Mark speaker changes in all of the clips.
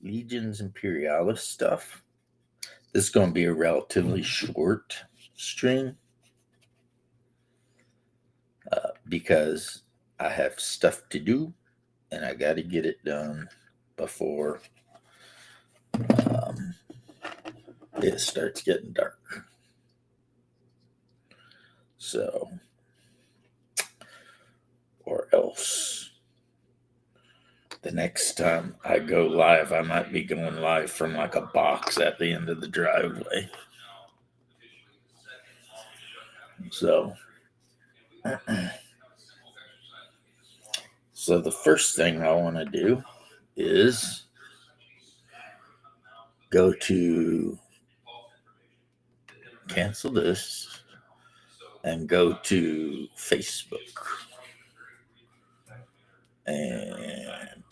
Speaker 1: Legions Imperialis stuff. This is going to be a relatively short stream because I have stuff to do and I got to get it done before it starts getting dark. So, or else the next time I go live, I might be going live from like a box at the end of the driveway. So, so the first thing I want to do is go to cancel this and go to Facebook. And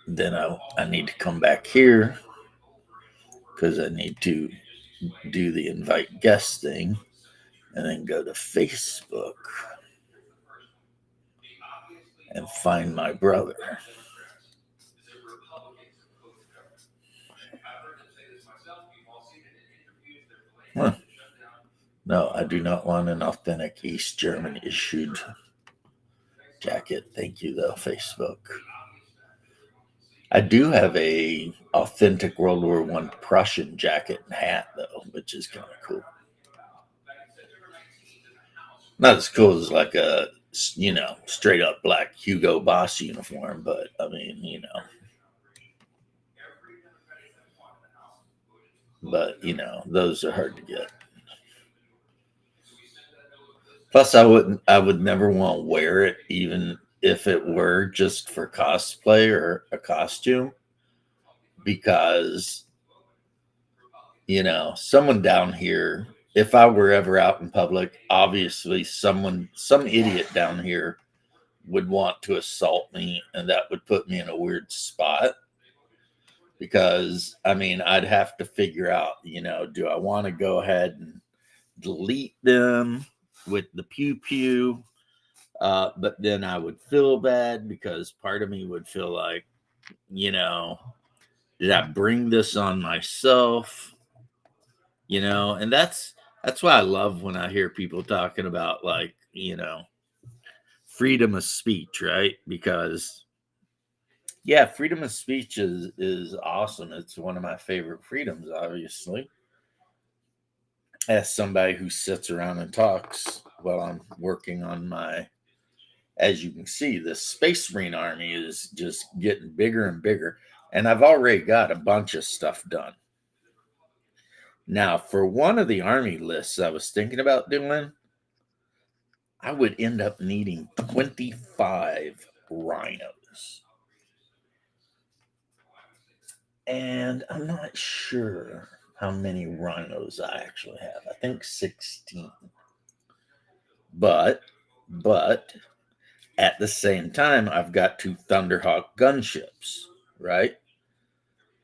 Speaker 1: then I need to come back here because I need to do the invite guest thing and then go to Facebook and find my brother. Huh. No, I do not want an authentic East German issued jacket. Thank you, though, Facebook. I do have a authentic World War I Prussian jacket and hat, though, which is kind of cool. Not as cool as like a, straight up black Hugo Boss uniform, but I mean, but those are hard to get. Plus, I would never want to wear it, even if it were just for cosplay or a costume, because someone down here, if I were ever out in public, obviously some idiot down here would want to assault me, and that would put me in a weird spot. Because I'd have to figure out, do I want to go ahead and delete them with the pew pew? But then I would feel bad because part of me would feel like, did I bring this on myself? And that's why I love when I hear people talking about like, freedom of speech, right? Because freedom of speech is awesome. It's one of my favorite freedoms, obviously. As somebody who sits around and talks while I'm working on as you can see, the Space Marine Army is just getting bigger and bigger. And I've already got a bunch of stuff done. Now, for one of the Army lists I was thinking about doing, I would end up needing 25 rhinos. And I'm not sure how many rhinos I actually have. I think 16. But at the same time, I've got 2 Thunderhawk gunships, right?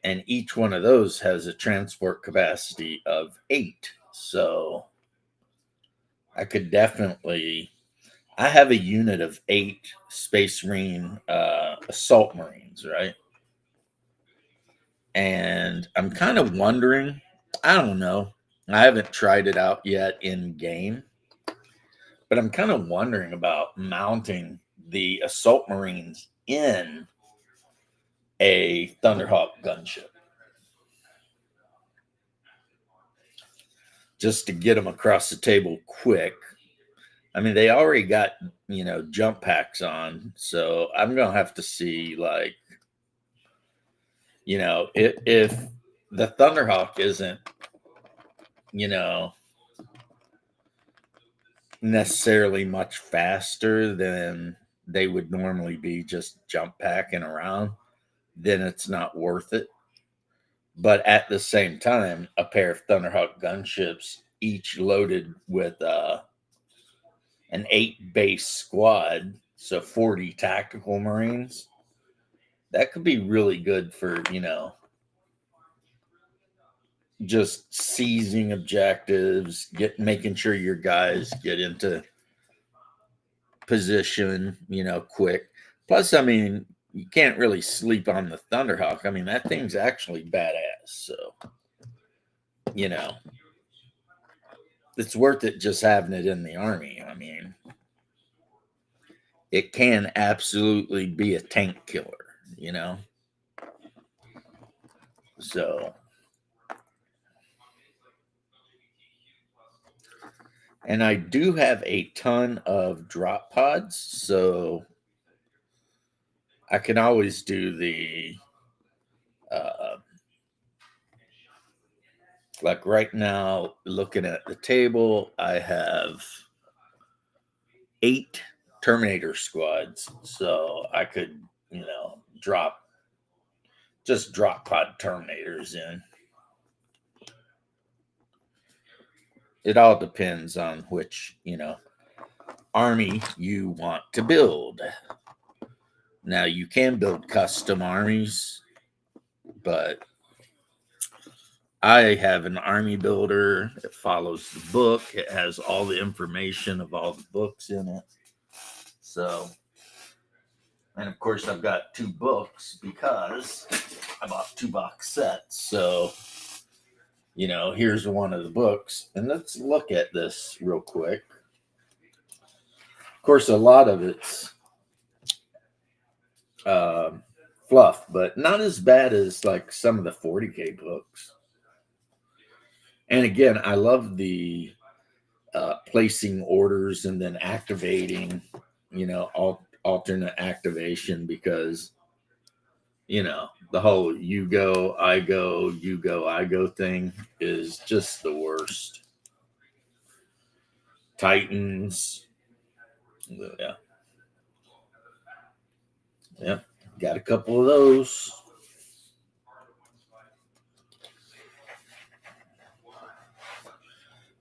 Speaker 1: And each one of those has a transport capacity of 8. So I could definitely, I have a unit of 8 Space Marine assault Marines, right? And I'm kind of wondering, I don't know, I haven't tried it out yet in game, but I'm kind of wondering about mounting the assault Marines in a Thunderhawk gunship, just to get them across the table quick. They already got, jump packs on, so I'm going to have to see, like, if the Thunderhawk isn't, necessarily much faster than they would normally be just jump packing around, then it's not worth it. But at the same time, a pair of Thunderhawk gunships, each loaded with an 8 base squad, so 40 tactical Marines, that could be really good for, just seizing objectives, making sure your guys get into position, quick. Plus, you can't really sleep on the Thunderhawk. I mean, that thing's actually badass. So, you know, it's worth it just having it in the army. I mean, it can absolutely be a tank killer, you know? So, and I do have a ton of drop pods. So I can always do uh, like right now, looking at the table, I have 8 Terminator squads. So I could, just drop pod Terminators in. It all depends on which, army you want to build. Now, you can build custom armies, but I have an army builder. It follows the book. It has all the information of all the books in it. So, and of course, I've got 2 books because I bought 2 box sets. So, here's one of the books. And let's look at this real quick. Of course, a lot of it's uh, fluff, but not as bad as like some of the 40K books. And again, I love the placing orders and then activating, alternate activation because, the whole you go, I go, you go, I go thing is just the worst. Titans. Yeah. Yep. Got a couple of those.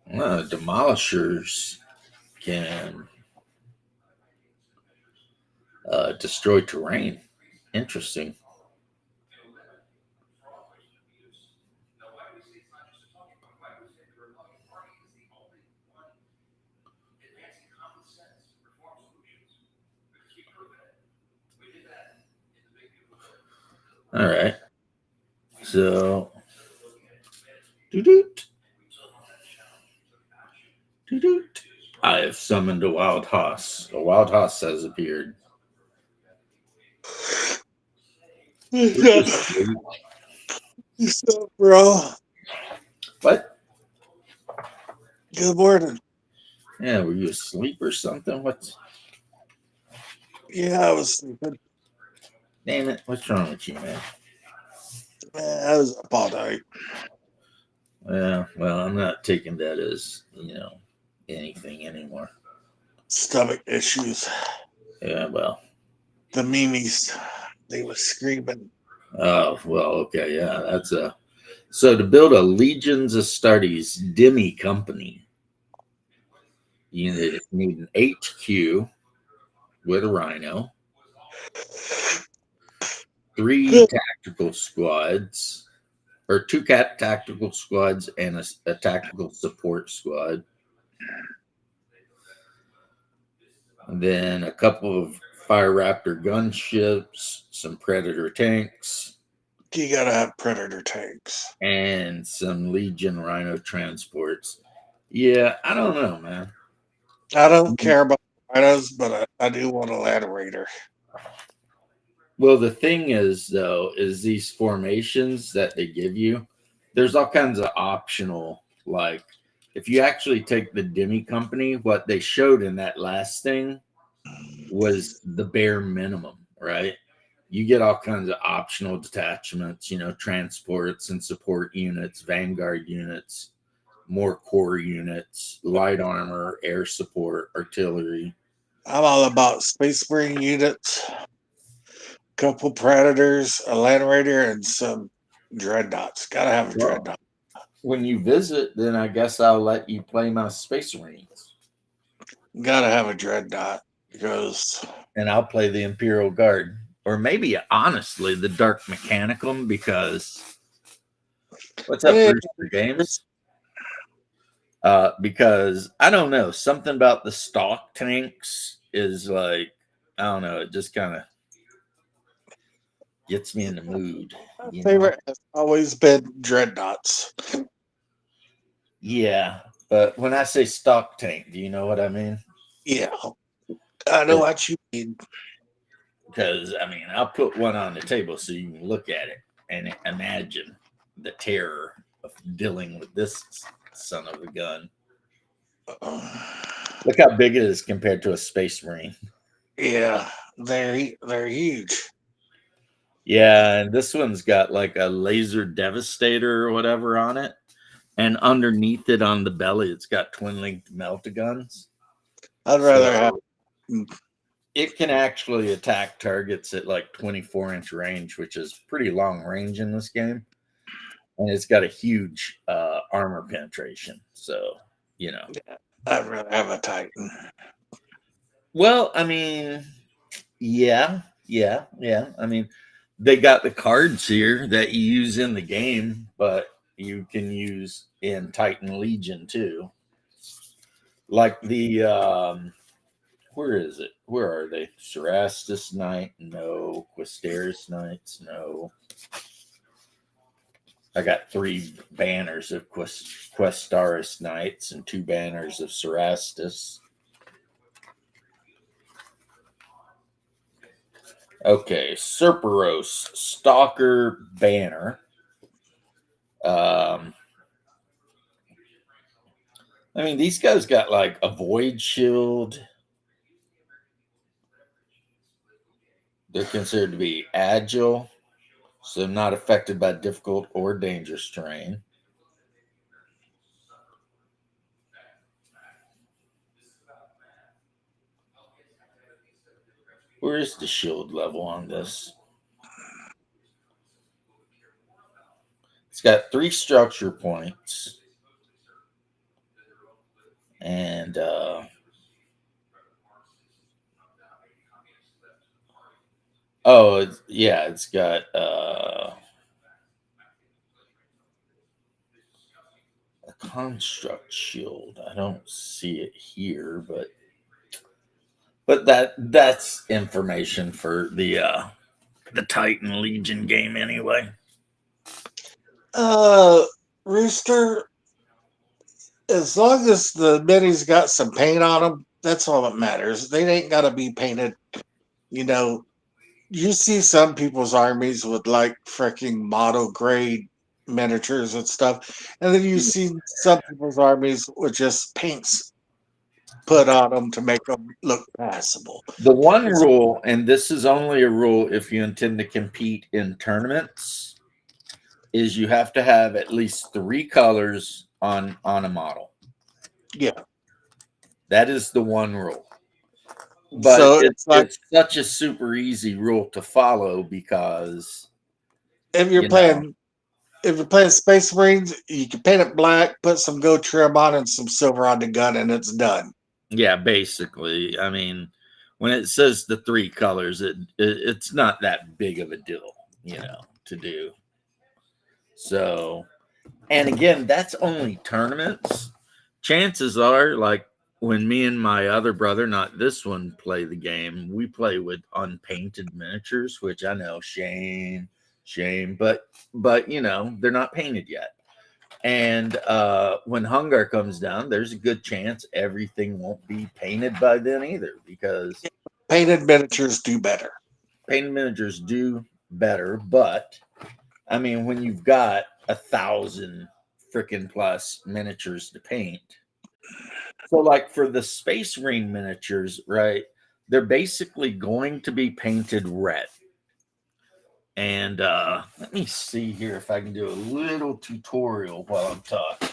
Speaker 1: Demolishers can destroy terrain. Interesting. All right. So, doo-doot, doo-doot. I have summoned a wild hoss. A wild hoss has appeared. We're just asleep.
Speaker 2: What's up, bro?
Speaker 1: What?
Speaker 2: Good morning.
Speaker 1: Yeah, were you asleep or something? What's
Speaker 2: Yeah, I was sleeping.
Speaker 1: damn it? What's wrong with you, man?
Speaker 2: Man, I was up all night.
Speaker 1: Yeah, well, I'm not taking that as anything anymore.
Speaker 2: Stomach issues.
Speaker 1: Yeah, well,
Speaker 2: The memes, they was screaming.
Speaker 1: oh well, okay, yeah, that's a so to build a Legions of Astartes Demi company, you need an HQ with a Rhino, 3 tactical squads, or 2 tactical squads and a tactical support squad. And then a couple of Fire Raptor gunships, some Predator tanks,
Speaker 2: You gotta have predator tanks.
Speaker 1: and some Legion Rhino transports. Yeah, I don't know, man.
Speaker 2: I don't care about rhinos, but I do want a land raider.
Speaker 1: Well, the thing is, though, is these formations that they give you, there's all kinds of optional, like if you actually take the Demi company, what they showed in that last thing was the bare minimum, right? You get all kinds of optional detachments, transports and support units, vanguard units, more core units, light armor, air support, artillery.
Speaker 2: I'm all about space marine units, couple predators, a land raider, and some dreadnoughts. Gotta have a
Speaker 1: Well,
Speaker 2: dreadnought.
Speaker 1: when you visit, then I guess I'll let you play my Space Marines,
Speaker 2: Gotta have a dreadnought because
Speaker 1: and I'll play the Imperial Guard, or maybe honestly the Dark Mechanicum because what's up,
Speaker 2: eh,
Speaker 1: Brewster Games? Because I don't know, something about the stock tanks is like I don't know, it just kind of Gets me in the mood.
Speaker 2: My
Speaker 1: You know.
Speaker 2: favorite has always been dreadnoughts.
Speaker 1: Yeah, but when I say stock tank, do you know what I mean?
Speaker 2: Yeah, I know what you mean.
Speaker 1: Because I mean, I'll put one on the table so you can look at it and imagine the terror of dealing with this son of a gun. Look how big it is compared to a Space Marine.
Speaker 2: Yeah, they're huge.
Speaker 1: Yeah, and this one's got like a laser devastator or whatever on it. And underneath it on the belly, it's got twin linked melta-guns.
Speaker 2: I'd rather have.
Speaker 1: So it can actually attack targets at like 24-inch range, which is pretty long range in this game. And it's got a huge armor penetration. So, you know.
Speaker 2: I'd rather have a Titan.
Speaker 1: Well, I mean, yeah. I mean, they got the cards here that you use in the game, but you can use in Titan Legion too. Like the where is it? Where are they? Cerastus Knight? No. Questeris Knights? No. I got 3 banners of Questaris Knights and 2 banners of Cerastus. Okay, Cerberos Stalker banner. Um, I mean, these guys got like a void shield. They're considered to be agile, so not affected by difficult or dangerous terrain. Where is the shield level on this? It's got 3 structure points. And it's got a construct shield. I don't see it here, but that's information for the Titan Legion game anyway.
Speaker 2: Uh, Rooster, as long as the minis got some paint on them, that's all that matters. They ain't got to be painted. You know, you see some people's armies with like freaking model grade miniatures and stuff, and then you see some people's armies with just paints put on them to make them look passable.
Speaker 1: The one
Speaker 2: It's
Speaker 1: rule, and this is only a rule if you intend to compete in tournaments, is you have to have at least 3 colors on a model.
Speaker 2: yeah.
Speaker 1: That is the one rule. But
Speaker 2: So it's like
Speaker 1: it's such a super easy rule to follow because
Speaker 2: if you're
Speaker 1: you know
Speaker 2: playing if you're playing Space Marines, you can paint it black, put some gold trim on and some silver on the gun, and it's done.
Speaker 1: yeah, basically. I mean, when it says the 3 colors, it's not that big of a deal, to do. So, and again, that's only tournaments. Chances are, like when me and my other brother, not this one, play the game, we play with unpainted miniatures, which I know, shame, but they're not painted yet. And when Hungar comes down, there's a good chance everything won't be painted by then either, because
Speaker 2: Painted miniatures do better.
Speaker 1: painted miniatures do better. But I mean, when you've got 1,000 freaking plus miniatures to paint, so like for the Space Marine miniatures, right? They're basically going to be painted red. And let me see here if I can do a little tutorial while I'm talking.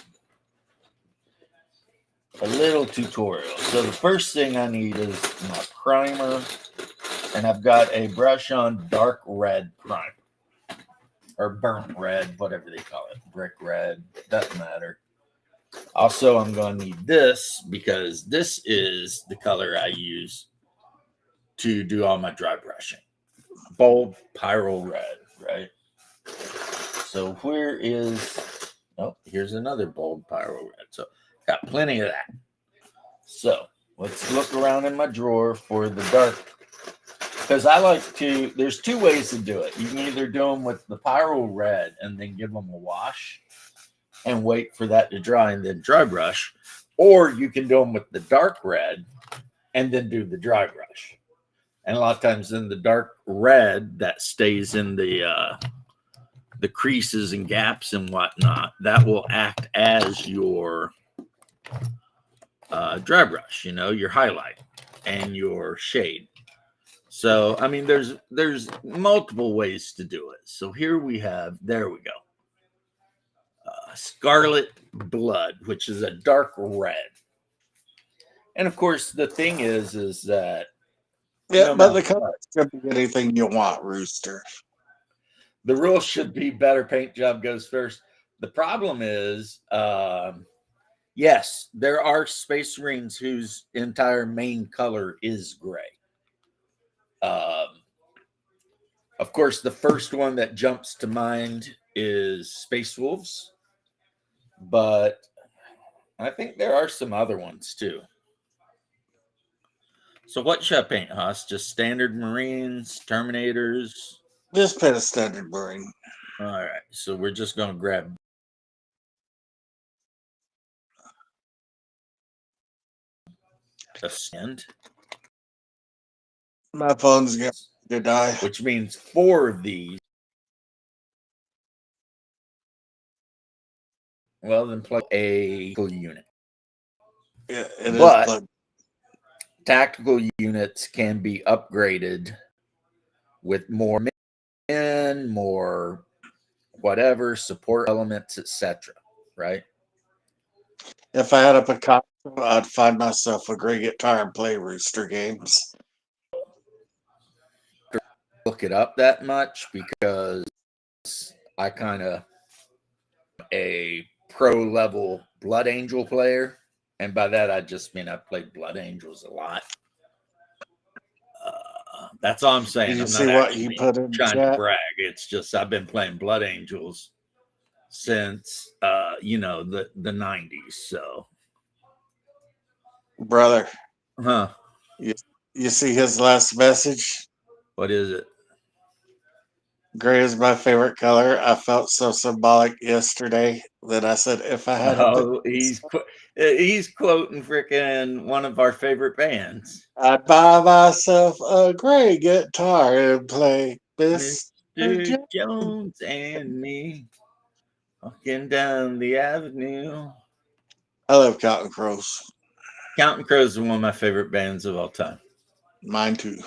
Speaker 1: A little tutorial. So the first thing I need is my primer, and I've got a brush on dark red primer, or burnt red, whatever they call it, brick red, doesn't matter. Also, I'm going to need this because this is the color I use to do all my dry brushing. Bold pyro red, right? So here's another bold pyro red. So got plenty of that. So let's look around in my drawer for the dark Because I like to. There's two ways to do it. You can either do them with the pyro red and then give them a wash and wait for that to dry and then dry brush, or you can do them with the dark red and then do the dry brush. And a lot of times in the dark red that stays in the creases and gaps and whatnot, that will act as your dry brush, your highlight and your shade. So I mean, there's multiple ways to do it. So here we have, there we go, Scarlet Blood, which is a dark red. And of course, the thing is that
Speaker 2: Yeah,
Speaker 1: no
Speaker 2: but
Speaker 1: matter
Speaker 2: the color
Speaker 1: what,
Speaker 2: could be anything you want, Rooster.
Speaker 1: the rule should be better paint job goes first. The problem is, yes, there are Space Marines whose entire main color is gray. Um, of course, the first one that jumps to mind is Space Wolves, but I think there are some other ones too. So what should I paint, Haas? Just standard Marines, Terminators?
Speaker 2: Just paint a standard Marine.
Speaker 1: All right, so we're just going to grab a sand,
Speaker 2: My phone's going to die.
Speaker 1: which means 4 of these. Well, then plug a unit.
Speaker 2: Yeah, it is
Speaker 1: But
Speaker 2: plugged.
Speaker 1: tactical units can be upgraded with more men, more whatever, support elements, etc. Right?
Speaker 2: If I had a Picasso, I'd find myself a great guitar and play Rooster games.
Speaker 1: Look it up that much because I kind of a pro level Blood Angel player, and by that I just mean I played Blood Angels a lot. That's all I'm
Speaker 2: Did
Speaker 1: saying.
Speaker 2: you
Speaker 1: I'm
Speaker 2: see
Speaker 1: not
Speaker 2: what he
Speaker 1: actually
Speaker 2: put in
Speaker 1: trying to
Speaker 2: chat?
Speaker 1: brag. It's just I've been playing Blood Angels since the 90s. So,
Speaker 2: Brother,
Speaker 1: huh?
Speaker 2: you, you see his last message?
Speaker 1: What is it?
Speaker 2: Gray is my favorite color. I felt so symbolic yesterday that I said, if I had a
Speaker 1: Oh,
Speaker 2: Picasso,
Speaker 1: he's quoting freaking one of our favorite bands,
Speaker 2: I'd buy myself a gray guitar and play Mr.
Speaker 1: Mr.
Speaker 2: Jones.
Speaker 1: Jones and me walking down the avenue.
Speaker 2: I love Counting Crows.
Speaker 1: Counting Crows is one of my favorite bands of all time.
Speaker 2: Mine too.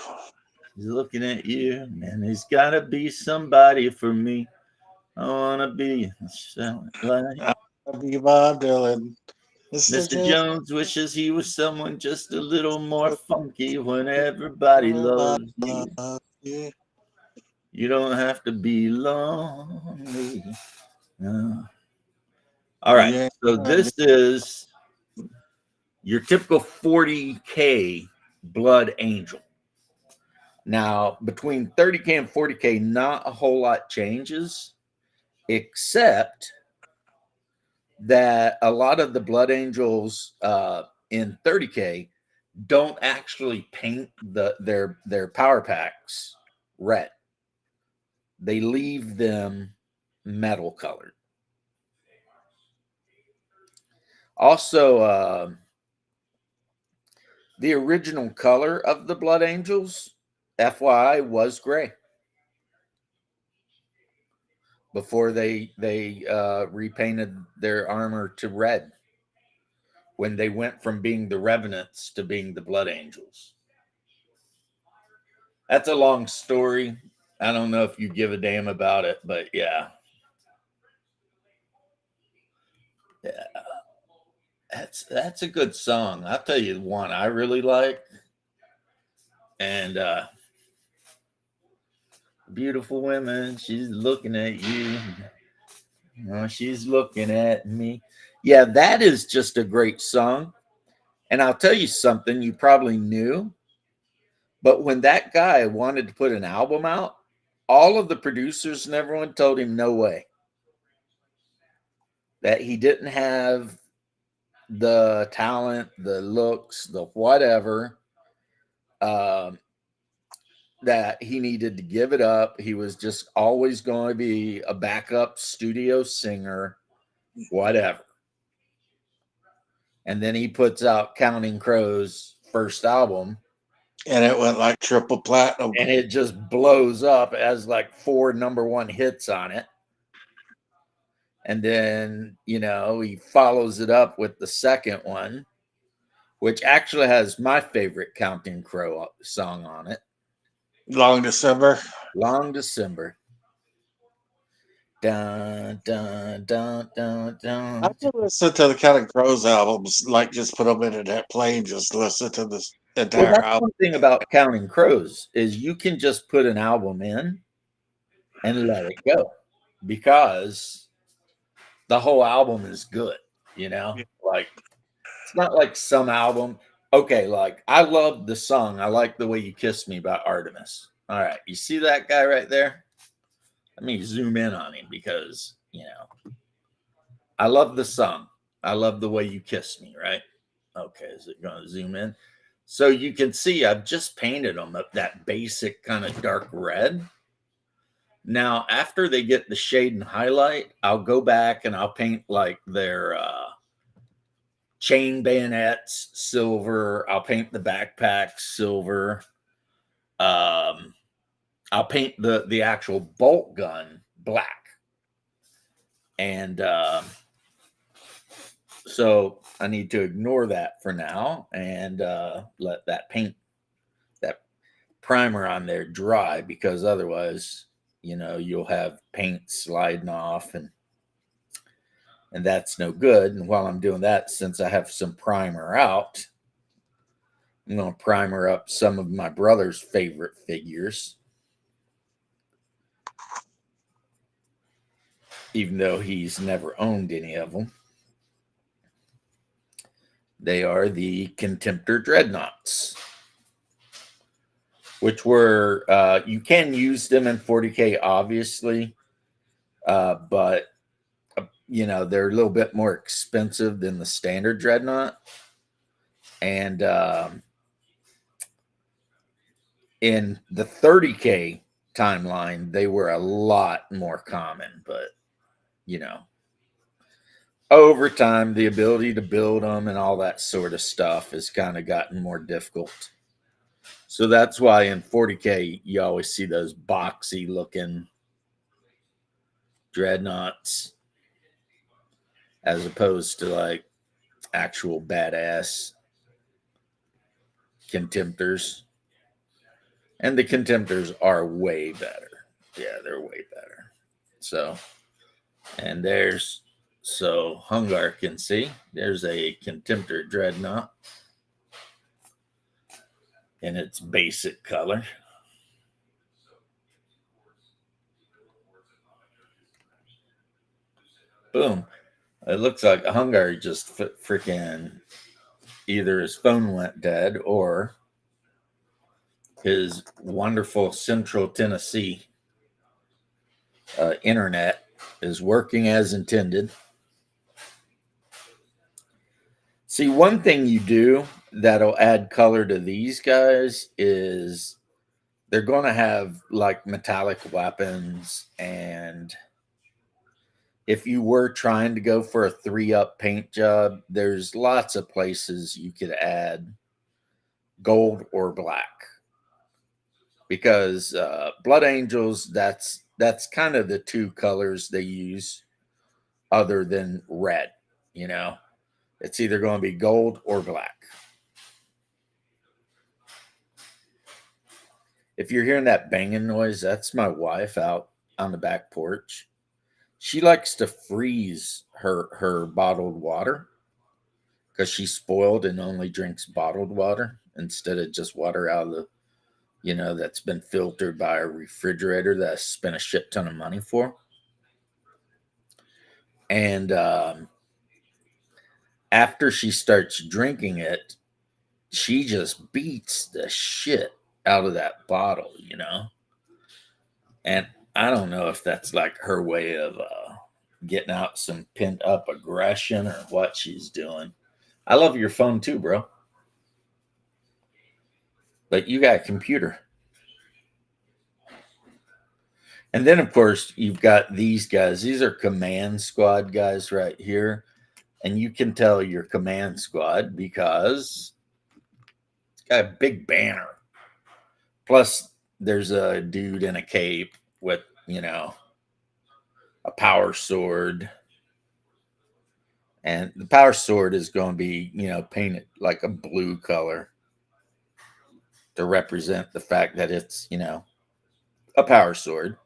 Speaker 1: He's looking at you, man. He's got to be somebody for me. I want to be like
Speaker 2: I'll be Bob Dylan. Mr.
Speaker 1: Mr.
Speaker 2: Jones.
Speaker 1: Jones wishes he was someone just a little more funky when everybody loves you.
Speaker 2: Yeah.
Speaker 1: You don't have to be lonely. No. All right.
Speaker 2: Yeah.
Speaker 1: So this is your typical 40K Blood Angel. Now, between 30K and 40K, not a whole lot changes, except that a lot of the Blood Angels in 30K don't actually paint their power packs red. They leave them metal colored. Also, the original color of the Blood Angels, FYI, was gray before they repainted their armor to red when they went from being the Revenants to being the Blood Angels. That's a long story. I don't know if you give a damn about it, but yeah. Yeah. That's a good song. I'll tell you one I really like. And beautiful women, she's looking at you. She's looking at me. Yeah, that is just a great song. And I'll tell you something you probably knew, but when that guy wanted to put an album out, all of the producers and everyone told him no way. That he didn't have the talent, the looks, the whatever. Um, that he needed to give it up. He was just always going to be a backup studio singer, whatever. And then he puts out Counting Crows' first album,
Speaker 2: And it went like triple platinum.
Speaker 1: and it just blows up. It has like 4 number 1 hits on it. And then, he follows it up with the second one, which actually has my favorite Counting Crow song on it,
Speaker 2: Long December.
Speaker 1: Long December. Dun, dun, dun, dun,
Speaker 2: I
Speaker 1: dun.
Speaker 2: can listen to the Counting Crows albums, like just put them in that plane, just listen to this
Speaker 1: Well,
Speaker 2: entire
Speaker 1: that's
Speaker 2: album.
Speaker 1: one thing about Counting Crows is you can just put an album in and let it go because the whole album is good, Like it's not like some album. Okay, like I love the song "I Like the Way You Kiss Me" by Artemis. All right, you see that guy right there? Let me zoom in on him because I love the song. I love the way you kiss me, right? Okay, is it going to zoom in? So you can see I've just painted them up that basic kind of dark red. Now, after they get the shade and highlight, I'll go back and I'll paint like their chain bayonets silver. I'll paint the backpacks silver. I'll paint the actual bolt gun black. And so I need to ignore that for now and let that that primer on there dry because otherwise, you'll have paint sliding off and that's no good. And while I'm doing that, since I have some primer out, I'm going to primer up some of my brother's favorite figures, even though he's never owned any of them. They are the Contemptor Dreadnoughts, which were, you can use them in 40K, obviously, but, they're a little bit more expensive than the standard Dreadnought. And in the 30K timeline, they were a lot more common, but, over time, the ability to build them and all that sort of stuff has kind of gotten more difficult. So that's why in 40K, you always see those boxy looking dreadnoughts as opposed to like actual badass contemptors. And the contemptors are way better. Yeah, they're way better. So, and so Hungar can see there's a contemptor dreadnought in its basic color. Boom. It looks like Hungar just freaking either his phone went dead or his wonderful Central Tennessee internet is working as intended. See, one thing you do that'll add color to these guys is they're going to have like metallic weapons. And if you were trying to go for a 3-up paint job, there's lots of places you could add gold or black. Because Blood Angels, that's kind of the two colors they use other than red, It's either going to be gold or black. If you're hearing that banging noise, that's my wife out on the back porch. She likes to freeze her bottled water because she's spoiled and only drinks bottled water instead of just water out of the, that's been filtered by a refrigerator that I spent a shit ton of money for. And after she starts drinking it, she just beats the shit out of that bottle, And I don't know if that's like her way of getting out some pent up aggression or what she's doing. I love your phone too, bro. But you got a computer. And then, of course, you've got these guys. These are command squad guys right here. And you can tell your command squad because it's got a big banner. Plus, there's a dude in a cape with, a power sword. And the power sword is going to be, painted like a blue color to represent the fact that it's, a power sword.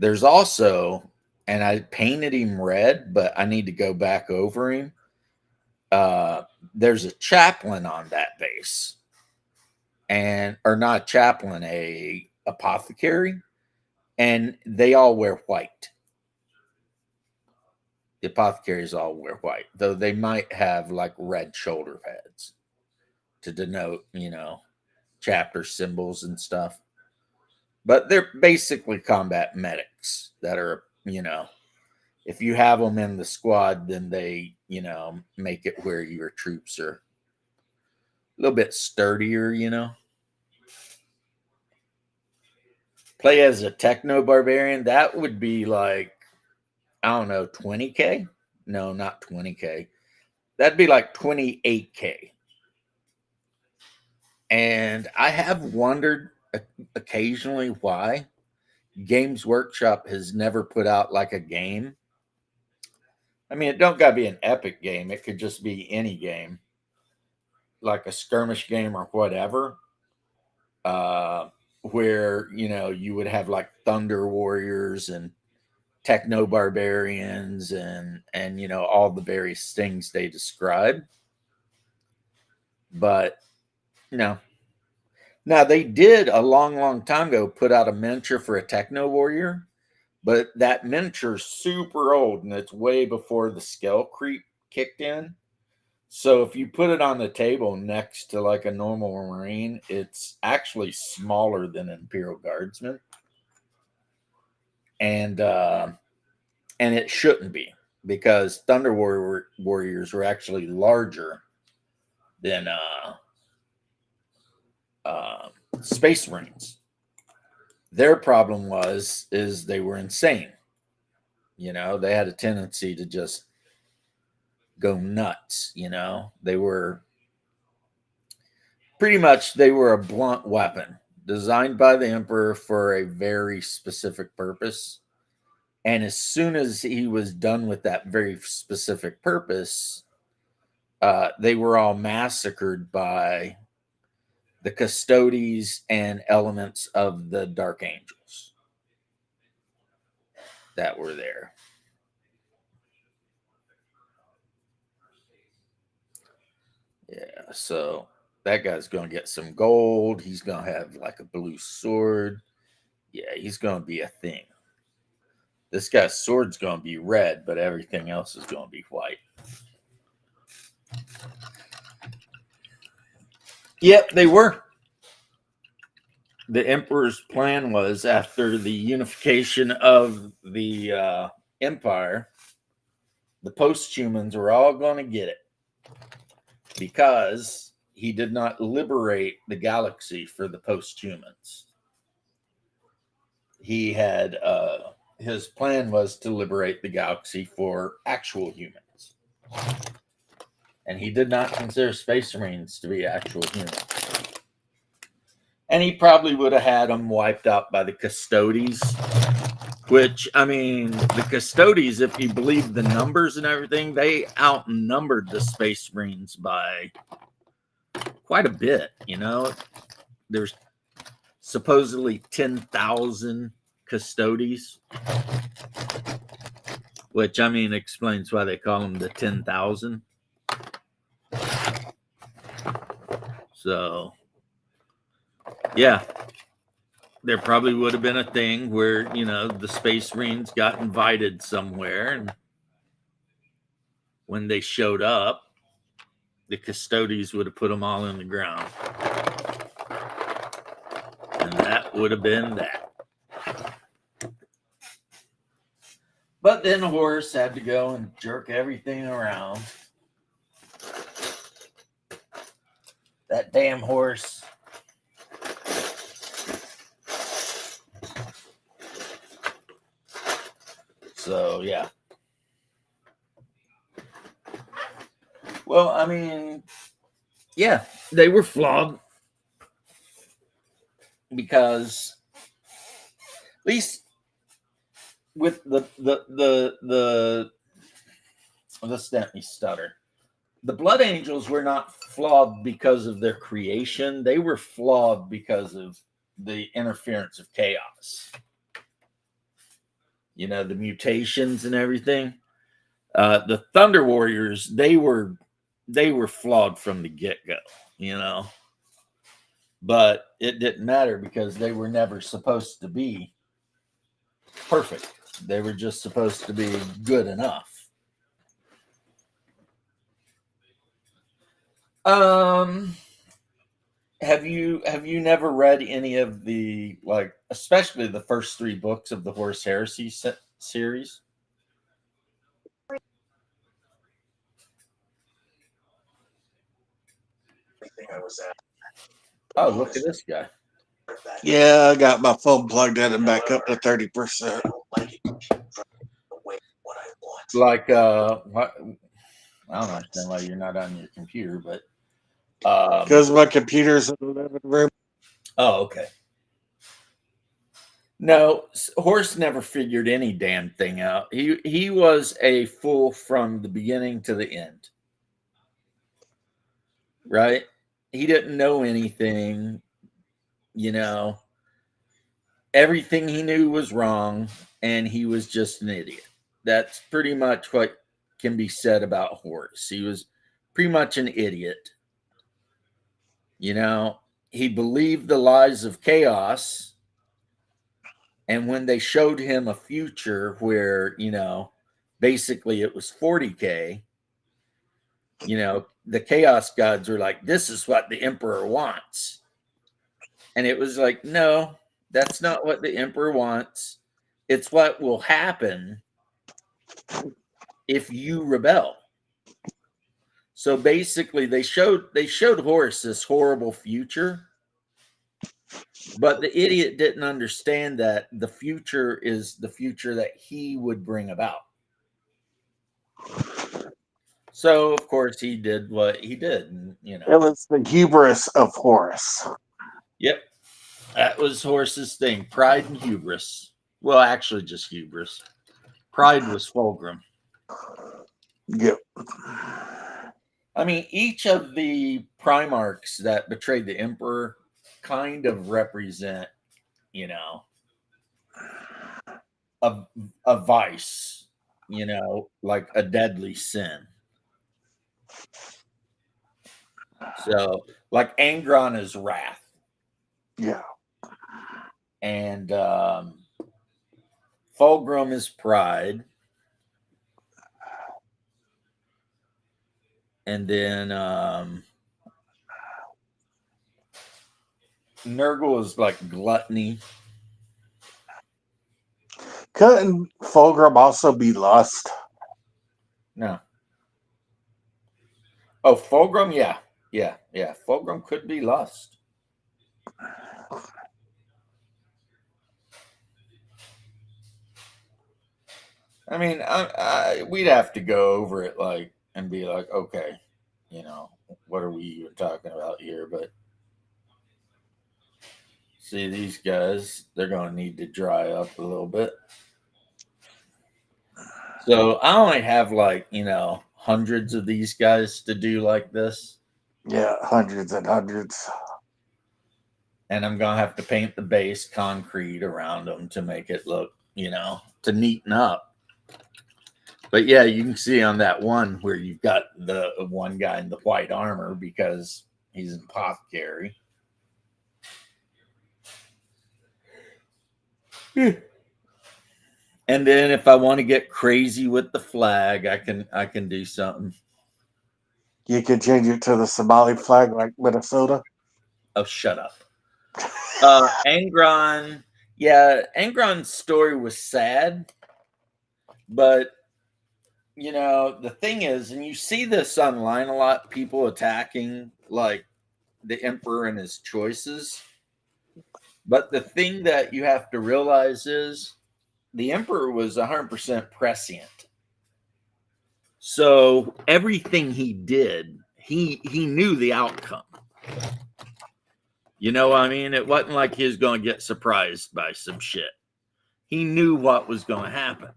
Speaker 1: There's also, and I painted him red, but I need to go back over him. There's a chaplain on that base, or not a chaplain, a apothecary, and they all wear white. The apothecaries all wear white, though they might have like red shoulder pads to denote, chapter symbols and stuff. But they're basically combat medics that are, if you have them in the squad, then they, make it where your troops are a little bit sturdier. Play as a techno barbarian, that would be like, I don't know, 20K? No, not 20K. That'd be like 28K. And I have wondered occasionally why Games Workshop has never put out like a game. I mean, it don't got to be an epic game. It could just be any game, like a skirmish game or whatever, where, you would have like Thunder Warriors and Techno Barbarians and all the various things they describe. But no. Now they did a long time ago put out a miniature for a Techno Warrior, but that miniature's super old and it's way before the scale creep kicked in. So if you put it on the table next to like a normal Marine, it's actually smaller than an Imperial Guardsman. And it shouldn't be, because Thunder Warriors were actually larger than Space Marines. Their problem is they were insane. They had a tendency to just go nuts. They were a blunt weapon designed by the Emperor for a very specific purpose. And as soon as he was done with that very specific purpose, they were all massacred by the Custodes and elements of the Dark Angels that were there. Yeah, so that guy's going to get some gold. He's going to have like a blue sword. Yeah, he's going to be a thing. This guy's sword's going to be red, but everything else is going to be white. Yep, they were. The Emperor's plan was, after the unification of the Empire, the post-humans were all going to get it, because he did not liberate the galaxy for the post-humans. He had his plan was to liberate the galaxy for actual humans, and he did not consider Space Marines to be actual humans. And he probably would have had them wiped out by the Custodes, which, I mean, the Custodes, if you believe the numbers and everything, they outnumbered the Space Marines by quite a bit. There's supposedly 10,000 Custodes, which, I mean, explains why they call them the 10,000. So, yeah, there probably would have been a thing where, the Space Marines got invited somewhere, and when they showed up, the Custodes would have put them all in the ground. And that would have been that. But then Horus had to go and jerk everything around. That damn horse. So yeah. Well, I mean, yeah, they were flawed because at least with the let me stutter. The Blood Angels were not flawed because of their creation. They were flawed because of the interference of chaos. You know, the mutations and everything. The Thunder Warriors, they were flawed from the get go. You know, but it didn't matter because they were never supposed to be perfect. They were just supposed to be good enough. Um, have you never read any of the, like, especially the first three books of the Horus Heresy series? Oh, look at this guy.
Speaker 2: Yeah, I got my phone plugged in and back up to 30%.
Speaker 1: Like, what, I don't understand why you're not on your computer, but
Speaker 2: Because my computer's in the living room.
Speaker 1: oh, okay. No, Horse never figured any damn thing out. He was a fool from the beginning to the end, right? He didn't know anything, you know. Everything he knew was wrong, and he was just an idiot. That's pretty much what can be said about Horse. He was pretty much an idiot. You know, he believed the lies of chaos, and when they showed him a future where, basically it was 40K, the chaos gods were like, this is what the emperor wants. And it was like, no, that's not what the emperor wants. It's what will happen if you rebel. So basically they showed Horus this horrible future, but the idiot didn't understand that the future is the future that he would bring about. So of course he did what he did,
Speaker 2: It was the hubris of Horus.
Speaker 1: Yep, that was Horus's thing: pride and hubris. Well, actually, just hubris. Pride was Fulgrim.
Speaker 2: Yep.
Speaker 1: I mean, each of the Primarchs that betrayed the Emperor kind of represent, you know, a, a vice, like a deadly sin. So, like Angron is wrath,
Speaker 2: Yeah.
Speaker 1: and Fulgrim is pride, and then Nurgle is like gluttony.
Speaker 2: Couldn't Fulgrim also be lust?
Speaker 1: No. Oh, Fulgrim, yeah, yeah. Fulgrim could be lust. I mean, we'd have to go over it like and be like, okay, what are we even talking about here? But see, these guys, they're going to need to dry up a little bit. So I only have like, hundreds of these guys to do like this.
Speaker 2: Yeah, hundreds and hundreds.
Speaker 1: And I'm going to have to paint the base concrete around them to make it look, to neaten up. But yeah, you can see on that one where you've got the one guy in the white armor because he's an apothecary. And then if I want to get crazy with the flag, I can do something.
Speaker 2: You could change it to the Somali flag like Minnesota.
Speaker 1: Oh, shut up. Angron, yeah, Angron's story was sad, but the thing is, and you see this online a lot, people attacking like the emperor and his choices. But the thing that you have to realize is the emperor was 100% prescient. So everything he did, he knew the outcome. You know what I mean? It wasn't like he was going to get surprised by some shit. He knew what was going to happen.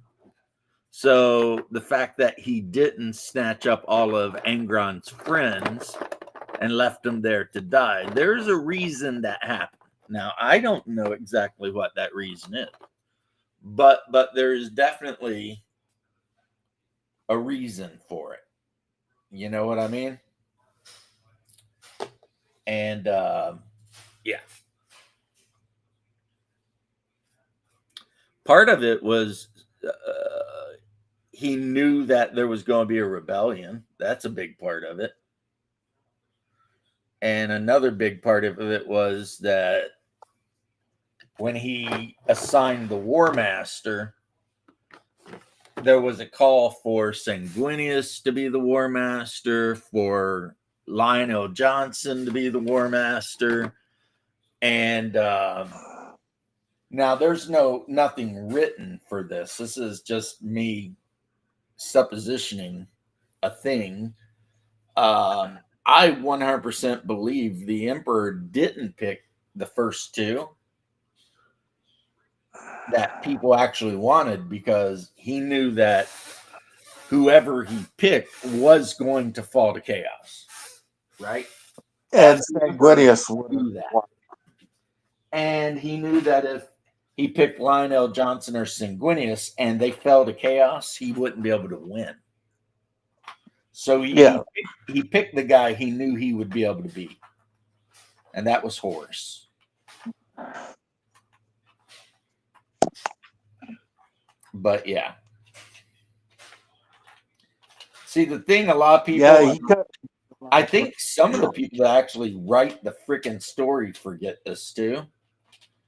Speaker 1: So the fact that he didn't snatch up all of Angron's friends and left them there to die, there's a reason that happened. Now, I don't know exactly what that reason is, but there is definitely a reason for it. You know what I mean? And yeah, part of it was he knew that there was going to be a rebellion. That's a big part of it. And another big part of it was that when he assigned the War Master, there was a call for Sanguinius to be the War Master, for Lionel Johnson to be the War Master, and now there's nothing written for this. This is just me suppositioning a thing. I 100% believe the Emperor didn't pick the first two that people actually wanted because he knew that whoever he picked was going to fall to chaos, right?
Speaker 2: And Sanguinius would
Speaker 1: do that. And he knew that if he picked Lionel Johnson or Sanguinius and they fell to chaos, he wouldn't be able to win. So he picked the guy he knew he would be able to beat, and that was Horus. But yeah. See, the thing, a lot of people, I think some of the people that actually write the freaking story forget this too.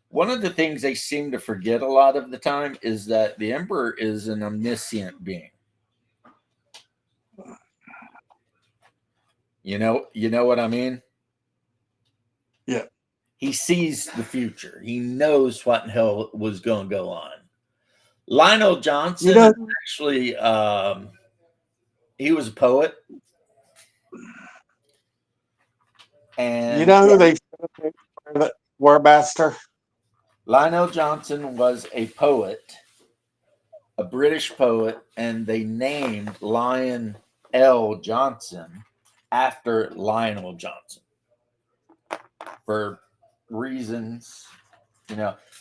Speaker 1: One of the things they seem to forget a lot of the time is that the Emperor is an omniscient being. You know what I mean?
Speaker 2: Yeah.
Speaker 1: He sees the future. He knows what in hell was going to go on. Lionel Johnson actually, he was a poet. And
Speaker 2: you know who they for the War Master?
Speaker 1: Lionel Johnson was a poet, a British poet, and they named Lion L. Johnson after Lionel Johnson for reasons,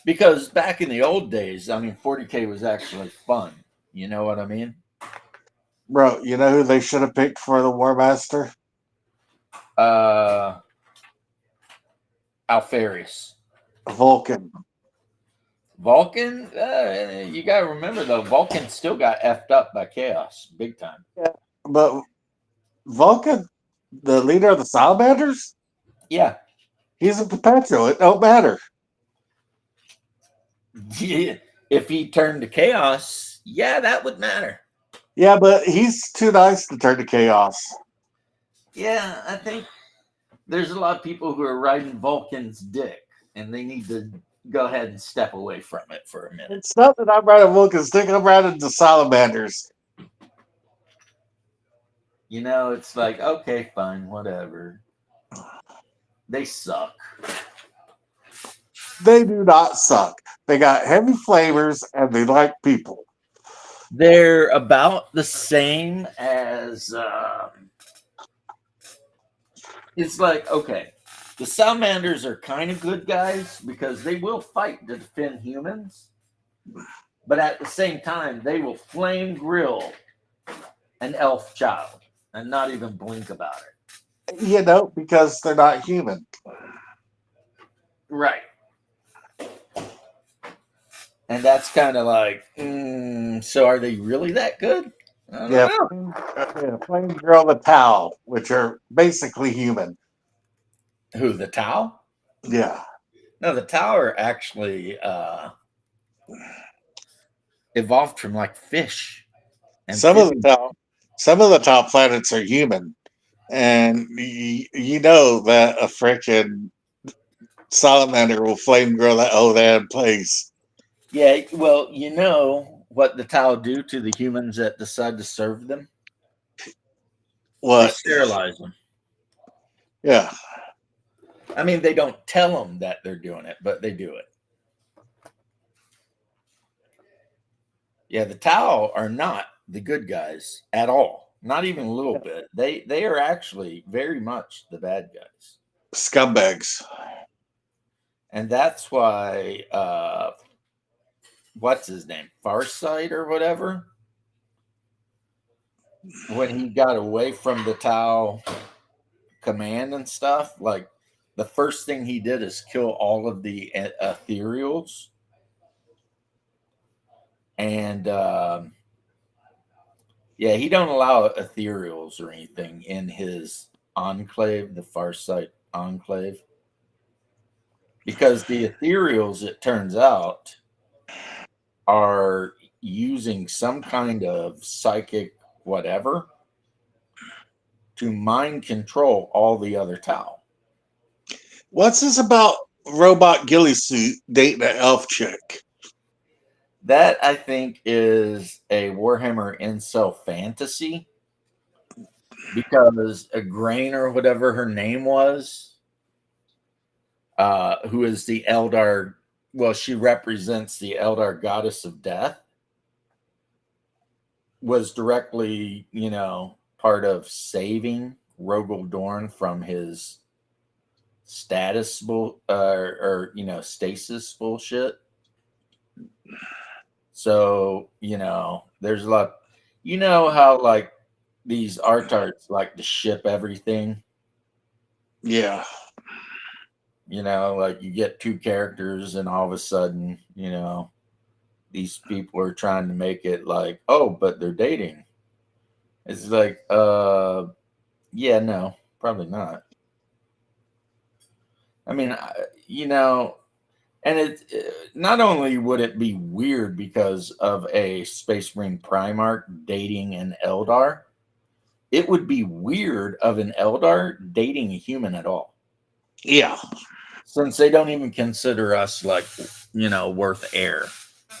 Speaker 1: because back in the old days, 40K was actually fun. You know what I mean?
Speaker 2: Bro, you know who they should have picked for the War Master?
Speaker 1: Alpharius.
Speaker 2: Vulcan.
Speaker 1: Vulcan, you got to remember, though, Vulcan still got effed up by Chaos big time.
Speaker 2: Yeah, but Vulcan, the leader of the Salamanders?
Speaker 1: Yeah.
Speaker 2: He's a perpetual. It don't matter.
Speaker 1: If he turned to Chaos, yeah, that would matter.
Speaker 2: Yeah, but he's too nice to turn to Chaos.
Speaker 1: Yeah, I think there's a lot of people who are riding Vulcan's dick, and they need to go ahead and step away from it for a minute.
Speaker 2: It's not that I'm riding Vulcan's dick, I'm riding the Salamanders.
Speaker 1: It's like, okay, fine, whatever. They suck.
Speaker 2: They do not suck. They got heavy flavors, and they like people.
Speaker 1: They're about the same as... it's like, okay, the Salamanders are kind of good guys because they will fight to defend humans, but at the same time, they will flame grill an elf child and not even blink about it.
Speaker 2: Because they're not human.
Speaker 1: Right. And that's kind of like, so are they really that good? I don't know.
Speaker 2: Flame Girl the Tau, which are basically human.
Speaker 1: Who, the Tau?
Speaker 2: Yeah.
Speaker 1: No, the Tau are actually evolved from like fish.
Speaker 2: And some of the Tau planets are human, and you know that a freaking salamander will flame grow that whole damn place.
Speaker 1: Yeah, well, you know what the Tau do to the humans that decide to serve them? They
Speaker 2: What?
Speaker 1: sterilize them.
Speaker 2: Yeah.
Speaker 1: I mean, they don't tell them that they're doing it, but they do it. Yeah, the Tau are not the good guys at all. Not even a little bit. They are actually very much the bad guys.
Speaker 2: Scumbags.
Speaker 1: And that's why what's his name? Farsight or whatever. When he got away from the Tau command and stuff, like the first thing he did is kill all of the ethereals. And yeah, he don't allow ethereals or anything in his enclave, the Farsight enclave, because the ethereals, it turns out, are using some kind of psychic whatever to mind control all the other Tau.
Speaker 2: What's this about robot ghillie suit dating an elf chick?
Speaker 1: That I think is a Warhammer incel fantasy because a grain or whatever her name was, who is the Eldar. Well, she represents the Eldar goddess of death. Was directly, part of saving Rogel Dorn from his stasis bullshit. So, there's a lot. You know how like these artarts like to ship everything.
Speaker 2: Yeah.
Speaker 1: Like you get two characters, and all of a sudden, these people are trying to make it like, oh, but they're dating. It's like, yeah, no, probably not. I mean, and not only would it be weird because of a Space Marine Primarch dating an Eldar, it would be weird of an Eldar dating a human at all.
Speaker 2: Yeah.
Speaker 1: Since they don't even consider us like, worth air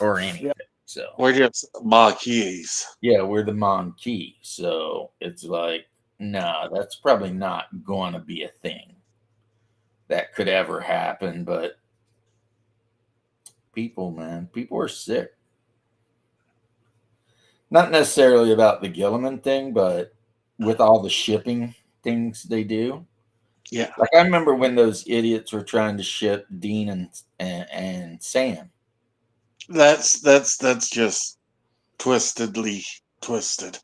Speaker 1: or anything.
Speaker 2: Yeah.
Speaker 1: So
Speaker 2: We're just Maquis.
Speaker 1: yeah, we're the Monkey. So it's like, no, that's probably not going to be a thing that could ever happen. But people, man, people are sick. Not necessarily about the Gilliman thing, but with all the shipping things they do.
Speaker 2: Yeah.
Speaker 1: Like I remember when those idiots were trying to ship Dean and Sam.
Speaker 2: That's just twistedly twisted.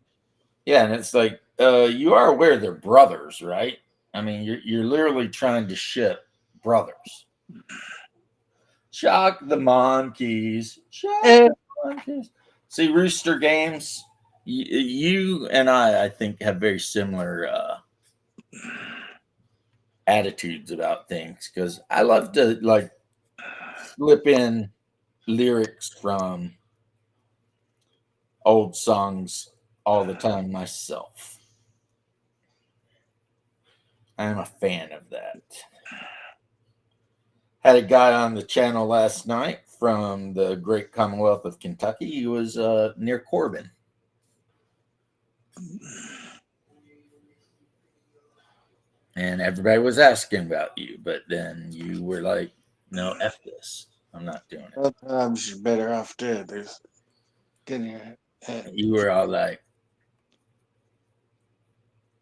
Speaker 1: Yeah, and it's like, you are aware they're brothers, right? I mean, you're literally trying to ship brothers. Shock the monkeys. Shock
Speaker 2: And
Speaker 1: the monkeys. See, Rooster Games, you and I think, have very similar attitudes about things because I love to like slip in lyrics from old songs all the time myself. I am a fan of that. Had a guy on the channel last night from the great Commonwealth of Kentucky. He was near Corbin. And everybody was asking about you, but then you were like, no, F this. I'm not doing it.
Speaker 2: sometimes you're better off dead. There's getting your head
Speaker 1: You were all like,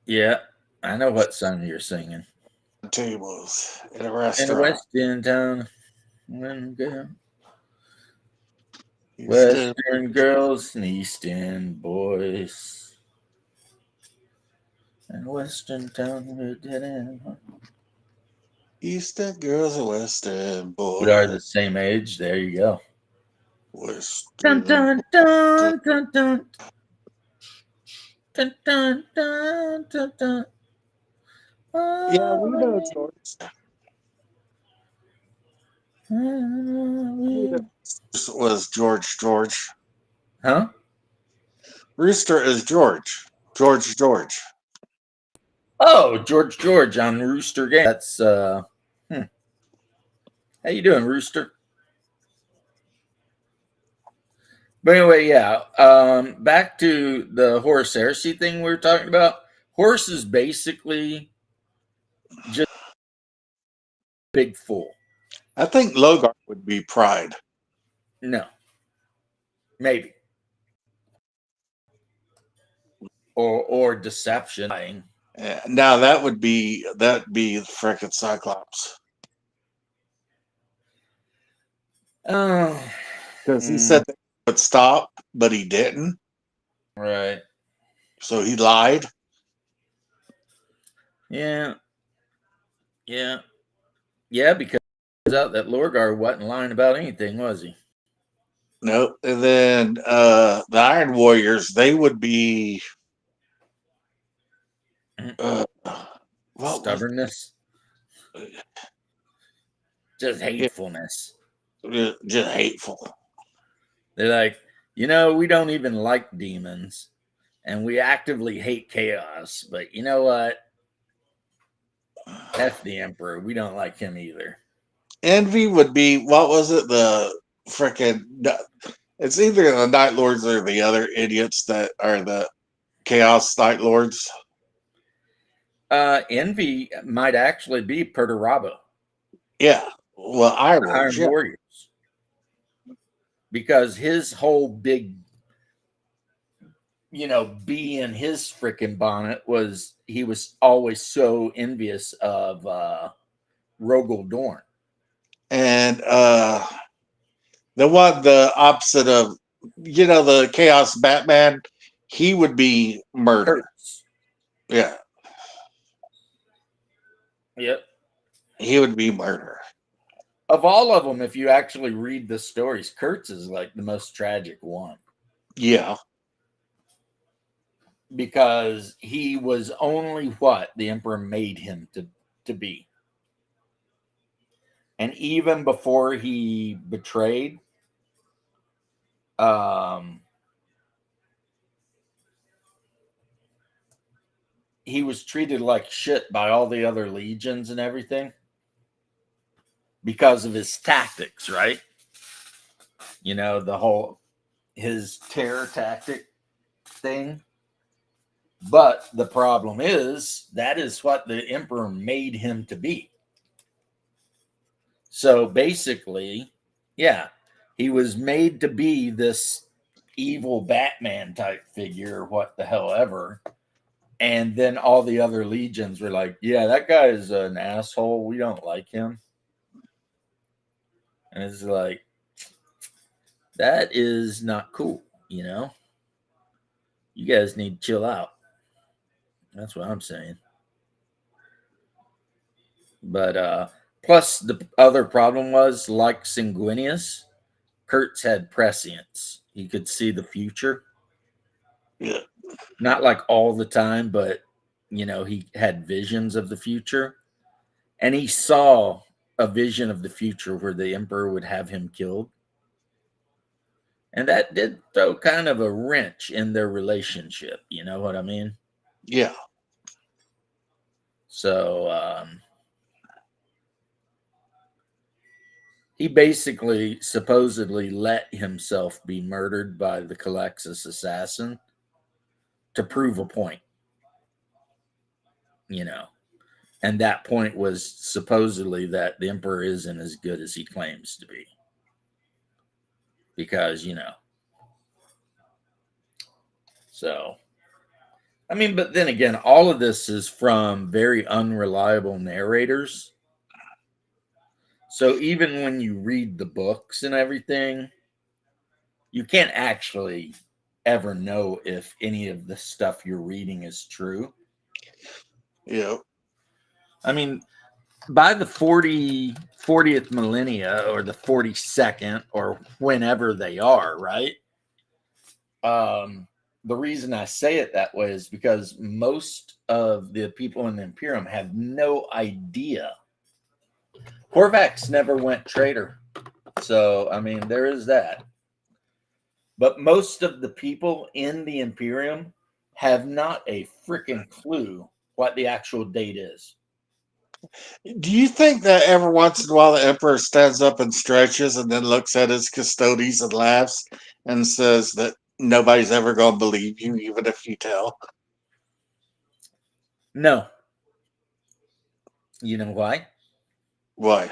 Speaker 1: yeah, I know what song you're singing.
Speaker 2: tables in a
Speaker 1: In a
Speaker 2: restaurant.
Speaker 1: West End town, when girl,
Speaker 2: East
Speaker 1: Western girls and East End boys. And Western town, we're dead end.
Speaker 2: Eastern girls and Western
Speaker 1: We are
Speaker 2: boys.
Speaker 1: the same age. There you go. Dun
Speaker 2: Western.
Speaker 1: dun dun dun dun dun dun dun dun dun.
Speaker 2: Yeah, we know
Speaker 1: Oh,
Speaker 2: George.
Speaker 1: we-
Speaker 2: Was George.
Speaker 1: Huh?
Speaker 2: Rooster is George. George.
Speaker 1: Oh, George on Rooster Game. That's how you doing, Rooster? But anyway, yeah. Back to the horse heresy thing we were talking about. Horse is basically just a big fool.
Speaker 2: I think Logar would be pride.
Speaker 1: No, maybe, or deception.
Speaker 2: Now that'd be frickin' Cyclops.
Speaker 1: Oh,
Speaker 2: Because he said that he would stop, but he didn't.
Speaker 1: right.
Speaker 2: So he lied.
Speaker 1: Yeah, yeah, yeah. Because it turns out that Lorgar wasn't lying about anything, was he?
Speaker 2: Nope. And then the Iron Warriors, they would be uh, what was
Speaker 1: Stubbornness, just
Speaker 2: it?
Speaker 1: hatefulness.
Speaker 2: Just hateful.
Speaker 1: They're like, we don't even like demons, and we actively hate chaos. But you know what? F the Emperor. We don't like him either.
Speaker 2: Envy would be what was it? The frickin' it's either the Night Lords or the other idiots that are the Chaos Night Lords.
Speaker 1: Envy might actually be Perturabo,
Speaker 2: Yeah. Well, Iron
Speaker 1: the
Speaker 2: Lords,
Speaker 1: Iron
Speaker 2: yeah.
Speaker 1: Warriors, because his whole big, bee in his freaking bonnet was he was always so envious of Rogel Dorn.
Speaker 2: And the opposite of the Chaos Batman, he would be murder.
Speaker 1: Kurtz.
Speaker 2: Yeah.
Speaker 1: Yep.
Speaker 2: He would be murder.
Speaker 1: Of all of them, if you actually read the stories, Kurtz is like the most tragic one.
Speaker 2: Yeah.
Speaker 1: Because he was only what the Emperor made him to be. And even before he betrayed, he was treated like shit by all the other legions and everything because of his tactics, right? The whole his terror tactic thing. But the problem is that is what the Emperor made him to be. So basically, yeah, he was made to be this evil Batman type figure, what the hell ever. And then all the other legions were like, yeah, that guy is an asshole. We don't like him. And it's like, that is not cool, You guys need to chill out. That's what I'm saying. But plus the other problem was like Sanguinius, Kurtz had prescience. He could see the future.
Speaker 2: Yeah.
Speaker 1: Not like all the time, but he had visions of the future. And he saw a vision of the future where the Emperor would have him killed. And that did throw kind of a wrench in their relationship. You know what I mean?
Speaker 2: Yeah.
Speaker 1: So he basically supposedly let himself be murdered by the Calexis assassin to prove a point, And that point was supposedly that the Emperor isn't as good as he claims to be. Because, So, I mean, but then again, all of this is from very unreliable narrators. So even when you read the books and everything, you can't actually ever know if any of the stuff you're reading is true.
Speaker 2: Yeah.
Speaker 1: I mean, by the 40th millennia or the 42nd or whenever they are, right? The reason I say it that way is because most of the people in the Imperium have no idea. Horvax never went traitor. So, I mean, there is that. But most of the people in the Imperium have not a freaking clue what the actual date is.
Speaker 2: Do you think that every once in a while the emperor stands up and stretches and then looks at his custodians and laughs and says that nobody's ever going to believe you, even if you tell?
Speaker 1: No, you know why?
Speaker 2: Why?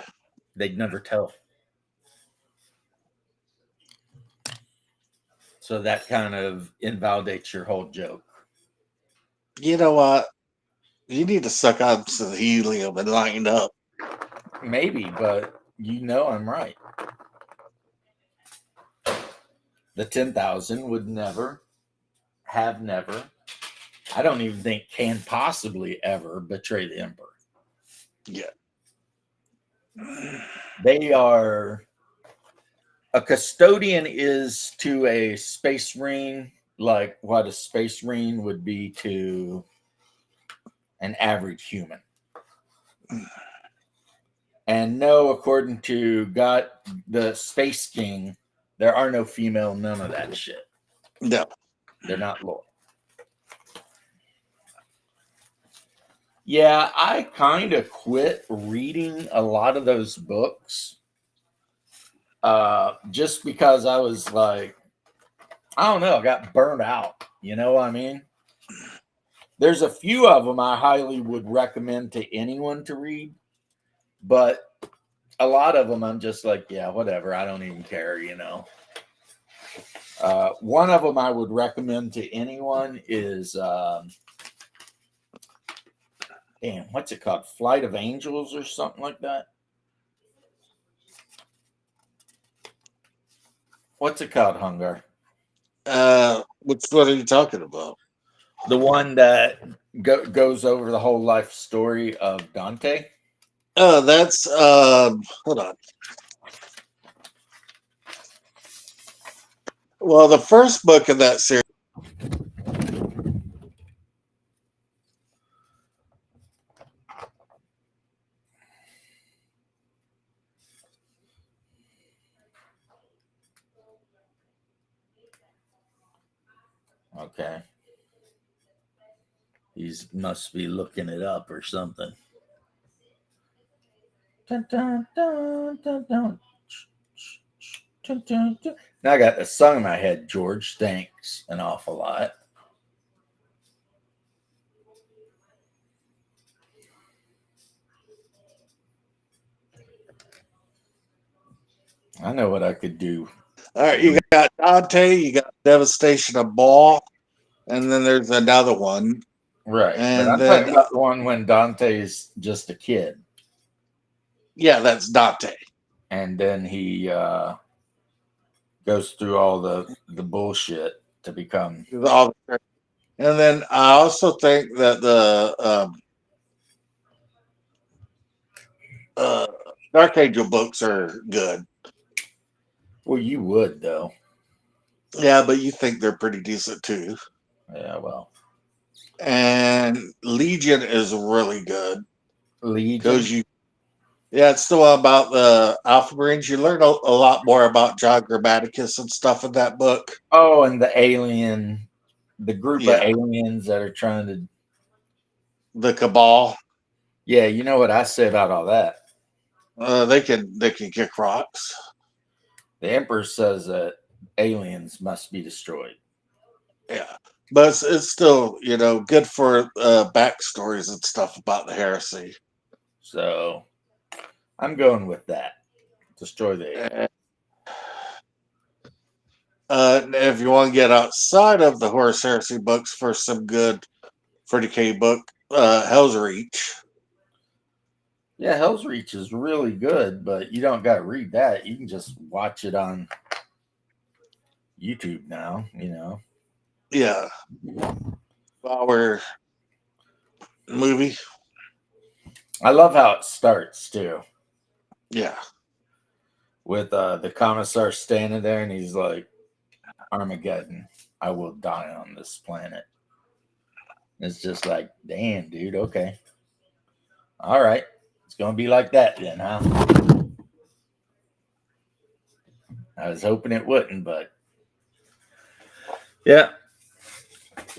Speaker 1: They'd never tell. So that kind of invalidates your whole joke.
Speaker 2: You know what? You need to suck on some helium and lighten up.
Speaker 1: Maybe, but you know I'm right. The 10,000 would never, have never, I don't even think can possibly ever betray the emperor.
Speaker 2: Yeah.
Speaker 1: They are, a custodian is to a space marine like what a space marine would be to an average human. And no, according to God, the Space King, there are no female, none of that shit.
Speaker 2: No.
Speaker 1: They're not loyal. Yeah, I kind of quit reading a lot of those books just because I was like, I don't know, I got burned out. You know what I mean? There's a few of them I highly would recommend to anyone to read, but a lot of them I'm just like, yeah, whatever. I don't even care, you know. One of them I would recommend to anyone is, damn, what's it called? Flight of Angels or something like that. What's it called, Hungar?
Speaker 2: Which one are you talking about?
Speaker 1: The one that goes over the whole life story of Dante.
Speaker 2: Oh, that's hold on. Well, the first book in that series.
Speaker 1: Okay. He must be looking it up or something. Dun, dun, dun, dun, dun. Dun, dun, dun. Now I got the song in my head, George. Thanks an awful lot. I know what I could do.
Speaker 2: All right, you got Dante, you got Devastation of Ball, and then there's another one,
Speaker 1: Right. But
Speaker 2: and
Speaker 1: I'm talking
Speaker 2: then
Speaker 1: about the one when Dante's just a kid.
Speaker 2: yeah, that's Dante.
Speaker 1: And then he goes through all the bullshit to become.
Speaker 2: And then I also think that the uh, Dark Angel books are good.
Speaker 1: Well, you would though.
Speaker 2: Yeah, but you think they're pretty decent too.
Speaker 1: Yeah. Well,
Speaker 2: And Legion is really good
Speaker 1: Legion.
Speaker 2: because yeah, it's still about the Alpha Marines. You learn a lot more about John Grammaticus and stuff in that book.
Speaker 1: Oh, and the alien, the group of
Speaker 2: Yeah,
Speaker 1: aliens that are trying to.
Speaker 2: the Cabal.
Speaker 1: Yeah, you know what I say about all that.
Speaker 2: They can kick rocks.
Speaker 1: The Emperor says that aliens must be destroyed.
Speaker 2: Yeah, but it's still good for backstories and stuff about the heresy.
Speaker 1: So I'm going with that. Destroy the alien.
Speaker 2: Uh, if you want to get outside of the Horus Heresy books for some good 40K book, Hell's Reach.
Speaker 1: Yeah, Hell's Reach is really good, but you don't got to read that. You can just watch it on YouTube now, you know.
Speaker 2: Yeah, our movie.
Speaker 1: I love how it starts too,
Speaker 2: Yeah,
Speaker 1: with the commissar standing there and he's like, Armageddon, I will die on this planet. It's just like, damn, dude, okay. All right. It's going to be like that then, huh? I was hoping it wouldn't, but yeah.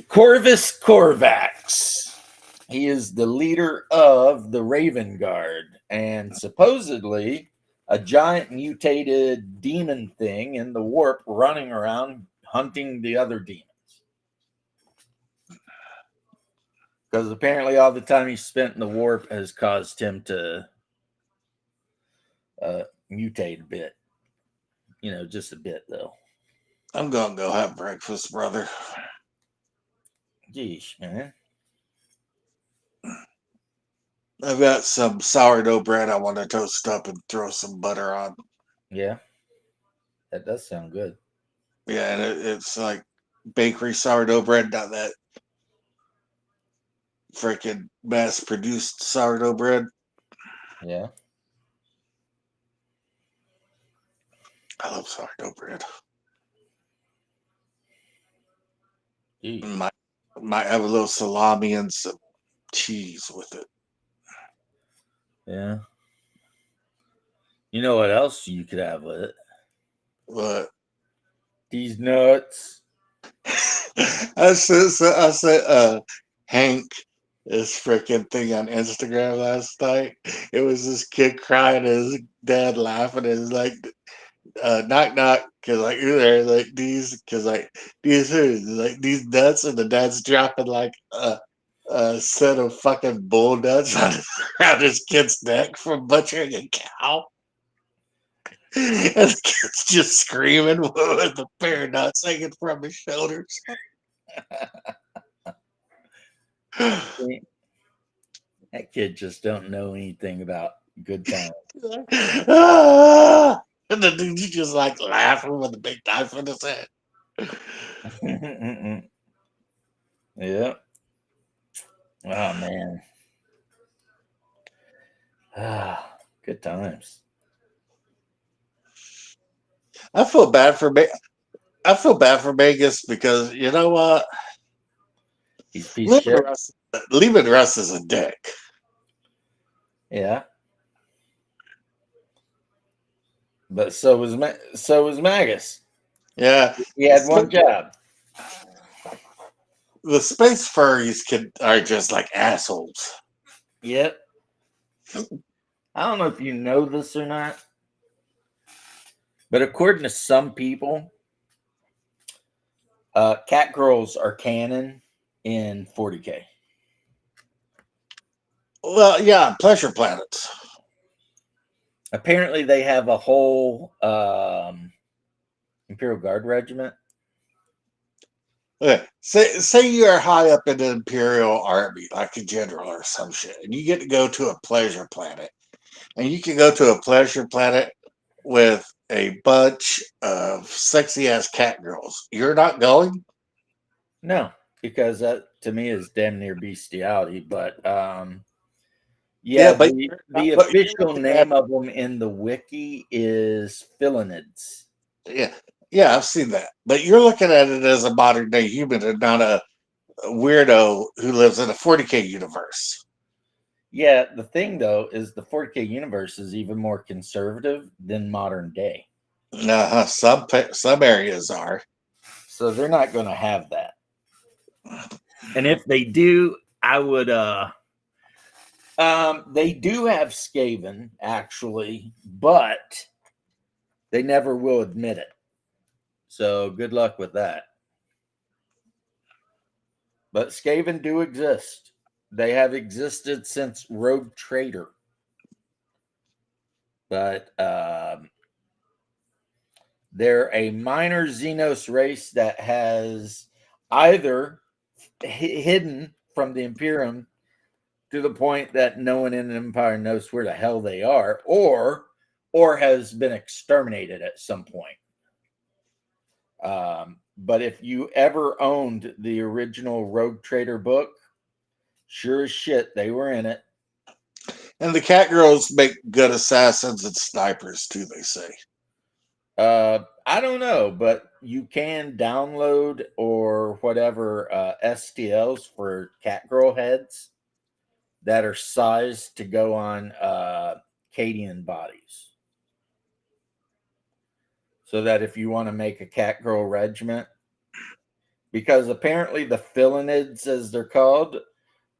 Speaker 1: Corvus Corvax. He is the leader of the Raven Guard, and supposedly a giant mutated demon thing in the warp running around hunting the other demons. Because apparently, all the time he spent in the warp has caused him to mutate a bit. Just a bit, though.
Speaker 2: I'm gonna go have breakfast, brother.
Speaker 1: Geesh, man.
Speaker 2: I've got some sourdough bread I want to toast up and throw some butter on.
Speaker 1: Yeah, that does sound good.
Speaker 2: Yeah, and it's like bakery sourdough bread, not that freaking mass produced sourdough bread.
Speaker 1: Yeah.
Speaker 2: I love sourdough bread.
Speaker 1: Geesh.
Speaker 2: Might have a little salami and some cheese with it.
Speaker 1: Yeah. You know what else you could have with it?
Speaker 2: But
Speaker 1: These nuts.
Speaker 2: I said Hank this freaking thing on Instagram last night. It was this kid crying, his dad laughing, and it's like knock knock, cause like you're there, like these, cause like these who, like these nuts, and the dad's dropping like a set of fucking bull nuts on around his kid's neck from butchering a cow. And the kid's just screaming with the pair of nuts hanging from his shoulders.
Speaker 1: That kid just don't know anything about good times.
Speaker 2: Ah! And the dude's just like laughing with a big knife in his head.
Speaker 1: Yeah. Oh man. Ah, good times.
Speaker 2: I feel bad for me. I feel bad for Vegas because you know what?
Speaker 1: He's a piece of
Speaker 2: Leaving
Speaker 1: shit.
Speaker 2: Russ, leaving Russ is a dick.
Speaker 1: Yeah. But so was Magus.
Speaker 2: Yeah,
Speaker 1: He had one job.
Speaker 2: the space furries are just like assholes.
Speaker 1: Yep. I don't know if you know this or not, but according to some people, cat girls are canon in 40K.
Speaker 2: Well, yeah, pleasure planets.
Speaker 1: Apparently, they have a whole Imperial Guard regiment.
Speaker 2: Okay. Say you are high up in the Imperial Army, like a general or some shit, and you get to go to a pleasure planet, and you can go to a pleasure planet with a bunch of sexy ass cat girls. You're not going?
Speaker 1: No, because that to me is damn near bestiality. But yeah,
Speaker 2: Yeah, but
Speaker 1: the
Speaker 2: but you're
Speaker 1: official
Speaker 2: looking at
Speaker 1: name of them in the wiki is Philinids.
Speaker 2: yeah, yeah, I've seen that. But you're looking at it as a modern day human and not a weirdo who lives in a 40K universe.
Speaker 1: Yeah, the thing though is the 40K universe is even more conservative than modern day,
Speaker 2: Some areas are.
Speaker 1: so they're not going to have that. And if they do, I would. They do have Skaven actually, but they never will admit it. So good luck with that. But Skaven do exist. They have existed since Rogue Trader. But they're a minor Xenos race that has either hidden from the Imperium to the point that no one in the Empire knows where the hell they are, or has been exterminated at some point. But if you ever owned the original Rogue Trader book, sure as shit they were in it.
Speaker 2: And the cat girls make good assassins and snipers too, they say.
Speaker 1: I don't know, but you can download or whatever STLs for catgirl heads that are sized to go on Cadian bodies. So that if you want to make a catgirl regiment, because apparently the Philinids, as they're called,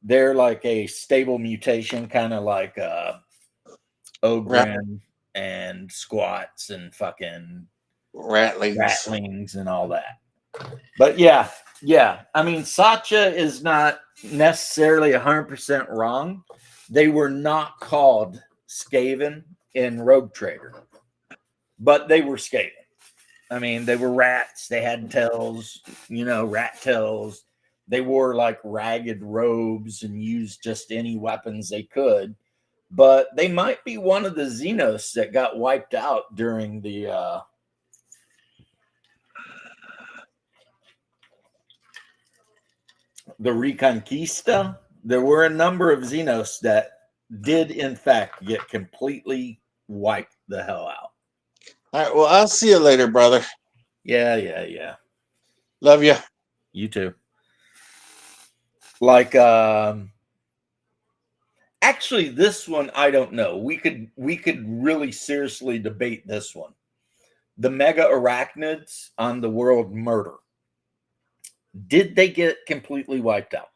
Speaker 1: They're like a stable mutation, kind of like
Speaker 2: Rat,
Speaker 1: Ogren and squats and fucking
Speaker 2: ratlings.
Speaker 1: ratlings and all that. But yeah, yeah. I mean, Sacha is not necessarily 100% wrong. They were not called Skaven in Rogue Trader, but they were Skaven. I mean, they were rats. They had tails, rat tails. They wore like ragged robes and used just any weapons they could. But they might be one of the Xenos that got wiped out during the Reconquista. There were a number of Xenos that did, in fact, get completely wiped the hell out.
Speaker 2: All right. Well, I'll see you later, brother.
Speaker 1: Yeah.
Speaker 2: Love you.
Speaker 1: You too. Like, actually, this one I don't know. We could really seriously debate this one. The mega arachnids on the world murder. Did they get completely wiped out?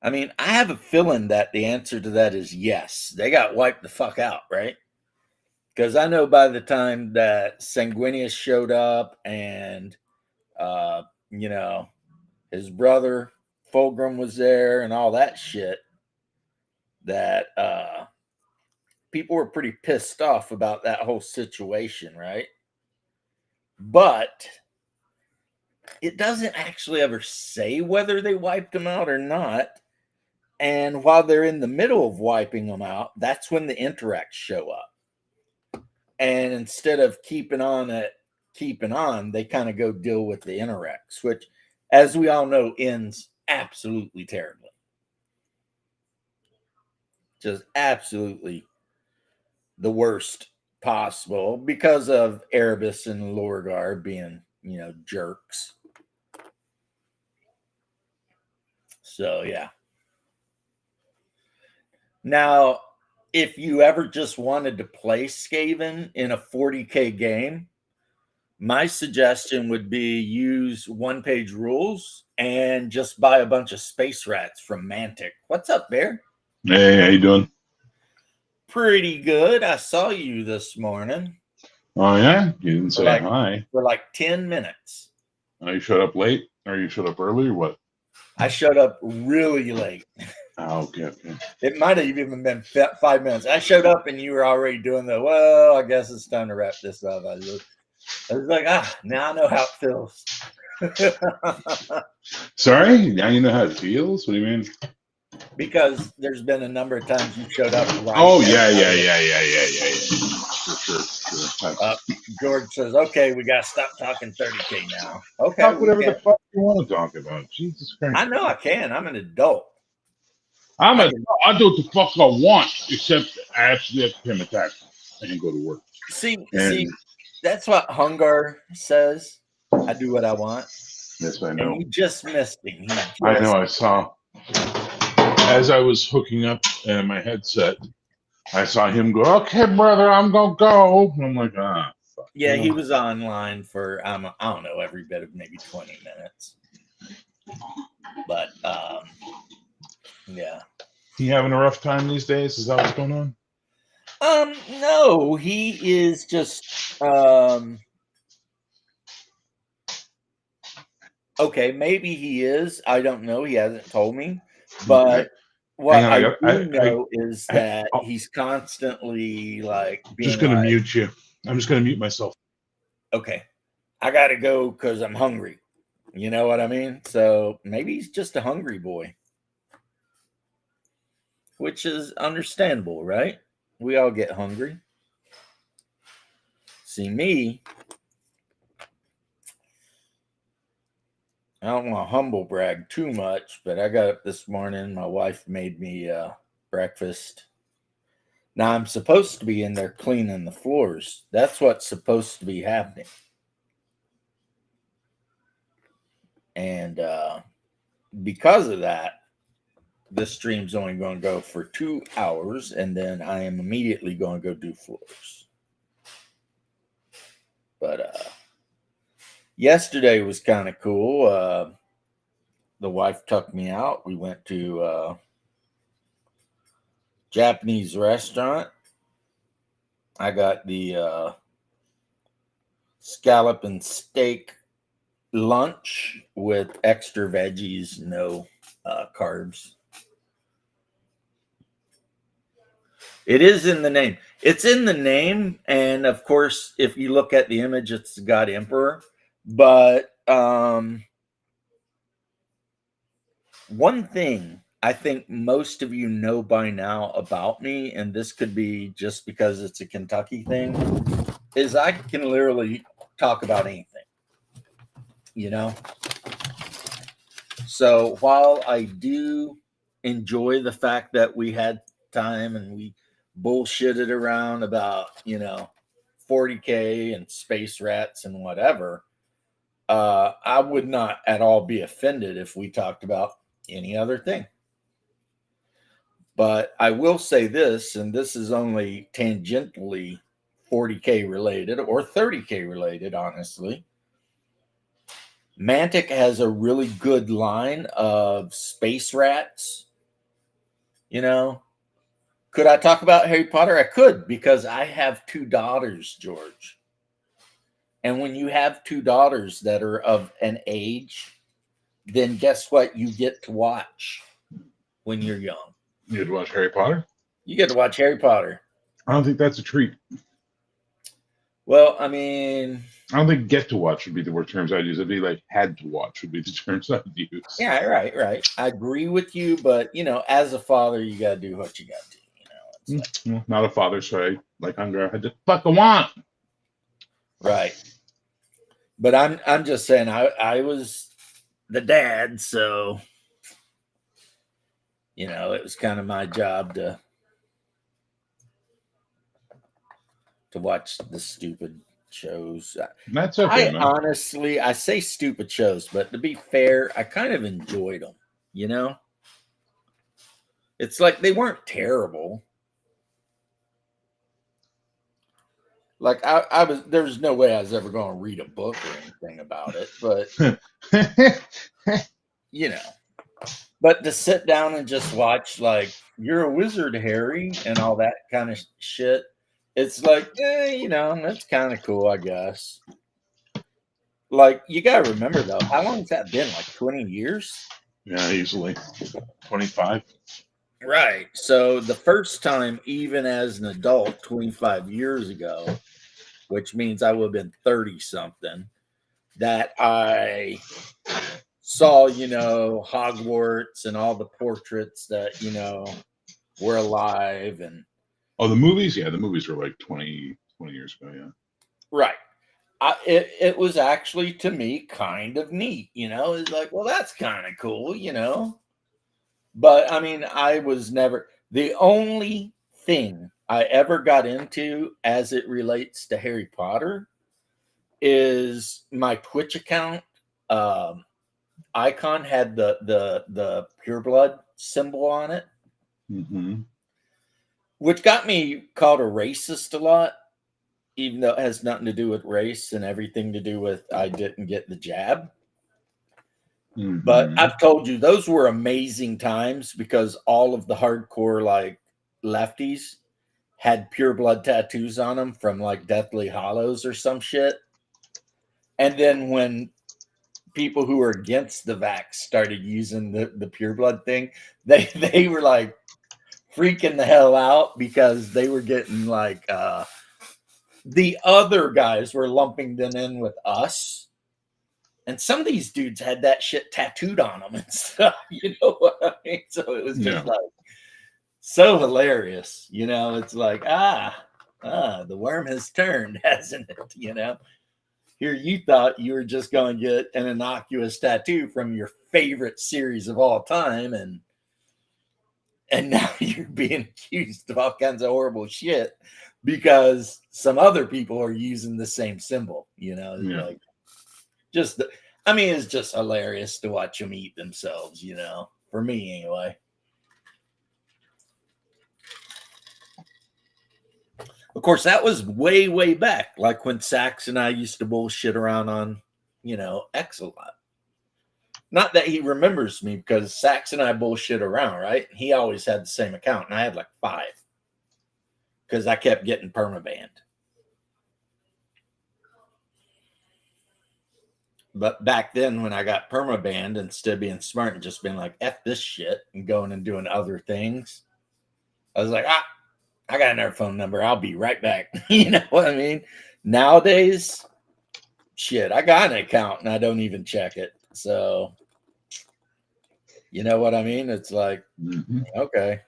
Speaker 1: I mean, I have a feeling that the answer to that is yes. They got wiped the fuck out, right? Because I know by the time that Sanguinius showed up and, uh, you know, his brother Fulgrim was there and all that shit, that people were pretty pissed off about that whole situation, right? But it doesn't actually ever say whether they wiped them out or not. And while they're in the middle of wiping them out, that's when the Interacts show up. And instead of keeping on, they kind of go deal with the Interacts, which, as we all know, ends absolutely terribly. Just absolutely the worst possible because of Erebus and Lorgar being, jerks. So, yeah. Now, if you ever just wanted to play Skaven in a 40K game, my suggestion would be use one-page rules and just buy a bunch of space rats from Mantic. What's up, Bear?
Speaker 3: Hey, how you doing?
Speaker 1: Pretty good. I saw you this morning.
Speaker 3: Oh yeah, you didn't say hi.
Speaker 1: For like 10 minutes.
Speaker 3: Oh, you showed up late, or you showed up early, or what?
Speaker 1: I showed up really late.
Speaker 3: Oh, okay.
Speaker 1: It might have even been 5 minutes. I showed up and you were already doing well, I guess it's time to wrap this up. I was like, now I know how it feels.
Speaker 3: Sorry, now you know how it feels? What do you mean?
Speaker 1: Because there's been a number of times you showed up.
Speaker 3: Right yeah. For sure.
Speaker 1: George says, okay, we got to stop talking 30K now. Okay.
Speaker 3: Talk whatever the fuck you want to talk about. Jesus Christ.
Speaker 1: I know I can. I'm an adult.
Speaker 3: I do what the fuck I want, except I actually have to pay my taxes and go to work.
Speaker 1: See, that's what Hungar says. I do what I want.
Speaker 3: Yes, I know.
Speaker 1: And you just missed him.
Speaker 3: I know. I saw. As I was hooking up my headset, I saw him go, okay, brother, I'm going to go. And I'm like, fuck.
Speaker 1: Yeah, he was online for, I don't know, every bit of maybe 20 minutes. But, yeah.
Speaker 3: He having a rough time these days? Is that what's going on?
Speaker 1: No, he is just, okay, maybe he is. I don't know. He hasn't told me. But what I do know is that he's constantly like being.
Speaker 3: Just going to mute you. I'm just going to mute myself.
Speaker 1: Okay. I got to go because I'm hungry. You know what I mean? So maybe he's just a hungry boy. Which is understandable, right? We all get hungry. See, me, I don't want to humble brag too much, but I got up this morning. My wife made me breakfast. Now, I'm supposed to be in there cleaning the floors. That's what's supposed to be happening. And because of that, this stream's only going to go for 2 hours, and then I am immediately going to go do floors. But yesterday was kind of cool. the wife took me out. We went to a Japanese restaurant. I got the scallop and steak lunch with extra veggies, no carbs. It is in the name. It's in the name, and of course, if you look at the image, it's the God Emperor. But one thing I think most of you know by now about me, and this could be just because it's a Kentucky thing, is I can literally talk about anything, you know? So while I do enjoy the fact that we had time and we bullshitted around about, 40K and space rats and whatever, I would not at all be offended if we talked about any other thing. But I will say this, and this is only tangentially 40K related or 30K related, honestly. Mantic has a really good line of space rats. Could I talk about Harry Potter? I could, because I have 2 daughters, George. And when you have 2 daughters that are of an age, then guess what you get to watch when you're young?
Speaker 3: You had to watch Harry Potter?
Speaker 1: You get to watch Harry Potter.
Speaker 3: I don't think that's a treat.
Speaker 1: Well, I mean,
Speaker 3: I don't think get to watch would be the word terms I'd use. It'd be like had to watch would be the terms I'd use.
Speaker 1: yeah, right. I agree with you, but as a father, you gotta do what you gotta do. It's like,
Speaker 3: Well, not a father, so I like hunger. I just fucking want.
Speaker 1: right. But I'm just saying I was the dad, so it was kind of my job to watch the stupid shows.
Speaker 3: That's okay, man.
Speaker 1: Honestly, I say stupid shows, but to be fair, I kind of enjoyed them. It's like they weren't terrible. Like there's no way I was ever going to read a book or anything about it, but but to sit down and just watch, like, you're a wizard, Harry, and all that kind of shit, it's like, that's kind of cool, I guess. Like, you got to remember, though, how long has that been? Like 20 years?
Speaker 3: Yeah, easily 25.
Speaker 1: Right. So the first time, even as an adult, 25 years ago, which means I would have been 30 something, that I saw, Hogwarts and all the portraits that, were alive. And
Speaker 3: the movies? Yeah, the movies were like 20 years ago, yeah.
Speaker 1: right. It was actually, to me, kind of neat, it's like, well, that's kind of cool, but I mean, I was never, the only thing I ever got into as it relates to Harry Potter is my Twitch account. Icon had the pureblood symbol on it, which got me called a racist a lot, even though it has nothing to do with race and everything to do with I didn't get the jab. But I've told you, those were amazing times because all of the hardcore, like, lefties had pure blood tattoos on them from, like, Deathly Hollows or some shit. And then when people who were against the vax started using the pure blood thing, they were like freaking the hell out because they were getting like the other guys were lumping them in with us. And some of these dudes had that shit tattooed on them and stuff. You know what I mean? So it was just like so hilarious. It's like, the worm has turned, hasn't it? Here you thought you were just going to get an innocuous tattoo from your favorite series of all time, and now you're being accused of all kinds of horrible shit because some other people are using the same symbol. Like, it's just hilarious to watch them eat themselves. For me anyway. Of course, that was way, way back, like when Sax and I used to bullshit around on, X a lot. Not that he remembers me, because Sax and I bullshit around, right? He always had the same account, and I had like 5 because I kept getting permabanned. But back then, when I got permabanned, instead of being smart and just being like, F this shit and going and doing other things, I was like, I got another phone number. I'll be right back. You know what I mean? Nowadays, shit, I got an account and I don't even check it. So, you know what I mean? It's like, okay.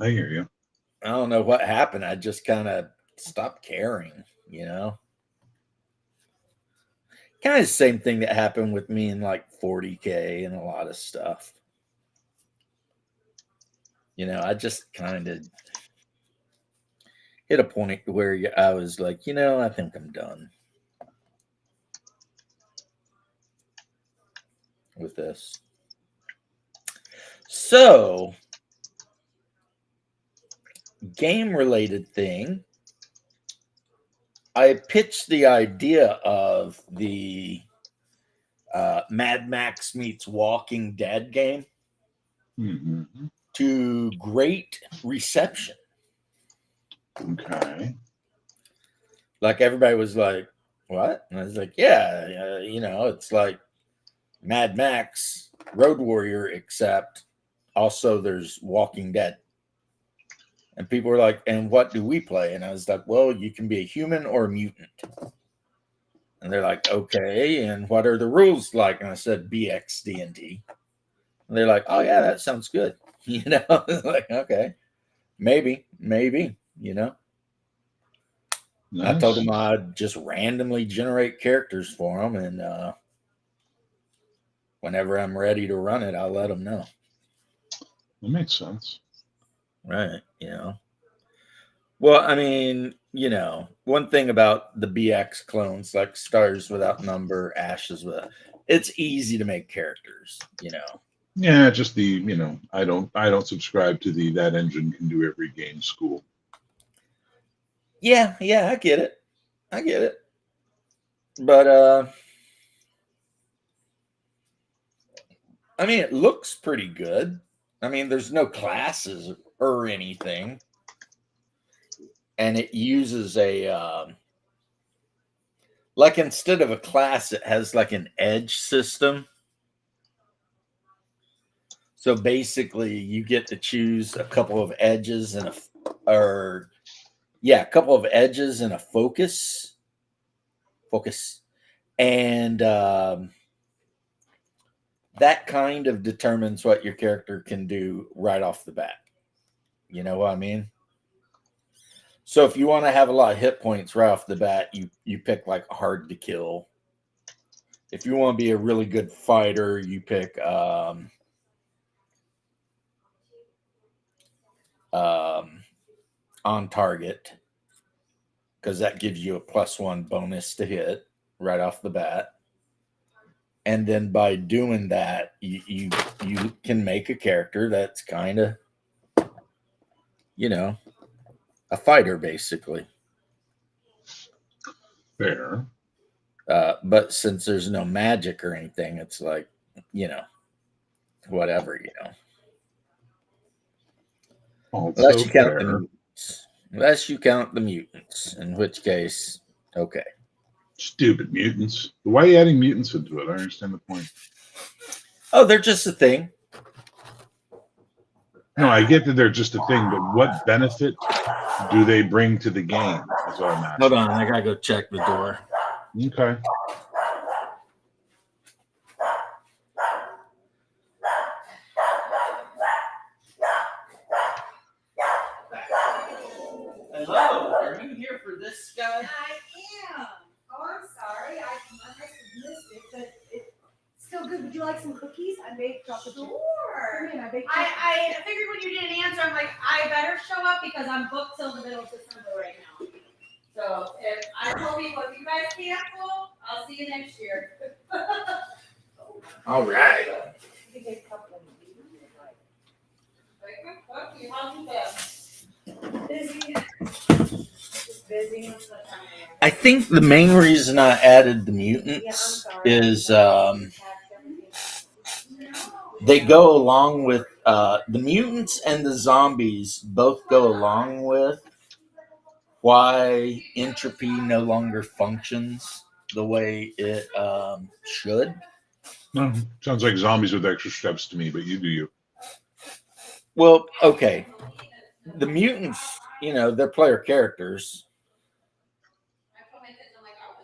Speaker 3: I hear you.
Speaker 1: I don't know what happened. I just kind of stopped caring, you know? Kind of the same thing that happened with me in like 40K and a lot of stuff. You know, I just kind of hit a point where I was like, you know, I think I'm done with this. So, game related thing, I pitched the idea of the Mad Max meets Walking Dead game to great reception.
Speaker 3: Okay.
Speaker 1: Like everybody was like, what? And I was like, yeah, you know, it's like Mad Max Road Warrior, except also there's Walking Dead. And people were like, and what do we play? And I was like, well, you can be a human or a mutant. And they're like, okay, and what are the rules like? And I said, BX D&D. And they're like, oh yeah, that sounds good. You know, like, okay, maybe, you know.
Speaker 3: Nice.
Speaker 1: I told them I'd just randomly generate characters for them, and whenever I'm ready to run it, I'll let them know.
Speaker 3: That makes sense.
Speaker 1: Right, you know. Well, I mean, you know, one thing about the BX clones, like Stars Without Number, Ashes Without, it's easy to make characters, you know.
Speaker 3: Yeah, just the, you know, I don't subscribe to the that engine can do every game school.
Speaker 1: Yeah, I get it. But I mean, it looks pretty good. I mean, there's no classes or anything. And it uses a like, instead of a class, it has like an edge system. So basically, you get to choose a couple of edges and a couple of edges and a focus, and that kind of determines what your character can do right off the bat. You know what I mean? So if you want to have a lot of hit points right off the bat, you pick like hard to kill. If you want to be a really good fighter, you pick on target, because that gives you a +1 bonus to hit right off the bat. And then by doing that, you can make a character that's kind of, you know, a fighter basically.
Speaker 3: Fair.
Speaker 1: But since there's no magic or anything, it's like, you know, whatever, you know.
Speaker 3: Also
Speaker 1: Unless you count the
Speaker 3: fair.
Speaker 1: mutants. Unless you count the mutants, in which case, okay.
Speaker 3: Stupid mutants. Why are you adding mutants into it? I don't understand the point.
Speaker 1: Oh, they're just a thing.
Speaker 3: No, I get that they're just a thing, but what benefit do they bring to the game? That's what I'm asking.
Speaker 1: Hold on, I gotta go check the door.
Speaker 3: Okay.
Speaker 1: Hello, are you here for this guy?
Speaker 4: I am. Oh, I'm sorry. I must have missed it, but it's still good. Would you like some cookies? I baked chocolate. Sure. I figured when you didn't answer, I'm like, I better show up because I'm booked till the middle of December right now. So if I told people, if you guys cancel, I'll see you next year.
Speaker 1: All right.
Speaker 4: How's it been? Busy.
Speaker 1: I think the main reason I added the mutants is they go along with the mutants and the zombies both go along with why entropy no longer functions the way it should.
Speaker 3: No, sounds like zombies with extra steps to me, but you do you.
Speaker 1: Well, okay. The mutants, they're player characters.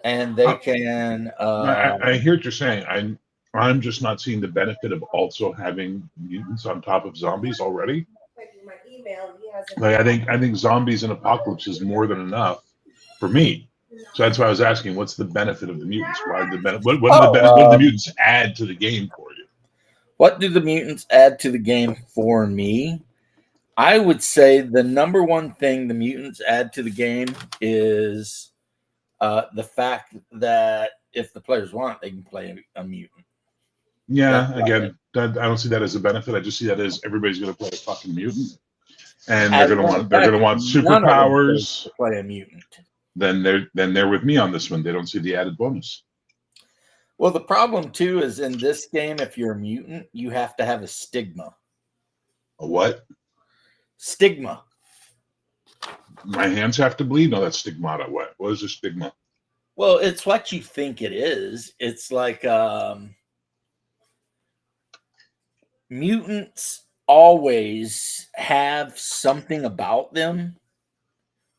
Speaker 1: And they can.
Speaker 3: I hear what you're saying. I'm just not seeing the benefit of also having mutants on top of zombies already. Like I think zombies and apocalypse is more than enough for me. So that's why I was asking, what's the benefit of the mutants? Why the benefit? What do the mutants add to the game for you?
Speaker 1: What do the mutants add to the game for me? I would say the number one thing the mutants add to the game is the fact that if the players want, they can play a mutant.
Speaker 3: Yeah, again, I don't see that as a benefit. I just see that as everybody's going to play a fucking mutant, and they're going to want superpowers.
Speaker 1: To play a mutant.
Speaker 3: Then they're with me on this one. They don't see the added bonus.
Speaker 1: Well, the problem too is in this game, if you're a mutant, you have to have a stigma.
Speaker 3: A what?
Speaker 1: Stigma.
Speaker 3: My hands have to bleed? No, that's stigmata. What is a stigma?
Speaker 1: Well, it's what you think it is. It's like mutants always have something about them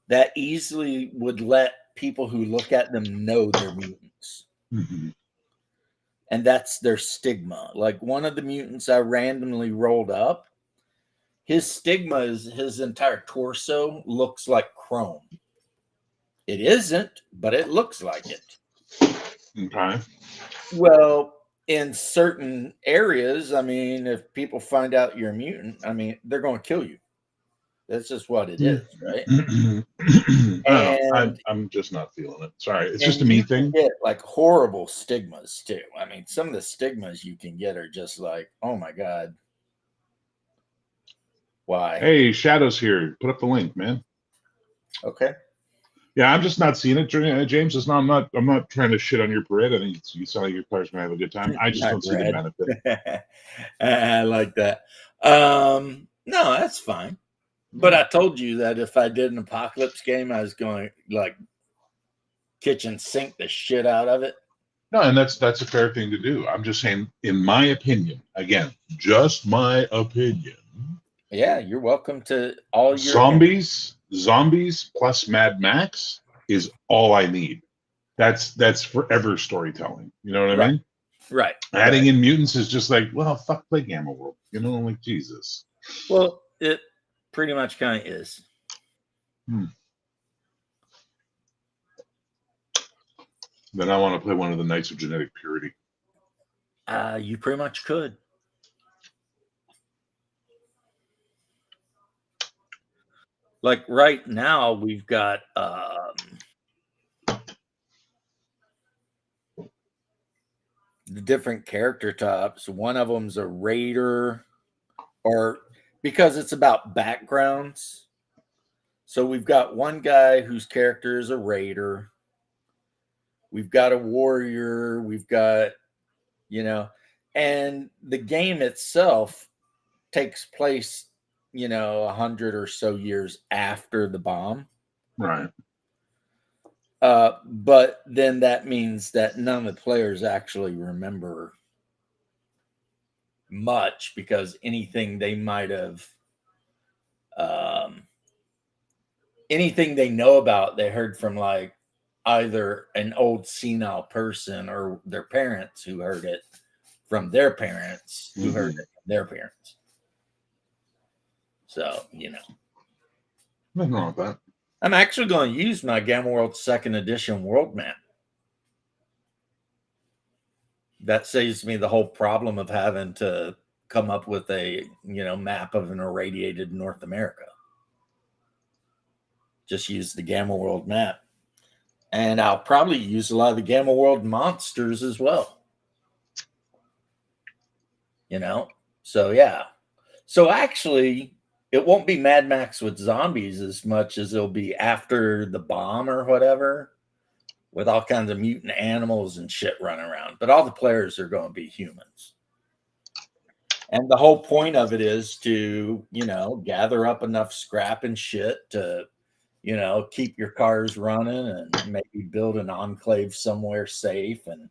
Speaker 1: that easily would let people who look at them know they're mutants.
Speaker 3: Mm-hmm.
Speaker 1: And that's their stigma. Like one of the mutants I randomly rolled up, his stigma is his entire torso looks like chrome. It isn't, but it looks like it.
Speaker 3: Okay.
Speaker 1: Well, in certain areas, I mean, if people find out you're a mutant, I mean, they're going to kill you. That's just what it is, right?
Speaker 3: I'm just not feeling it. Sorry, it's just a me thing.
Speaker 1: Get like horrible stigmas too. I mean, some of the stigmas you can get are just like, oh my god, why?
Speaker 3: Hey, Shadow's here. Put up the link, man.
Speaker 1: Okay.
Speaker 3: Yeah, I'm just not seeing it, James. It's not. I'm not trying to shit on your parade. I think you sound like your players gonna have a good time. I just don't see the benefit.
Speaker 1: I like that. No, that's fine. But I told you that if I did an apocalypse game, I was going to like kitchen sink the shit out of it.
Speaker 3: No, and that's a fair thing to do. I'm just saying, in my opinion, again, just my opinion.
Speaker 1: Yeah, you're welcome to all your
Speaker 3: zombies plus Mad Max is all I need. That's forever storytelling. You know what I mean?
Speaker 1: Right.
Speaker 3: Adding in mutants is just like, well, fuck, play Gamma World. You know, like Jesus.
Speaker 1: Well, it pretty much kind of is.
Speaker 3: Then I want to play one of the Knights of Genetic Purity.
Speaker 1: You pretty much could. Like right now, we've got the different character types. One of them's a raider, or because it's about backgrounds. So we've got one guy whose character is a raider. We've got a warrior. We've got, and the game itself takes place, 100 or so years after the bomb.
Speaker 3: Right.
Speaker 1: But then that means that none of the players actually remember much because anything they might have, anything they know about, they heard from like either an old senile person or their parents who heard it from their parents who heard it from their parents. So,
Speaker 3: Nothing wrong with that.
Speaker 1: I'm actually going to use my Gamma World 2nd edition world map. That saves me the whole problem of having to come up with a, map of an irradiated North America. Just use the Gamma World map. And I'll probably use a lot of the Gamma World monsters as well. So, yeah. So, actually, it won't be Mad Max with zombies as much as it'll be after the bomb or whatever, with all kinds of mutant animals and shit running around. But all the players are going to be humans. And the whole point of it is to, gather up enough scrap and shit to, keep your cars running and maybe build an enclave somewhere safe and,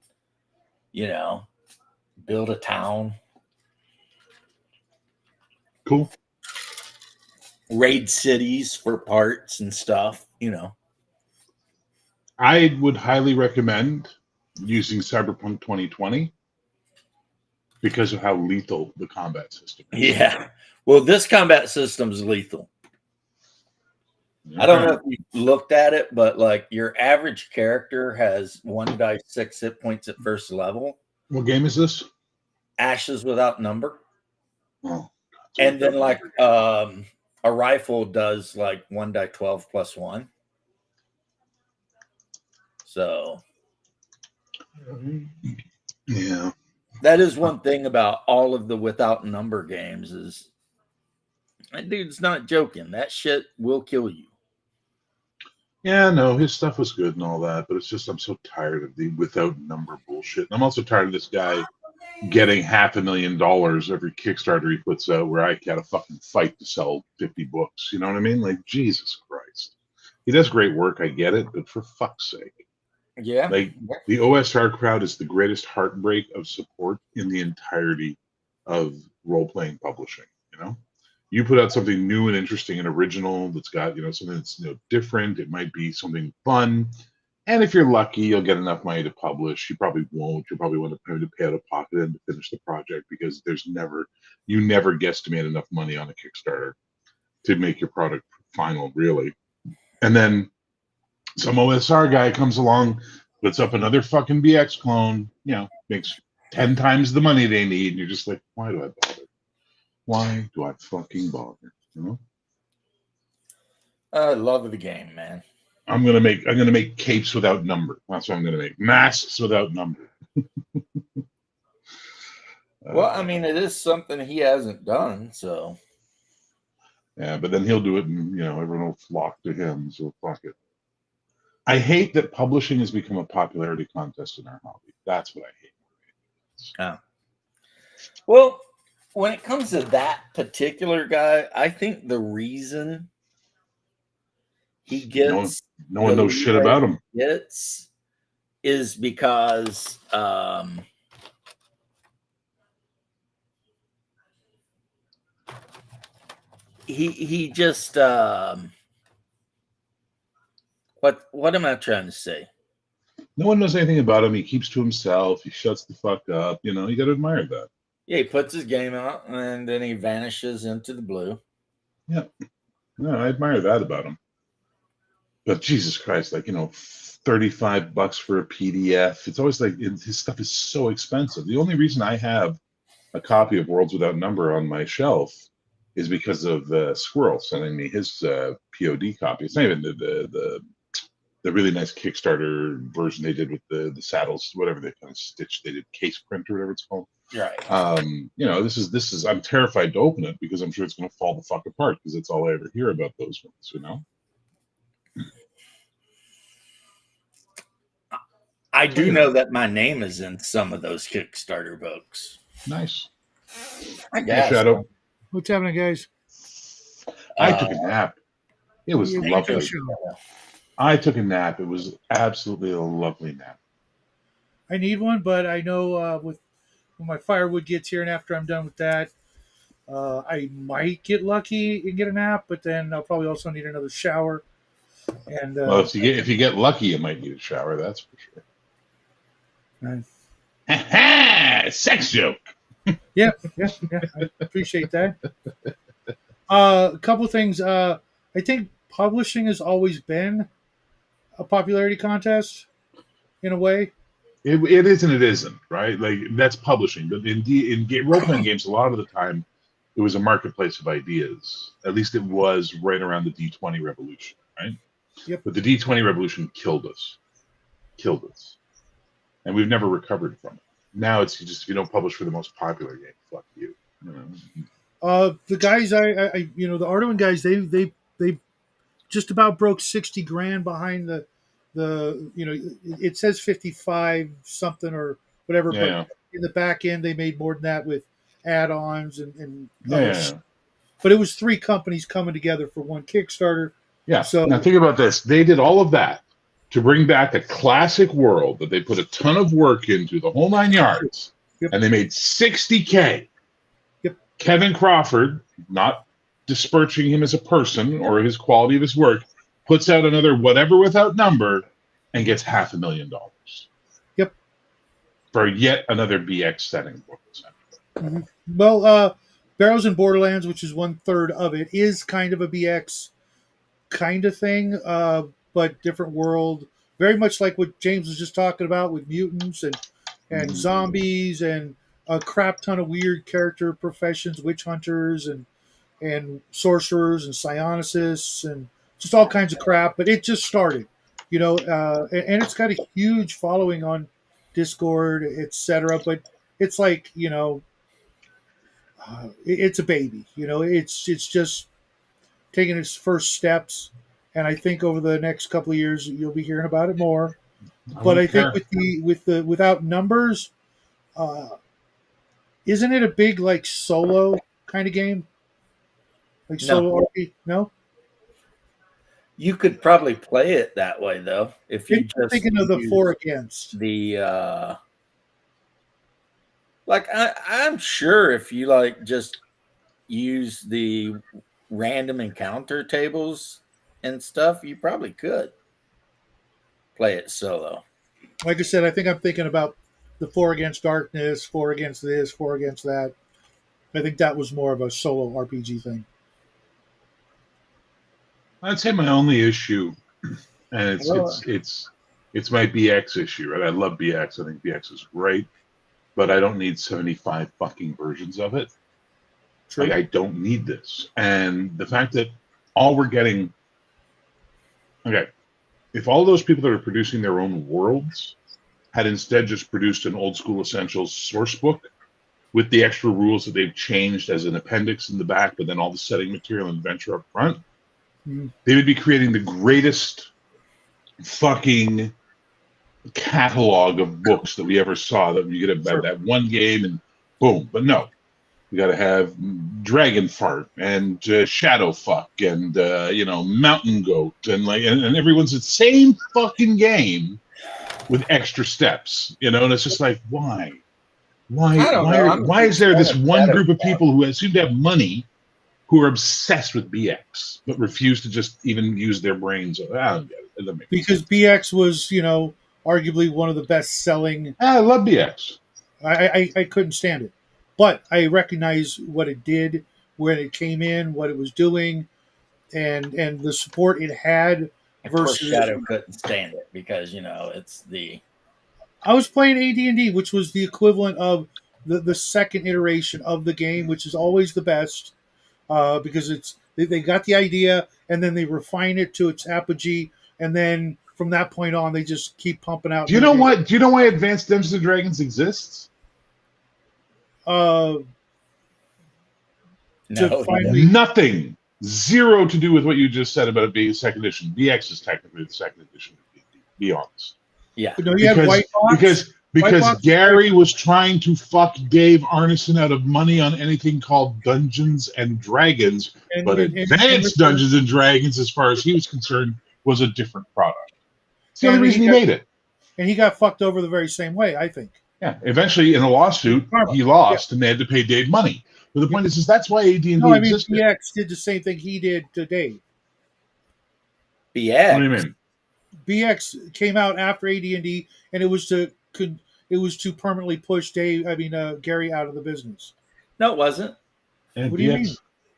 Speaker 1: build a town.
Speaker 3: Cool.
Speaker 1: Raid cities for parts and stuff,
Speaker 3: I would highly recommend using Cyberpunk 2020 because of how lethal the combat system is.
Speaker 1: Yeah. Well, this combat system's lethal. I don't know if you looked at it, but like your average character has 1d6 hit points at first level.
Speaker 3: What game is this?
Speaker 1: Ashes Without Number.
Speaker 3: Oh,
Speaker 1: and then like a rifle does like 1d12 plus 1. So
Speaker 3: yeah,
Speaker 1: that is one thing about all of the Without Number games is that dude's not joking. That shit will kill you.
Speaker 3: Yeah, no, his stuff was good and all that, but it's just I'm so tired of the Without Number bullshit. And I'm also tired of this guy getting $500,000 every Kickstarter he puts out where I got a fucking fight to sell 50 books. You know what I mean? Like, Jesus Christ. He does great work, I get it, but for fuck's sake.
Speaker 1: Yeah.
Speaker 3: Like, the OSR crowd is the greatest heartbreak of support in the entirety of role-playing publishing, You put out something new and interesting and original that's got, something that's different. It might be something fun. And if you're lucky, you'll get enough money to publish. You probably won't. You'll probably want to pay out of pocket and to finish the project because you never guesstimate enough money on a Kickstarter to make your product final, really. And then some OSR guy comes along, puts up another fucking BX clone, makes 10 times the money they need. And you're just like, why do I bother? Why do I fucking bother?
Speaker 1: I love the game, man.
Speaker 3: I'm gonna make capes without number. That's what I'm gonna make. Masks without number.
Speaker 1: Well, I mean, it is something he hasn't done, so.
Speaker 3: Yeah, but then he'll do it, and everyone will flock to him. So fuck it. I hate that publishing has become a popularity contest in our hobby. That's what I hate.
Speaker 1: Well, when it comes to that particular guy, I think the reason he gets
Speaker 3: no one knows shit about him.
Speaker 1: Is because he just what am I trying to say?
Speaker 3: No one knows anything about him. He keeps to himself. He shuts the fuck up. You got to admire that.
Speaker 1: Yeah, he puts his game out and then he vanishes into the blue.
Speaker 3: Yeah. No, I admire that about him. But Jesus Christ, like, $35 for a PDF. It's always like his stuff is so expensive. The only reason I have a copy of Worlds Without Number on my shelf is because of Squirrel sending me his POD copy. It's not even the really nice Kickstarter version they did with the saddles, whatever they kind of stitched. They did case print or whatever it's called.
Speaker 1: Right.
Speaker 3: This is. I'm terrified to open it because I'm sure it's going to fall the fuck apart because it's all I ever hear about those ones.
Speaker 1: I do know that my name is in some of those Kickstarter books.
Speaker 3: Nice.
Speaker 1: I guess.
Speaker 3: Shadow.
Speaker 5: What's happening, guys?
Speaker 3: I took a nap. It was lovely. I took a nap. It was absolutely a lovely nap.
Speaker 5: I need one, but I know when my firewood gets here and after I'm done with that, I might get lucky and get a nap, but then I'll probably also need another shower. And
Speaker 3: well, if you get lucky, you might need a shower. That's for sure. Sex joke.
Speaker 5: Yeah, I appreciate that. A couple things. I think publishing has always been a popularity contest in a way.
Speaker 3: It is and it isn't, right? Like that's publishing, but in role-playing games, a lot of the time, it was a marketplace of ideas. At least it was right around the D20 revolution, right?
Speaker 5: Yep.
Speaker 3: But the D20 revolution killed us, and we've never recovered from it. Now it's just if you don't publish for the most popular game, fuck you.
Speaker 5: The guys, the Arduin guys, they just about broke 60 grand behind it says 55 something or whatever,
Speaker 3: Yeah,
Speaker 5: but
Speaker 3: yeah,
Speaker 5: in the back end they made more than that with add-ons and
Speaker 3: yeah,
Speaker 5: other.
Speaker 3: yeah, yeah.
Speaker 5: But it was three companies coming together for one Kickstarter.
Speaker 3: Yeah.
Speaker 5: So
Speaker 3: Now think about this. They did all of that to bring back a classic world that they put a ton of work into, the whole 9 yards,
Speaker 5: Yep.
Speaker 3: and they made 60K.
Speaker 5: Yep.
Speaker 3: Kevin Crawford, not disparaging him as a person or his quality of his work, puts out another whatever without number and gets $500,000.
Speaker 5: Yep.
Speaker 3: For yet another BX setting book.
Speaker 5: Mhm. Well, Barrows in Borderlands, which is 1/3 of it, is kind of a BX kind of thing, but different world. Very much like what James was just talking about with mutants and zombies and a crap ton of weird character professions, witch hunters and sorcerers and psionicis and just all kinds of crap. But it just started, and it's got a huge following on Discord, etc. But it's like it's a baby. It's just taking its first steps, and I think over the next couple of years you'll be hearing about it more.
Speaker 3: I
Speaker 5: But I
Speaker 3: won't
Speaker 5: think
Speaker 3: care.
Speaker 5: without numbers, uh, isn't it a big like solo kind of game? Like
Speaker 1: No.
Speaker 5: solo RP? No?
Speaker 1: You could probably play it that way though, if you
Speaker 5: Maybe I'm
Speaker 1: just
Speaker 5: thinking of the
Speaker 1: use
Speaker 5: for against.
Speaker 1: the I'm sure if you like just use the random encounter tables and stuff, you probably could play it solo.
Speaker 5: Like I said, I think I'm thinking about the for against darkness, for against this, for against that. I think that was more of a solo RPG thing.
Speaker 3: I'd say my only issue, and it's
Speaker 1: Well,
Speaker 3: it's it's it's my BX issue, right? I love BX. I think BX is great, but I don't need 75 fucking versions of it.
Speaker 5: True.
Speaker 3: Like I don't need this. And the fact that all we're getting, okay, if all those people that are producing their own worlds had instead just produced an old school essentials source book with the extra rules that they've changed as an appendix in the back, but then all the setting material and adventure up front, they would be creating the greatest fucking catalog of books that we ever saw. That you get that one game and boom. But no, we got to have Dragon Fart and Shadow Fuck and Mountain Goat and and everyone's the same fucking game with extra steps. And it's just like why?
Speaker 1: I don't know.
Speaker 3: Why is there this one group of people who seem to have money who are obsessed with BX but refuse to just even use their brains? I don't get it. It doesn't make
Speaker 5: Because
Speaker 3: sense.
Speaker 5: BX was, arguably one of the best selling.
Speaker 3: I love BX.
Speaker 5: I couldn't stand it, but I recognize what it did, when it came in, what it was doing, and the support it had.
Speaker 1: Of course,
Speaker 5: Versus,
Speaker 1: Shadow couldn't stand it because it's the
Speaker 5: I was playing AD&D, which was the equivalent of the second iteration of the game, which is always the best, because they got the idea and then they refine it to its apogee, and then from that point on they just keep pumping out.
Speaker 3: Do you know what? Do you know why Advanced Dungeons and Dragons exists?
Speaker 1: no.
Speaker 3: Nothing. Zero to do with what you just said about it being a second edition. BX is technically the second edition of D&D. Be honest.
Speaker 1: Yeah.
Speaker 5: No, you had White Box.
Speaker 3: Because Gary was trying to fuck Dave Arneson out of money on anything called Dungeons and Dragons, but Advanced Dungeons and Dragons, as far as he was concerned, was a different product. It's the only reason he made it.
Speaker 5: And he got fucked over the very same way, I think.
Speaker 3: Yeah. Eventually, in a lawsuit, he lost, and they had to pay Dave money. But the point is that's why AD&D existed.
Speaker 5: BX did the same thing he did to Dave.
Speaker 1: BX.
Speaker 3: What do you mean?
Speaker 5: BX came out after AD&D, and it was to permanently push Gary out of the business.
Speaker 1: No, it wasn't.
Speaker 3: And
Speaker 5: what do you mean?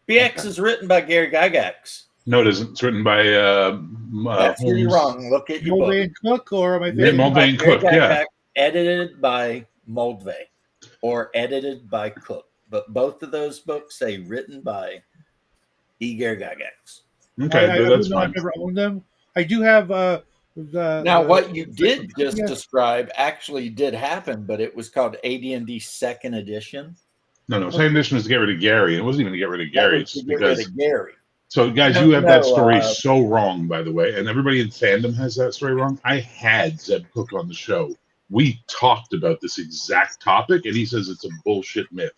Speaker 1: BX is written by Gary Gygax.
Speaker 3: No, it isn't. It's written by
Speaker 1: That's where you're wrong. Look at your book.
Speaker 5: Mulvey and Cook, or am I thinking?
Speaker 3: Mulvey and Cook, yeah.
Speaker 1: Edited by Moldvay or edited by Cook. But both of those books say written by E. Gary Gygax.
Speaker 3: Okay, that's fine.
Speaker 5: I've never owned them. I do have
Speaker 1: now what you did just describe actually did happen, but it was called AD&D Second Edition.
Speaker 3: No. Second edition was to get rid of Gary. It wasn't even to get rid of
Speaker 1: That
Speaker 3: Gary.
Speaker 1: was
Speaker 3: It's
Speaker 1: to
Speaker 3: just
Speaker 1: get rid
Speaker 3: because.
Speaker 1: of Gary.
Speaker 3: So, guys,
Speaker 1: No,
Speaker 3: you have that
Speaker 1: no,
Speaker 3: story so wrong, by the way, and everybody in fandom has that story wrong. I had Zeb Cook on the show. We talked about this exact topic, and he says it's a bullshit myth.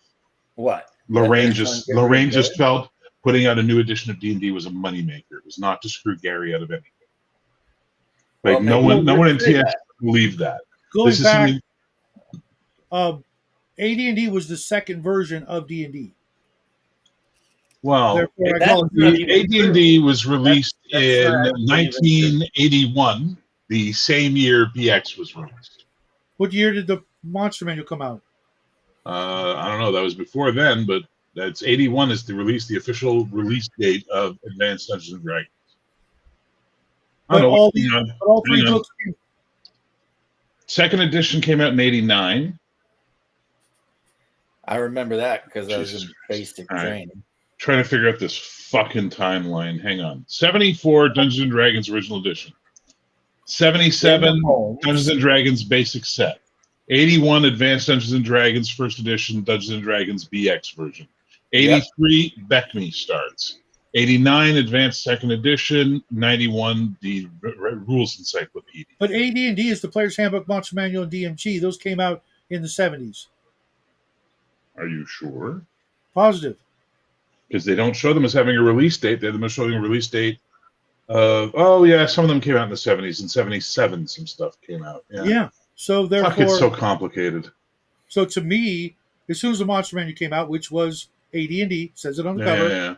Speaker 1: What?
Speaker 3: Lorraine just felt putting out a new edition of D&D was a moneymaker. It was not to screw Gary out of anything. Like,
Speaker 1: Well,
Speaker 3: no one in TX believed that.
Speaker 5: Going back, AD&D was the second version of D&D.
Speaker 3: Well,
Speaker 5: Therefore, I call it
Speaker 3: AD&D was released
Speaker 1: That's
Speaker 3: in
Speaker 1: not actually even
Speaker 3: 1981, the same year BX was released.
Speaker 5: What year did the Monster Manual come out?
Speaker 3: I don't know. That was before then, but that's 81 is the official release date of Advanced Dungeons and Dragons.
Speaker 5: But all three books.
Speaker 3: Second edition came out in 89.
Speaker 1: I remember that because I was in basic training.
Speaker 3: Trying to figure out this fucking timeline. Hang on. 74 Dungeons and Dragons original edition. 77 Dungeons and Dragons basic set. 81 Advanced Dungeons and Dragons first edition Dungeons and Dragons BX version. 83 Beckme starts. 89 Advanced second edition. 91 the Rules Encyclopedia.
Speaker 5: But AD&D is the Player's Handbook, Monster Manual, and DMG. Those came out in the 70s.
Speaker 3: Are you sure?
Speaker 5: Positive.
Speaker 3: Because they don't show them as having a release date. They're showing a release date of, some of them came out in the 70s. In 77, some stuff came out.
Speaker 5: Yeah. So therefore,
Speaker 3: fuck, it's so complicated.
Speaker 5: So to me, as soon as the Monster Manual came out, which was AD&D, says it on the cover,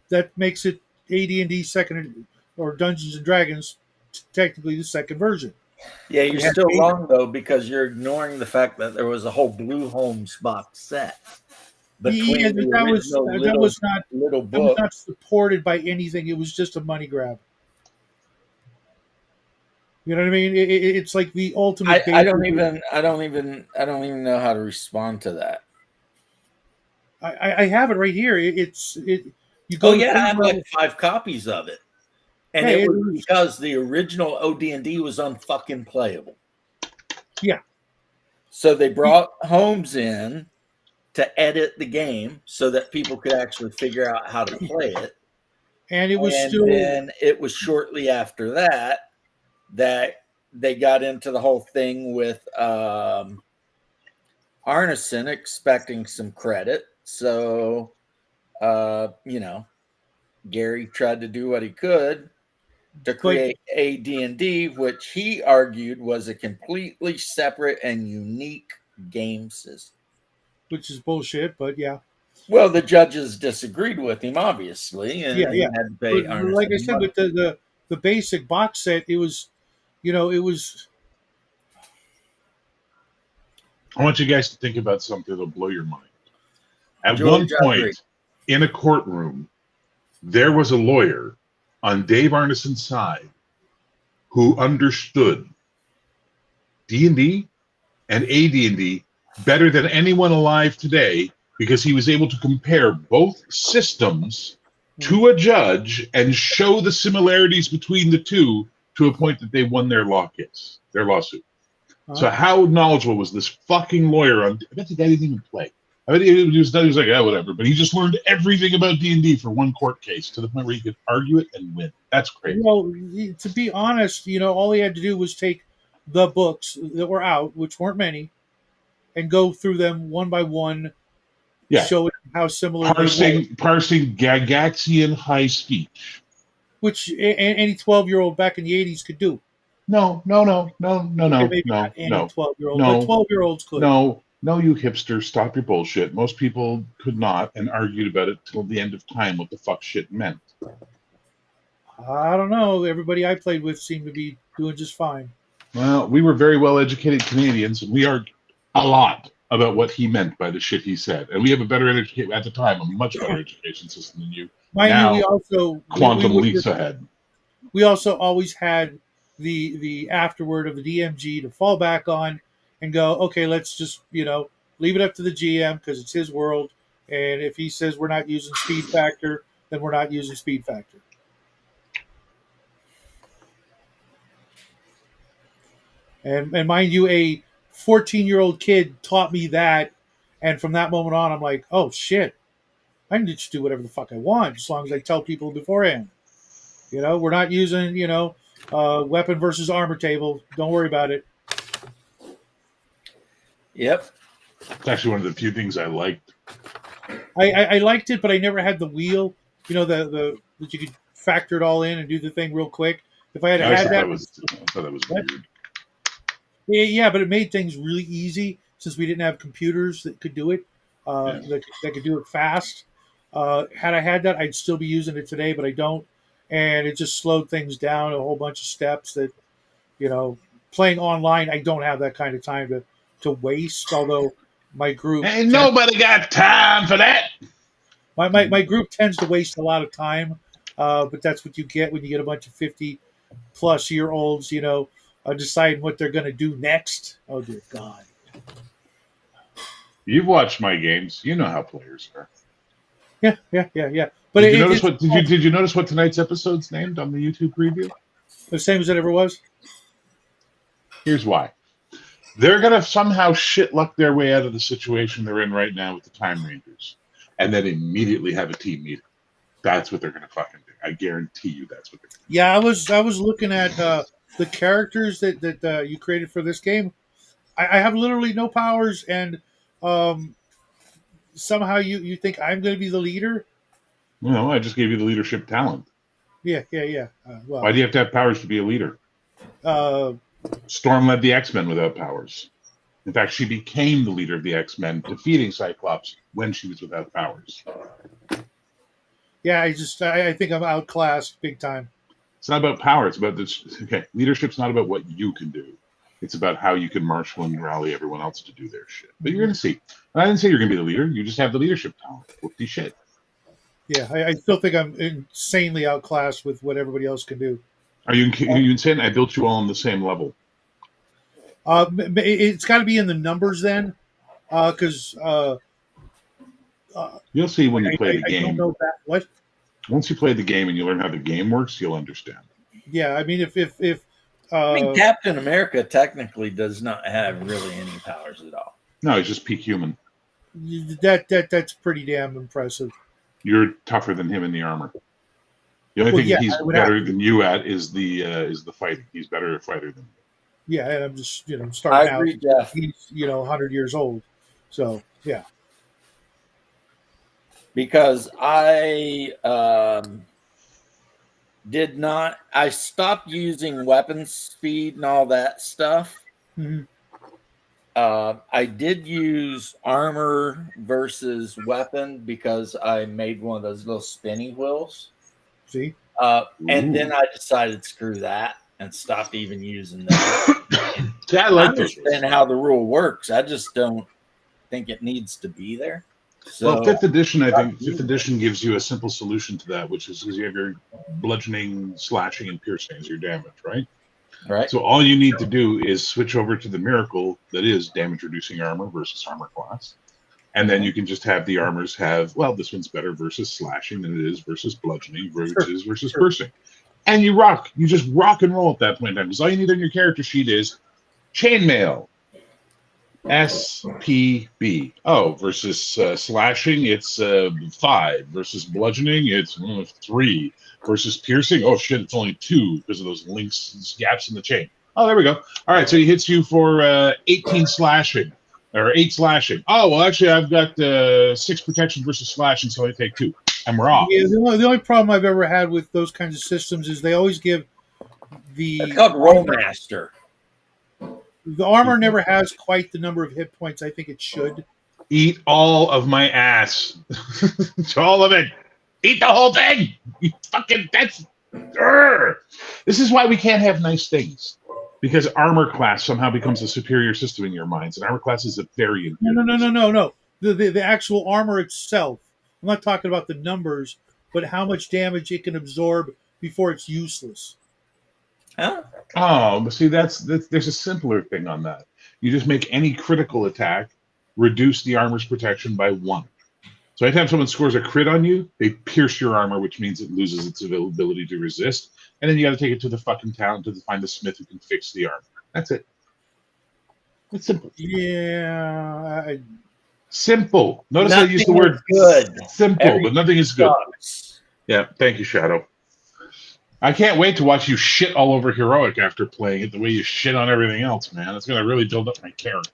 Speaker 5: that makes it AD&D second, or Dungeons and Dragons, technically the second version.
Speaker 1: Yeah, you're still wrong though, because you're ignoring the fact that there was a whole Blue Holmes box set.
Speaker 5: That was not supported by anything. It was just a money grab. You know what I mean? It's like the ultimate.
Speaker 1: I don't even know how to respond to that.
Speaker 5: I have it right here. You
Speaker 1: go. Oh yeah, I have like 5 copies of it, and it was because the original OD&D was unfucking playable.
Speaker 5: Yeah.
Speaker 1: So they brought Holmes in to edit the game so that people could actually figure out how to play it.
Speaker 5: And it was
Speaker 1: then it was shortly after that they got into the whole thing with Arneson expecting some credit. So, Gary tried to do what he could to create AD&D, which he argued was a completely separate and unique game system.
Speaker 5: Which is bullshit, but yeah.
Speaker 1: Well, the judges disagreed with him, obviously, and he had to pay Arneson
Speaker 5: like I said, with the basic box set, it was, it was.
Speaker 3: I want you guys to think about something that'll blow your mind. At one point, in a courtroom, there was a lawyer on Dave Arneson's side who understood D&D and AD&D better than anyone alive today, because he was able to compare both systems to a judge and show the similarities between the two to a point that they won their lawsuit. So how knowledgeable was this fucking lawyer on? I bet the guy didn't even play. I bet he was like, yeah, whatever. But he just learned everything about D&D for one court case to the point where he could argue it and win. That's crazy.
Speaker 5: Well, to be honest, all he had to do was take the books that were out, which weren't many, and go through them one by one, showing how similar
Speaker 3: parsing Gygaxian high speech,
Speaker 5: which any 12-year-old back in the 80s could do.
Speaker 3: No. Maybe
Speaker 5: not any 12-year-old, but 12-year-olds could.
Speaker 3: No, you hipster, stop your bullshit. Most people could not, and argued about it till the end of time what the fuck shit meant.
Speaker 5: I don't know. Everybody I played with seemed to be doing just fine.
Speaker 3: Well, we were very well-educated Canadians, and we argued a lot about what he meant by the shit he said. And we have a better education at the time, a much better education system than you. Now, we also quantum leaps ahead.
Speaker 5: We also always had the afterword of the DMG to fall back on and go, okay, let's just leave it up to the GM because it's his world, and if he says we're not using speed factor, then we're not using speed factor. And mind you, a 14-year-old kid taught me that And from that moment on, I'm like, oh shit, I can just do whatever the fuck I want as long as I tell people beforehand. We're not using weapon versus armor table. Don't worry about it.
Speaker 1: Yep.
Speaker 3: It's actually one of the few things I liked.
Speaker 5: I liked it, but I never had the wheel. The that you could factor it all in and do the thing real quick. If I had
Speaker 3: I
Speaker 5: had that,
Speaker 3: thought that was
Speaker 5: what?
Speaker 3: weird.
Speaker 5: Yeah, but it made things really easy since we didn't have computers that could do it. That could do it fast. Had I had that, I'd still be using it today, but I don't, and it just slowed things down a whole bunch of steps. That playing online, I don't have that kind of time to waste. Although my group,
Speaker 3: Ain't nobody got time for that.
Speaker 5: my group tends to waste a lot of time, but that's what you get when you get a bunch of 50-plus-year-olds, deciding what they're going to do next. Oh dear God!
Speaker 3: You've watched my games. You know how players are.
Speaker 5: Yeah. But
Speaker 3: Did you notice what tonight's episode's named on the YouTube preview?
Speaker 5: The same as it ever was.
Speaker 3: Here's why. They're going to somehow shit luck their way out of the situation they're in right now with the Time Rangers, and then immediately have a team meeting. That's what they're going to fucking do. I guarantee you that's what they're going to do.
Speaker 5: Yeah, I was looking at the characters that you created for this game. I have literally no powers, and somehow you think I'm going to be the leader.
Speaker 3: No, I just gave you the leadership talent.
Speaker 5: Yeah. Well,
Speaker 3: Why do you have to have powers to be a leader?
Speaker 5: uh,
Speaker 3: Storm led the X-Men without powers. In fact, she became the leader of the X-Men, defeating Cyclops when she was without powers.
Speaker 5: yeah, I think I'm outclassed big time.
Speaker 3: It's not about power. It's about this. Okay, leadership's not about what you can do. It's about how you can marshal and rally everyone else to do their shit. But you're going to see. And I didn't say you're going to be the leader. You just have the leadership talent. Whoopty shit.
Speaker 5: Yeah, I still think I'm insanely outclassed with what everybody else can do.
Speaker 3: Are you insane? I built you all on the same level.
Speaker 5: It's got to be in the numbers then, because
Speaker 3: You'll see when you play the
Speaker 5: I don't
Speaker 3: game.
Speaker 5: know that what.
Speaker 3: Once you play the game and you learn how the game works, you'll understand.
Speaker 5: Yeah, I mean, if
Speaker 1: I mean, Captain America technically does not have really any powers at all.
Speaker 3: No, he's just peak human.
Speaker 5: that's pretty damn impressive.
Speaker 3: You're tougher than him in the armor. The only thing he's better than you at is the fighting. He's better a fighter than you.
Speaker 5: Yeah, and I'm just starting
Speaker 1: I agree,
Speaker 5: out.
Speaker 1: Jeff.
Speaker 5: He's 100 years old, so yeah.
Speaker 1: Because I did not. I stopped using weapon speed and all that stuff.
Speaker 5: Mm-hmm.
Speaker 1: I did use armor versus weapon because I made one of those little spinny wheels.
Speaker 5: See?
Speaker 1: And then I decided screw that and stopped even using that.
Speaker 3: Yeah, I
Speaker 1: I
Speaker 3: like those.
Speaker 1: understand how the rule works. I just don't think it needs to be there. So,
Speaker 3: Well, fifth edition, I think fifth edition gives you a simple solution to that, which is because you have your bludgeoning, slashing, and piercing as your damage, right?
Speaker 1: right.
Speaker 3: So all you need to do is switch over to the miracle that is damage reducing armor versus armor class. And then you can just have the armors have, well, this one's better versus slashing than it is versus bludgeoning versus piercing. And you rock. You just rock and roll at that point in time. Because all you need on your character sheet is chainmail. SPB. Oh, versus slashing, it's 5. Versus bludgeoning, it's 3. Versus piercing, oh shit, it's only 2 because of those links, gaps in the chain. Oh, there we go. All right, so he hits you for 18 slashing, or 8 slashing. Oh, well, actually, I've got 6 protection versus slashing, so I take 2. And we're off.
Speaker 5: Yeah, the only problem I've ever had with those kinds of systems is they always give
Speaker 1: It's called Rollmaster.
Speaker 5: The armor never has quite the number of hit points I think it should.
Speaker 3: Eat all of my ass. All of it. Eat the whole thing. You fucking, that's... Urgh. This is why we can't have nice things. Because armor class somehow becomes a superior system in your minds. And armor class is a very inferior
Speaker 5: No. The actual armor itself. I'm not talking about the numbers, but how much damage it can absorb before it's useless.
Speaker 1: Huh?
Speaker 3: Oh, but see, there's a simpler thing on that. You just make any critical attack reduce the armor's protection by 1. So anytime someone scores a crit on you, they pierce your armor, which means it loses its ability to resist. And then you got to take it to the fucking town to find the smith who can fix the armor. That's it. It's simple.
Speaker 5: Yeah,
Speaker 3: Simple. Notice I used the
Speaker 1: Nothing
Speaker 3: word
Speaker 1: is good.
Speaker 3: simple, but nothing is good.
Speaker 1: Sucks.
Speaker 3: Yeah, thank you, Shadow. I can't wait to watch you shit all over Heroic after playing it the way you shit on everything else, man. It's going to really build up my character.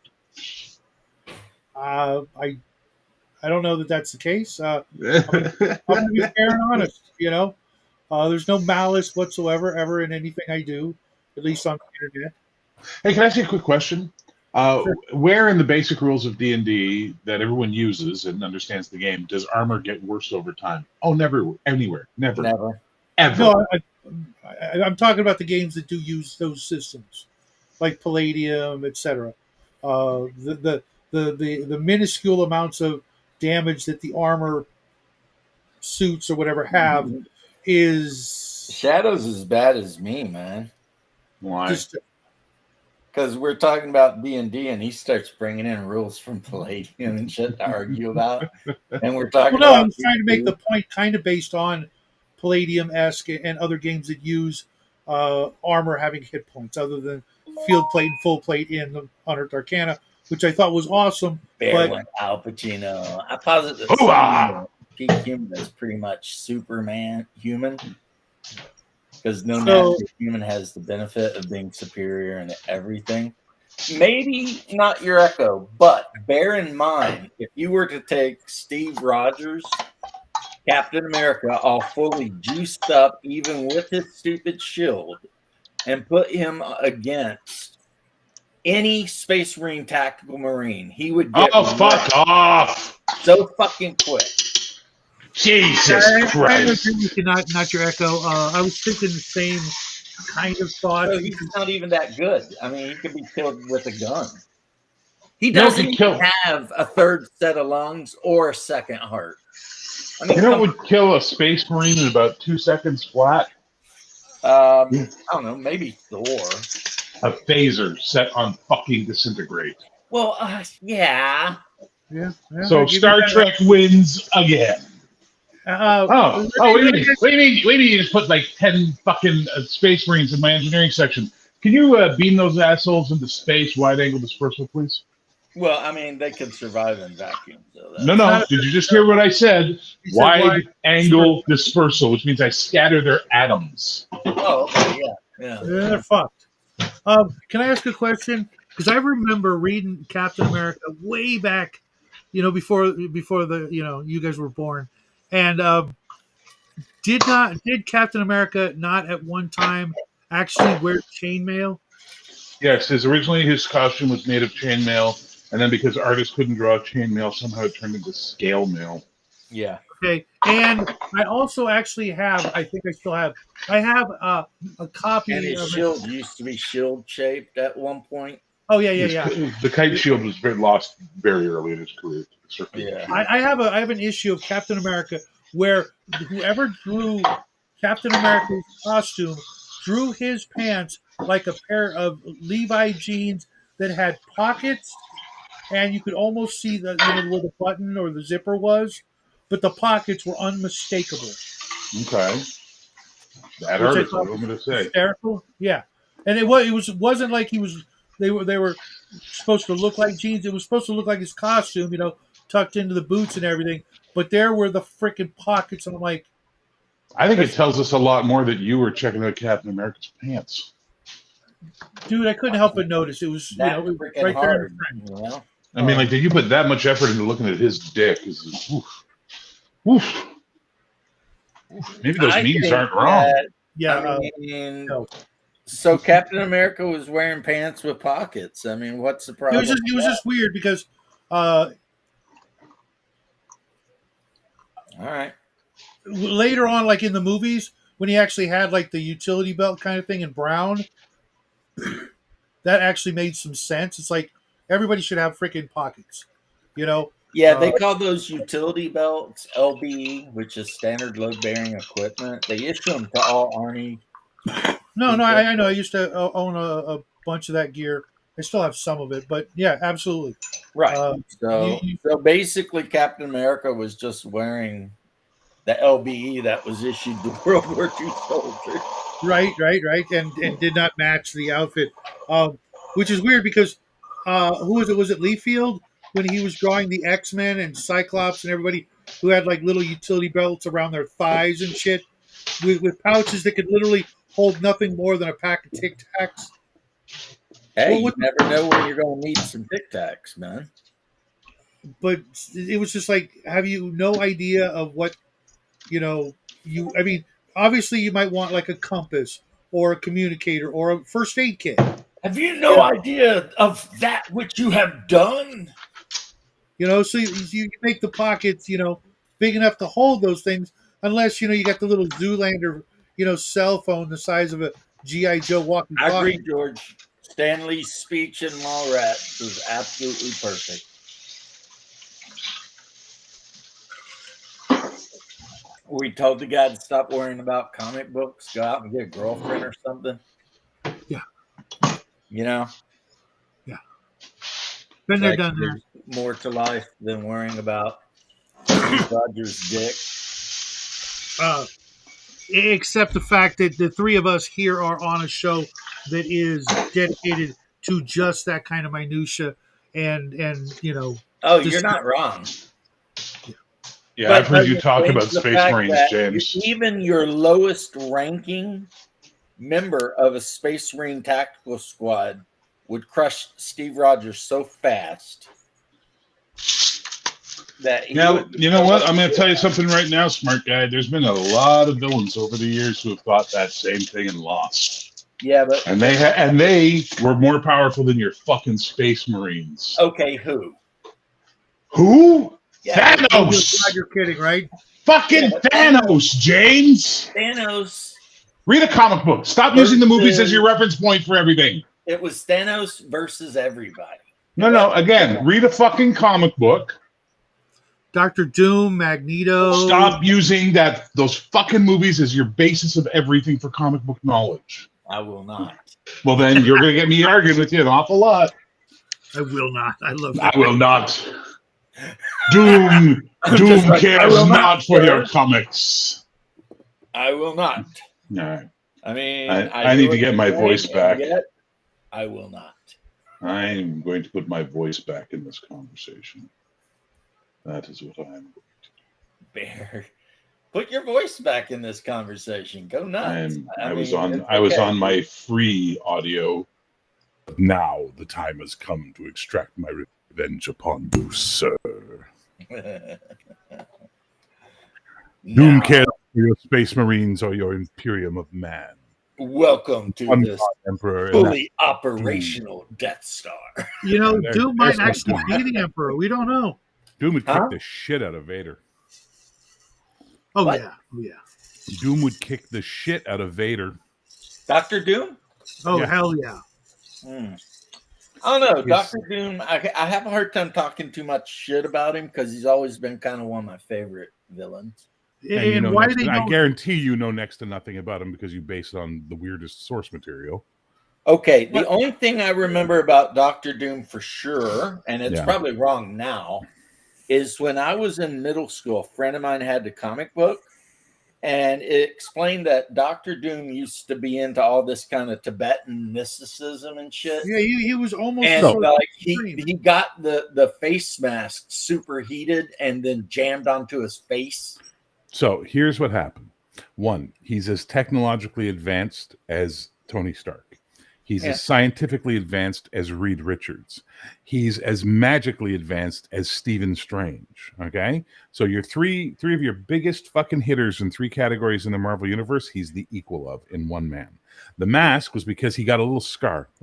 Speaker 5: I don't know that that's the case. I'm going to be fair and honest. There's no malice whatsoever ever in anything I do, at least on the internet.
Speaker 3: Hey, can I ask you a quick question?
Speaker 5: Sure.
Speaker 3: Where in the basic rules of D&D that everyone uses and understands the game does armor get worse over time? Oh, never, anywhere, never, ever.
Speaker 5: No, I'm talking about the games that do use those systems, like Palladium, etc. The minuscule amounts of damage that the armor suits or whatever have is
Speaker 1: Shadow's as bad as me, man.
Speaker 3: Why?
Speaker 5: just
Speaker 1: Because we're talking about D&D, and he starts bringing in rules from Palladium and shit to argue about. And we're talking
Speaker 5: well. No, I
Speaker 1: about
Speaker 5: was trying to make
Speaker 1: D&D.
Speaker 5: the point kind of based on Palladium-esque and other games that use armor having hit points, other than field plate and full plate in the Unearthed Arcana, which I thought was awesome.
Speaker 1: Bear
Speaker 5: But
Speaker 1: went Al Pacino. I posit that
Speaker 3: Hooah!
Speaker 1: peak human is pretty much Superman human. Because no
Speaker 5: So-
Speaker 1: natural human has the benefit of being superior in everything. Maybe not your Echo, but bear in mind, if you were to take Steve Rogers, Captain America, all fully juiced up, even with his stupid shield, and put him against any Space Marine tactical Marine, he would get
Speaker 3: Fuck off!
Speaker 1: so fucking quick.
Speaker 3: Jesus
Speaker 5: I
Speaker 3: Christ!
Speaker 5: agree with you, not your Echo. I was thinking the same kind of thought.
Speaker 1: So he's not even that good. I mean, he could be killed with a gun. He
Speaker 3: No,
Speaker 1: doesn't
Speaker 3: he kill-
Speaker 1: even have a third set of lungs or a second heart. I mean,
Speaker 3: You know what would kill a Space Marine in about 2 seconds flat?
Speaker 1: I don't know, maybe Thor.
Speaker 3: A phaser set on fucking disintegrate.
Speaker 1: Well, yeah.
Speaker 5: Yeah.
Speaker 3: So Star Trek wins again. What do you mean? What do you mean you just put like 10 fucking Space Marines in my engineering section? Can you beam those assholes into space, wide angle dispersal, please?
Speaker 1: Well, I mean, they could survive in vacuum. So that's
Speaker 3: No. Did you just hear what I said?
Speaker 5: He said
Speaker 3: Wide angle dispersal, which means I scatter their atoms.
Speaker 1: Oh, okay, yeah.
Speaker 5: They're fucked. Can I ask a question? Because I remember reading Captain America way back, before the you guys were born, and did Captain America not at one time actually wear chainmail?
Speaker 3: Yes, originally his costume was made of chainmail, and then because artists couldn't draw chainmail, somehow it turned into scale mail.
Speaker 1: Yeah.
Speaker 5: Okay, and I also actually have. I think I still have. I have a copy
Speaker 1: And his
Speaker 5: of
Speaker 1: shield used to be shield shaped at one point.
Speaker 5: Oh yeah.
Speaker 3: The kite shield was lost very early in his career.
Speaker 1: Yeah.
Speaker 5: I have an issue of Captain America where whoever drew Captain America's costume drew his pants like a pair of Levi jeans that had pockets, and you could almost see where the button or the zipper was, but the pockets were unmistakable.
Speaker 3: Okay. That
Speaker 5: Which I
Speaker 3: artist,
Speaker 5: thought
Speaker 3: what am I going to say?
Speaker 5: Hysterical, yeah. And it wasn't like he was. They were supposed to look like jeans. It was supposed to look like his costume, tucked into the boots and everything. But there were the freaking pockets, and I'm like,
Speaker 3: I think it tells us a lot more that you were checking out Captain America's pants.
Speaker 5: dude, I couldn't help but notice it was
Speaker 1: That
Speaker 5: it was
Speaker 1: freaking
Speaker 5: right there.
Speaker 1: hard.
Speaker 3: I mean, like, did you put that much effort into looking at his dick? Oof. Maybe those
Speaker 1: I
Speaker 3: memes
Speaker 1: think
Speaker 3: aren't wrong.
Speaker 1: that-
Speaker 5: Yeah,
Speaker 1: I mean,
Speaker 5: no.
Speaker 1: so Captain America was wearing pants with pockets. I mean, what's the
Speaker 5: It
Speaker 1: problem?
Speaker 5: was just weird because
Speaker 1: All right.
Speaker 5: later on, like in the movies, when he actually had like the utility belt kind of thing in brown, that actually made some sense. It's like everybody should have freaking pockets,
Speaker 1: Yeah, they call those utility belts LBE, which is standard load bearing equipment. They issue them to all Army.
Speaker 5: No, I know. I used to own a bunch of that gear. I still have some of it, but yeah, absolutely.
Speaker 1: Right. So basically, Captain America was just wearing the LBE that was issued to World War II soldiers.
Speaker 5: Right, and did not match the outfit, which is weird because who was it? Was it Leafield when he was drawing the X-Men and Cyclops and everybody who had like little utility belts around their thighs and shit with pouches that could literally hold nothing more than a pack of Tic Tacs.
Speaker 1: Hey,
Speaker 5: Well,
Speaker 1: you
Speaker 5: what the-
Speaker 1: never know when you're going to need some Tic Tacs, man.
Speaker 5: But it was just like, have you no idea of what, I mean, obviously you might want like a compass or a communicator or a first aid kit.
Speaker 1: Have you no idea of that which you have done?
Speaker 5: So you make the pockets, big enough to hold those things, unless, you got the little Zoolander, cell phone the size of a G.I. Joe
Speaker 1: I
Speaker 5: walkie-talkie.
Speaker 1: agree, George. Stanley's speech in Mallrats was absolutely perfect. We told the guy to stop worrying about comic books, go out and get a girlfriend or something.
Speaker 5: Yeah.
Speaker 1: Yeah.
Speaker 5: Been there,
Speaker 1: Like,
Speaker 5: done that.
Speaker 1: there's more to life than worrying about Steve Rogers' dick.
Speaker 5: Except the fact that the three of us here are on a show that is dedicated to just that kind of minutia, and
Speaker 1: Oh,
Speaker 5: just-
Speaker 1: you're not wrong.
Speaker 3: Yeah,
Speaker 1: But
Speaker 3: I've heard you
Speaker 1: doesn't
Speaker 3: talk
Speaker 1: change
Speaker 3: about
Speaker 1: the
Speaker 3: Space
Speaker 1: fact
Speaker 3: Marines,
Speaker 1: that
Speaker 3: James.
Speaker 1: Even your lowest ranking member of a Space Marine tactical squad would crush Steve Rogers so fast that he
Speaker 3: Now,
Speaker 1: would-
Speaker 3: you know what? I'm going to tell you something right now, smart guy. There's been a lot of villains over the years who have thought that same thing and lost.
Speaker 1: Yeah, but
Speaker 3: And they were more powerful than your fucking Space Marines.
Speaker 1: okay, who?
Speaker 3: Who?
Speaker 1: Yeah,
Speaker 3: Thanos!
Speaker 5: You're kidding, right?
Speaker 3: Fucking Thanos, James!
Speaker 1: Thanos.
Speaker 3: Read a comic book. Stop using the movies as your reference point for everything.
Speaker 1: It was Thanos versus everybody.
Speaker 3: No. Again, read a fucking comic book.
Speaker 5: Dr. Doom, Magneto.
Speaker 3: Stop using those fucking movies as your basis of everything for comic book knowledge.
Speaker 1: I will not.
Speaker 3: Well, then you're going to get me arguing with you an awful lot.
Speaker 5: I will not. I love
Speaker 3: I
Speaker 5: that.
Speaker 3: will not. Doom
Speaker 1: I
Speaker 3: cares
Speaker 1: will
Speaker 3: not for
Speaker 1: sir.
Speaker 3: your comics.
Speaker 1: I will not.
Speaker 3: All right.
Speaker 1: I mean,
Speaker 3: I need to get my voice back.
Speaker 1: Yet, I will not.
Speaker 3: I'm going to put my voice back in this conversation. That is what I'm.
Speaker 1: Bear, put your voice back in this conversation. Go nuts.
Speaker 3: I was
Speaker 1: okay.
Speaker 3: on my free audio.
Speaker 6: Now the time has come to extract my revenge upon you, sir. Doom cares for your Space Marines or your Imperium of Man.
Speaker 1: Welcome to
Speaker 6: One
Speaker 1: this
Speaker 6: Emperor.
Speaker 1: fully operational Death Star.
Speaker 5: Doom might
Speaker 6: there's
Speaker 5: actually
Speaker 6: no
Speaker 5: be the Emperor. We don't know.
Speaker 6: Doom would
Speaker 1: Huh?
Speaker 6: kick the shit out of Vader.
Speaker 5: Oh,
Speaker 1: What?
Speaker 5: yeah. Oh, yeah.
Speaker 6: Doom would kick the shit out of Vader.
Speaker 1: Dr. Doom?
Speaker 5: Oh,
Speaker 6: Yeah.
Speaker 5: hell yeah.
Speaker 1: I don't know.
Speaker 6: Yes.
Speaker 1: Dr. Doom, I have a hard time talking too much shit about him because he's always been kind of one of my favorite villains.
Speaker 6: And you
Speaker 5: And
Speaker 6: know
Speaker 5: why
Speaker 6: next
Speaker 5: they
Speaker 6: to- I
Speaker 5: don't...
Speaker 6: guarantee you know next to nothing about him because you base it on the weirdest source material.
Speaker 1: Okay, the only thing I remember about Dr. Doom for sure, and it's
Speaker 6: Yeah.
Speaker 1: probably wrong now, is when I was in middle school, a friend of mine had the comic book, and it explained that Dr. Doom used to be into all this kind of Tibetan mysticism and shit.
Speaker 5: Yeah, he was almost...
Speaker 1: And
Speaker 5: so
Speaker 1: like
Speaker 5: extreme.
Speaker 1: he got the face mask superheated and then jammed onto his face.
Speaker 6: So here's what happened. One, he's as technologically advanced as Tony Stark. He's
Speaker 1: Yeah.
Speaker 6: as scientifically advanced as Reed Richards. He's as magically advanced as Stephen Strange. Okay? So your three of your biggest fucking hitters in three categories in the Marvel Universe, he's the equal of in one man. The mask was because he got a little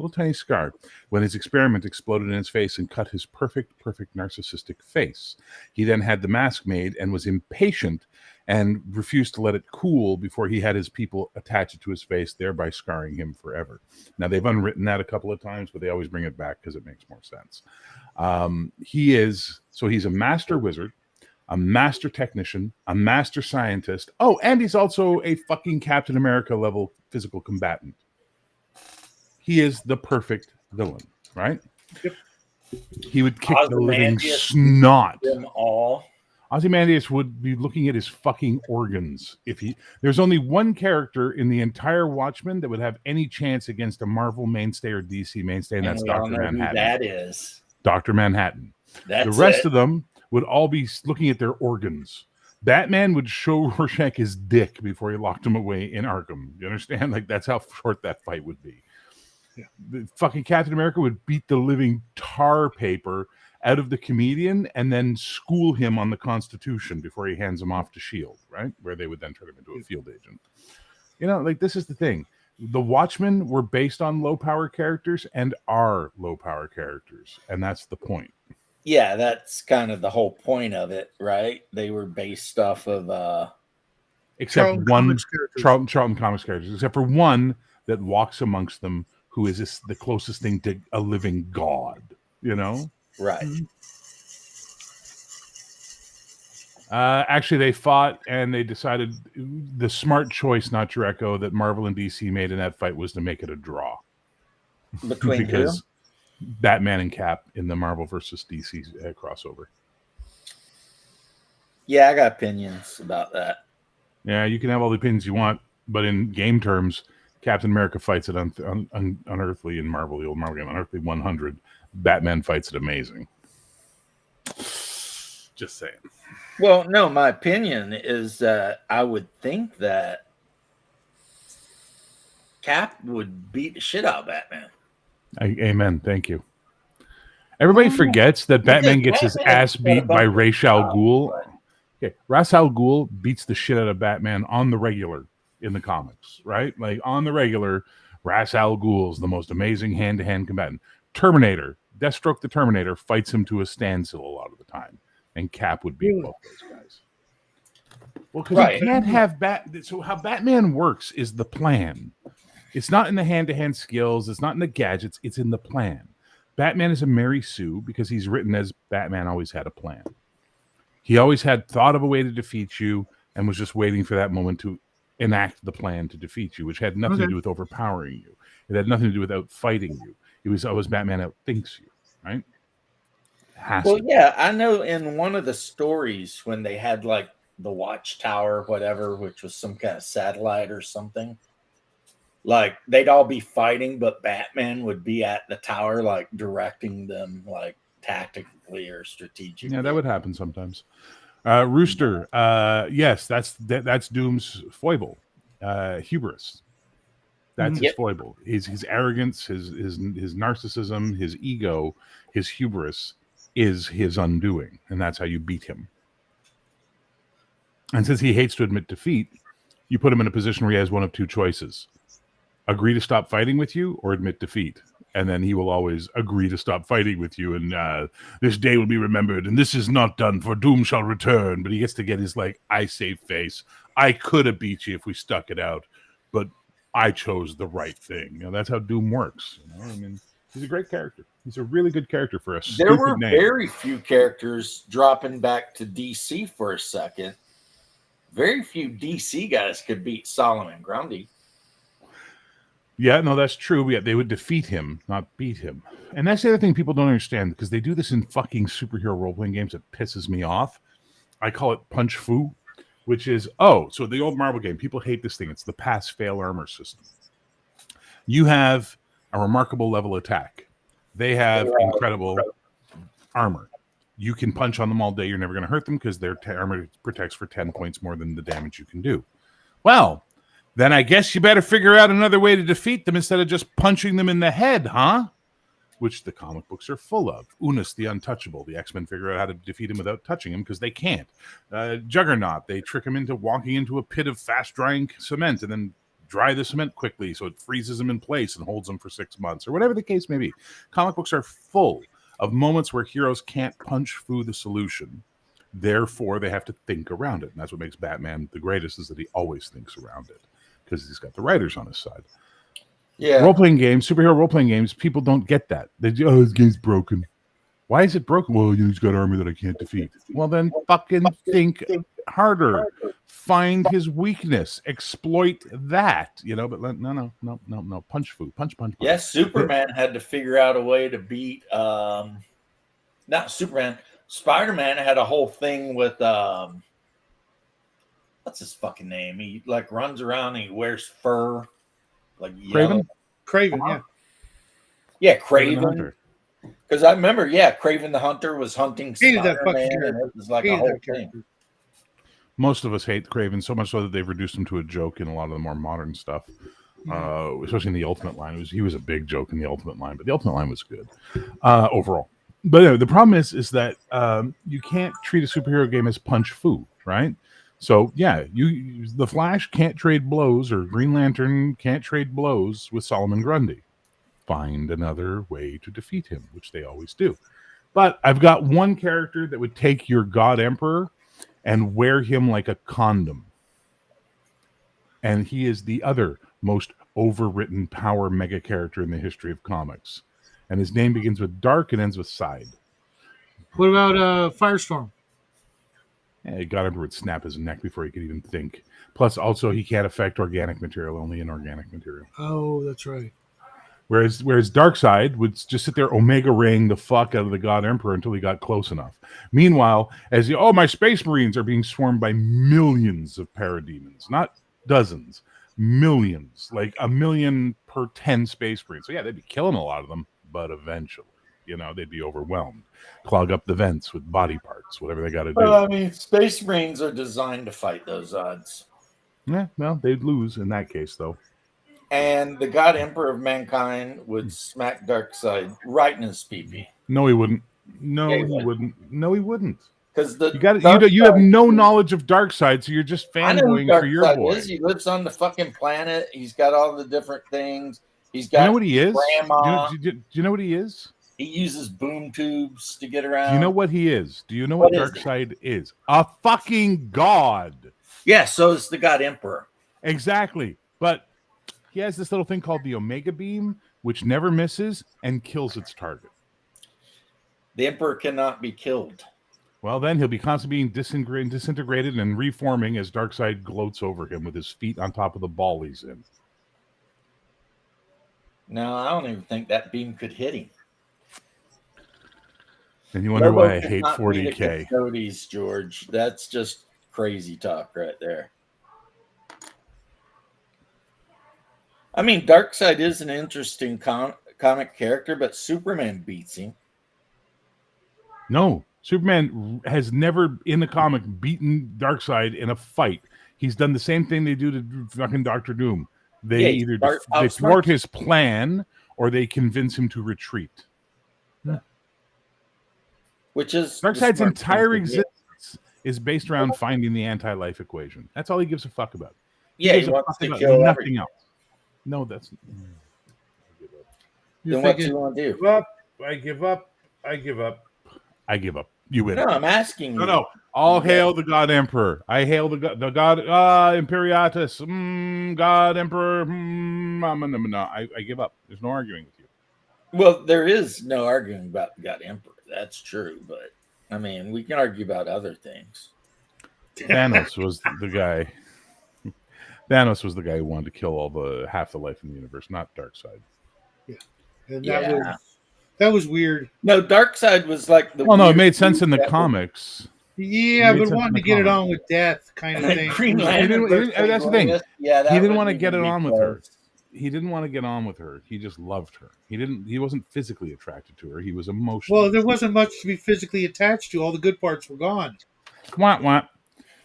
Speaker 6: tiny scar, when his experiment exploded in his face and cut his perfect narcissistic face. He then had the mask made and was impatient and refused to let it cool before he had his people attach it to his face, thereby scarring him forever. Now, they've unwritten that a couple of times, but they always bring it back because it makes more sense. He's a master wizard, a master technician, a master scientist. Oh, and he's also a fucking Captain America level physical combatant. He is the perfect villain, right?
Speaker 5: Yep.
Speaker 6: He would kick the living
Speaker 1: Ozymandias
Speaker 6: snot.
Speaker 1: Them all.
Speaker 6: Ozymandias would be looking at his fucking organs. There's only one character in the entire Watchmen that would have any chance against a Marvel mainstay or DC mainstay, and that's
Speaker 1: we all
Speaker 6: Dr.
Speaker 1: know who
Speaker 6: Manhattan.
Speaker 1: that is.
Speaker 6: Dr. Manhattan.
Speaker 1: That's
Speaker 6: The rest
Speaker 1: it.
Speaker 6: of them would all be looking at their organs. Batman would show Rorschach his dick before he locked him away in Arkham. You understand? Like, that's how short that fight would be.
Speaker 5: Yeah.
Speaker 6: The fucking Captain America would beat the living tar paper out of the comedian and then school him on the Constitution before he hands him off to S.H.I.E.L.D., right? Where they would then turn him into a field agent. You know, like, this is the thing. The Watchmen were based on low-power characters and are low-power characters, and that's the point.
Speaker 1: Yeah, that's kind of the whole point of it, right? They were based off of
Speaker 6: Except
Speaker 5: Charlton
Speaker 6: one
Speaker 5: Comics characters.
Speaker 6: Charlton Comics characters, except for one that walks amongst them, who is the closest thing to a living god. You know,
Speaker 1: right.
Speaker 5: Mhm.
Speaker 6: Actually, they fought and they decided the smart choice, not your echo, that Marvel and DC made in that fight was to make it a draw
Speaker 1: Between
Speaker 6: because Batman and Cap in the Marvel versus DC crossover.
Speaker 1: Yeah, I got opinions about that.
Speaker 6: Yeah, you can have all the opinions you want, but in game terms, Captain America fights it unearthly in Marvel, the old Marvel game, Unearthly 100. Batman fights it amazing. Just saying.
Speaker 1: Well, no, my opinion is that I would think that Cap would beat the shit out of Batman.
Speaker 6: Amen. Thank you. Everybody forgets that Batman gets his ass beat by Ra's al Ghul. Okay, Ra's al Ghul beats the shit out of Batman on the regular in the comics, right? Like, on the regular, Ra's al Ghul is the most amazing hand-to-hand combatant. Terminator, Deathstroke the Terminator, fights him to a standstill a lot of the time, and Cap would beat both those guys. Well, because you can't have So how Batman works is the plan. It's not in the hand-to-hand skills. It's not in the gadgets. It's in the plan. Batman is a Mary Sue because he's written as Batman always had a plan. He always had thought of a way to defeat you and was just waiting for that moment to enact the plan to defeat you, which had nothing to do with overpowering you. It had nothing to do with outfighting you. It was always Batman outthinks you, right?
Speaker 1: Well, yeah, I know in one of the stories when they had like the Watchtower, whatever, which was some kind of satellite or something, like they'd all be fighting, but Batman would be at the tower, like directing them, like tactically or strategically.
Speaker 6: Yeah, that would happen sometimes. Rooster, yes, that's Doom's foible, hubris. That's his foible. His arrogance, his narcissism, his ego, his hubris is his undoing, and that's how you beat him. And since he hates to admit defeat, you put him in a position where he has one of two choices: agree to stop fighting with you or admit defeat. And then he will always agree to stop fighting with you. And this day will be remembered. And this is not done, for Doom shall return. But he gets to get his, like, I save face. I could have beat you if we stuck it out. But I chose the right thing. You know, that's how Doom works. You know? I mean, he's a great character. He's a really good character for us.
Speaker 1: There were very few characters, dropping back to DC for a second. Very few DC guys could beat Solomon Grundy.
Speaker 6: Yeah, no, that's true. Yeah, they would defeat him, not beat him. And that's the other thing people don't understand, because they do this in fucking superhero role-playing games that pisses me off. I call it punch fu, which is, so the old Marvel game, people hate this thing. It's the pass-fail armor system. You have a remarkable level attack. They have incredible armor. You can punch on them all day. You're never going to hurt them because their armor protects for 10 points more than the damage you can do. Well, then I guess you better figure out another way to defeat them instead of just punching them in the head, huh? Which the comic books are full of. Unus, the Untouchable. The X-Men figure out how to defeat him without touching him because they can't. Juggernaut, they trick him into walking into a pit of fast-drying cement and then dry the cement quickly so it freezes him in place and holds him for 6 months, or whatever the case may be. Comic books are full of moments where heroes can't punch through the solution. Therefore, they have to think around it. And that's what makes Batman the greatest, is that he always thinks around it, because he's got the writers on his side.
Speaker 1: Yeah.
Speaker 6: Role-playing games, superhero role-playing games, people don't get that. They go, this game's broken. Why is it broken? Well, he's got armor that I can't defeat. Well, then fucking think harder. Find his weakness. Exploit that. You know, but no. Punch.
Speaker 1: Yes, Superman had to figure out a way to beat, not Superman, Spider-Man had a whole thing with, what's his fucking name? He like runs around and he wears fur, like yellow.
Speaker 5: Craven, yeah.
Speaker 1: Yeah, Craven. Because I remember, Craven the Hunter was hunting
Speaker 5: Hated that fucking
Speaker 1: Spider-Man, and
Speaker 5: character.
Speaker 1: it was like a
Speaker 5: Hated
Speaker 1: whole
Speaker 5: that
Speaker 1: thing.
Speaker 5: character.
Speaker 6: Most of us hate Craven so much so that they've reduced him to a joke in a lot of the more modern stuff. Especially in the Ultimate line, he was a big joke in the Ultimate line, but the Ultimate line was good overall. But anyway, the problem is that you can't treat a superhero game as punch fu, right? So the Flash can't trade blows, or Green Lantern can't trade blows with Solomon Grundy. Find another way to defeat him, which they always do. But I've got one character that would take your God Emperor and wear him like a condom. And he is the other most overwritten power mega character in the history of comics. And his name begins with Dark and ends with Side.
Speaker 5: What about Firestorm?
Speaker 6: God Emperor would snap his neck before he could even think. Plus, also, he can't affect organic material, only inorganic material.
Speaker 5: Oh, that's right.
Speaker 6: Whereas Darkseid would just sit there Omega raying the fuck out of the God Emperor until he got close enough. Meanwhile, my Space Marines are being swarmed by millions of parademons, not dozens, millions, like 1 million per 10 Space Marines. So they'd be killing a lot of them, but eventually, they'd be overwhelmed, clog up the vents with body parts, whatever they got to do.
Speaker 1: Well, I mean, Space Marines are designed to fight those odds.
Speaker 6: Yeah, well, they'd lose in that case, though.
Speaker 1: And the God Emperor of Mankind would smack Darkseid right in his pee-pee.
Speaker 6: No, he wouldn't. No, he wouldn't. No, he wouldn't.
Speaker 1: Because
Speaker 6: you have no knowledge of Darkseid, so you're just fanboying for your boy.
Speaker 1: He lives on the fucking planet. He's got all the different things. He's got.
Speaker 6: You know what he is?
Speaker 1: Grandma.
Speaker 6: Do you know what he is?
Speaker 1: He uses boom tubes to get around.
Speaker 6: Do you know what he is? Do you know what Darkseid is? A fucking god.
Speaker 1: Yeah, so is the God Emperor.
Speaker 6: Exactly, but he has this little thing called the Omega Beam, which never misses and kills its target.
Speaker 1: The Emperor cannot be killed.
Speaker 6: Well, then he'll be constantly being disintegrated and reforming as Darkseid gloats over him with his feet on top of the ball he's in.
Speaker 1: No, I don't even think that beam could hit him.
Speaker 6: And you wonder why I hate 40K.
Speaker 1: Cody's, George. That's just crazy talk right there. I mean, Darkseid is an interesting comic character, but Superman beats him.
Speaker 6: No, Superman has never in the comic beaten Darkseid in a fight. He's done the same thing they do to fucking Dr. Doom. They either they thwart his plan or they convince him to retreat.
Speaker 1: Yeah. Which is
Speaker 6: Darkseid's entire existence is based around finding the anti-life equation. That's all he gives a fuck about.
Speaker 1: He wants to kill
Speaker 6: nothing else. No, that's.
Speaker 1: Then what do you want to do?
Speaker 6: I give up. You win.
Speaker 1: No, I'm asking you.
Speaker 6: No. All hail the God Emperor. I hail the God Imperialis. God Emperor. No. I give up. There's no arguing with you.
Speaker 1: Well, there is no arguing about the God Emperor. That's true, but I mean, we can argue about other things.
Speaker 6: Thanos was the guy. Thanos was the guy who wanted to kill all the half the life in the universe, not Darkseid.
Speaker 5: Yeah, and that was weird.
Speaker 1: No, Darkseid was like the.
Speaker 6: Well, no, it made sense in the comics.
Speaker 5: Yeah, but wanting to get it on with death, kind of thing.
Speaker 6: That's the thing.
Speaker 1: Yeah,
Speaker 6: he didn't want to get it on with her. He didn't want to get on with her. He just loved her. He wasn't physically attracted to her. He was emotional.
Speaker 5: Well, there wasn't much to be physically attached to. All the good parts were gone.
Speaker 6: Wah.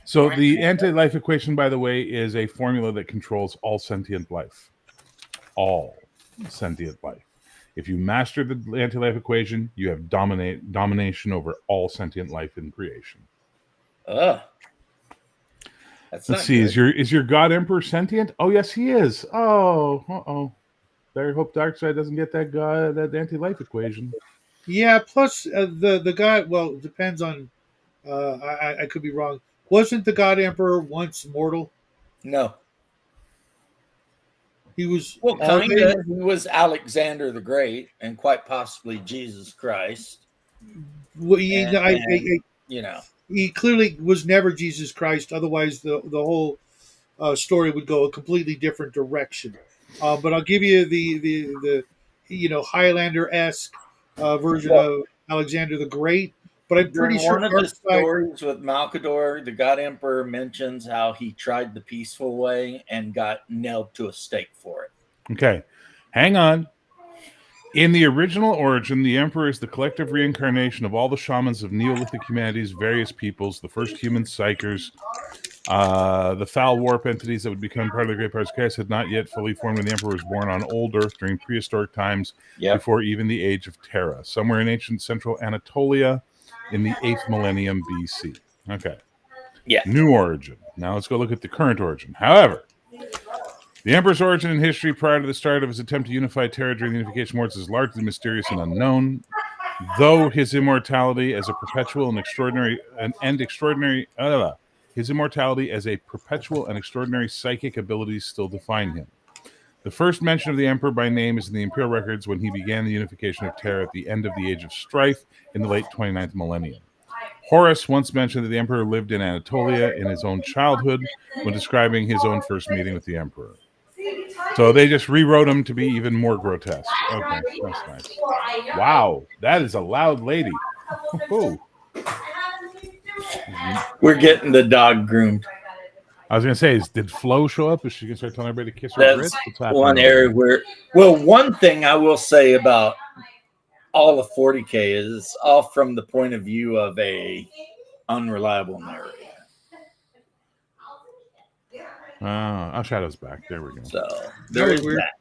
Speaker 6: So the anti-life equation, by the way, is a formula that controls all sentient life. All sentient life. If you master the anti-life equation, you have domination over all sentient life in creation.
Speaker 1: Let's
Speaker 6: see. Good. Is your God Emperor sentient? Oh, yes, he is. Oh. Better hope Darkseid doesn't get that anti-life equation.
Speaker 5: Yeah. Plus, the God. Well, it depends on. I could be wrong. Wasn't the God Emperor once mortal?
Speaker 1: No.
Speaker 5: He was.
Speaker 1: Well, kind of. He was Alexander the Great, and quite possibly Jesus Christ.
Speaker 5: Well, he clearly was never Jesus Christ. Otherwise, the whole story would go a completely different direction. But I'll give you the Highlander-esque version of Alexander the Great. But I'm pretty sure
Speaker 1: one of the stories with Malkador, the God Emperor mentions how he tried the peaceful way and got nailed to a stake for it.
Speaker 6: Okay, hang on. In the original origin, the Emperor is the collective reincarnation of all the shamans of Neolithic humanity's various peoples, the first human psychers. The foul warp entities that would become part of the Great Powers of Chaos had not yet fully formed when the Emperor was born on old Earth during prehistoric times, before even the age of Terra, somewhere in ancient central Anatolia in the 8th millennium BC. Okay.
Speaker 1: Yeah.
Speaker 6: New origin. Now let's go look at the current origin. However, the Emperor's origin in history prior to the start of his attempt to unify Terra during the Unification Wars is largely mysterious and unknown, though his immortality as a perpetual and extraordinary his immortality as a perpetual and extraordinary psychic abilities still define him. The first mention of the Emperor by name is in the Imperial records when he began the unification of Terra at the end of the Age of Strife in the late 29th millennium. Horace once mentioned that the Emperor lived in Anatolia in his own childhood when describing his own first meeting with the Emperor. So they just rewrote him to be even more grotesque. Okay, that's nice. Wow, that is a loud lady. Ooh.
Speaker 1: We're getting the dog groomed.
Speaker 6: I was going to say, did Flo show up? Is she going to start telling everybody to kiss her grits?
Speaker 1: That's one area where, well, one thing I will say about all of 40K is it's all from the point of view of a unreliable narrator.
Speaker 6: Shadow's back. There we go.
Speaker 1: So there is that.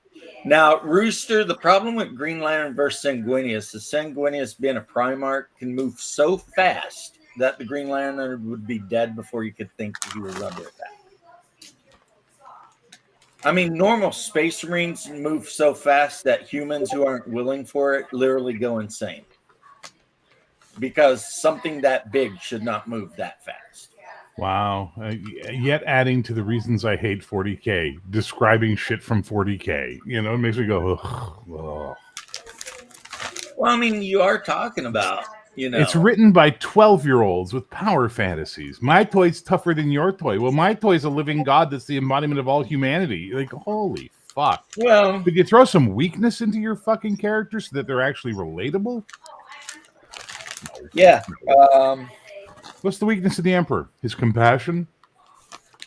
Speaker 1: Now, Rooster, the problem with Green Lantern versus Sanguinius is Sanguinius being a Primarch can move so fast that the Green Lantern would be dead before you could think he was under attack. I mean, normal Space Marines move so fast that humans who aren't willing for it literally go insane. Because something that big should not move that fast.
Speaker 6: Wow. Yet adding to the reasons I hate 40K, describing shit from 40K. You know, it makes me go, ugh.
Speaker 1: Well, I mean, you are talking about, you know.
Speaker 6: It's written by 12-year-olds with power fantasies. My toy's tougher than your toy. Well, my toy's a living god that's the embodiment of all humanity. Like, holy fuck.
Speaker 1: Well,
Speaker 6: could you throw some weakness into your fucking characters so that they're actually relatable?
Speaker 1: Yeah.
Speaker 6: What's the weakness of the Emperor? His compassion?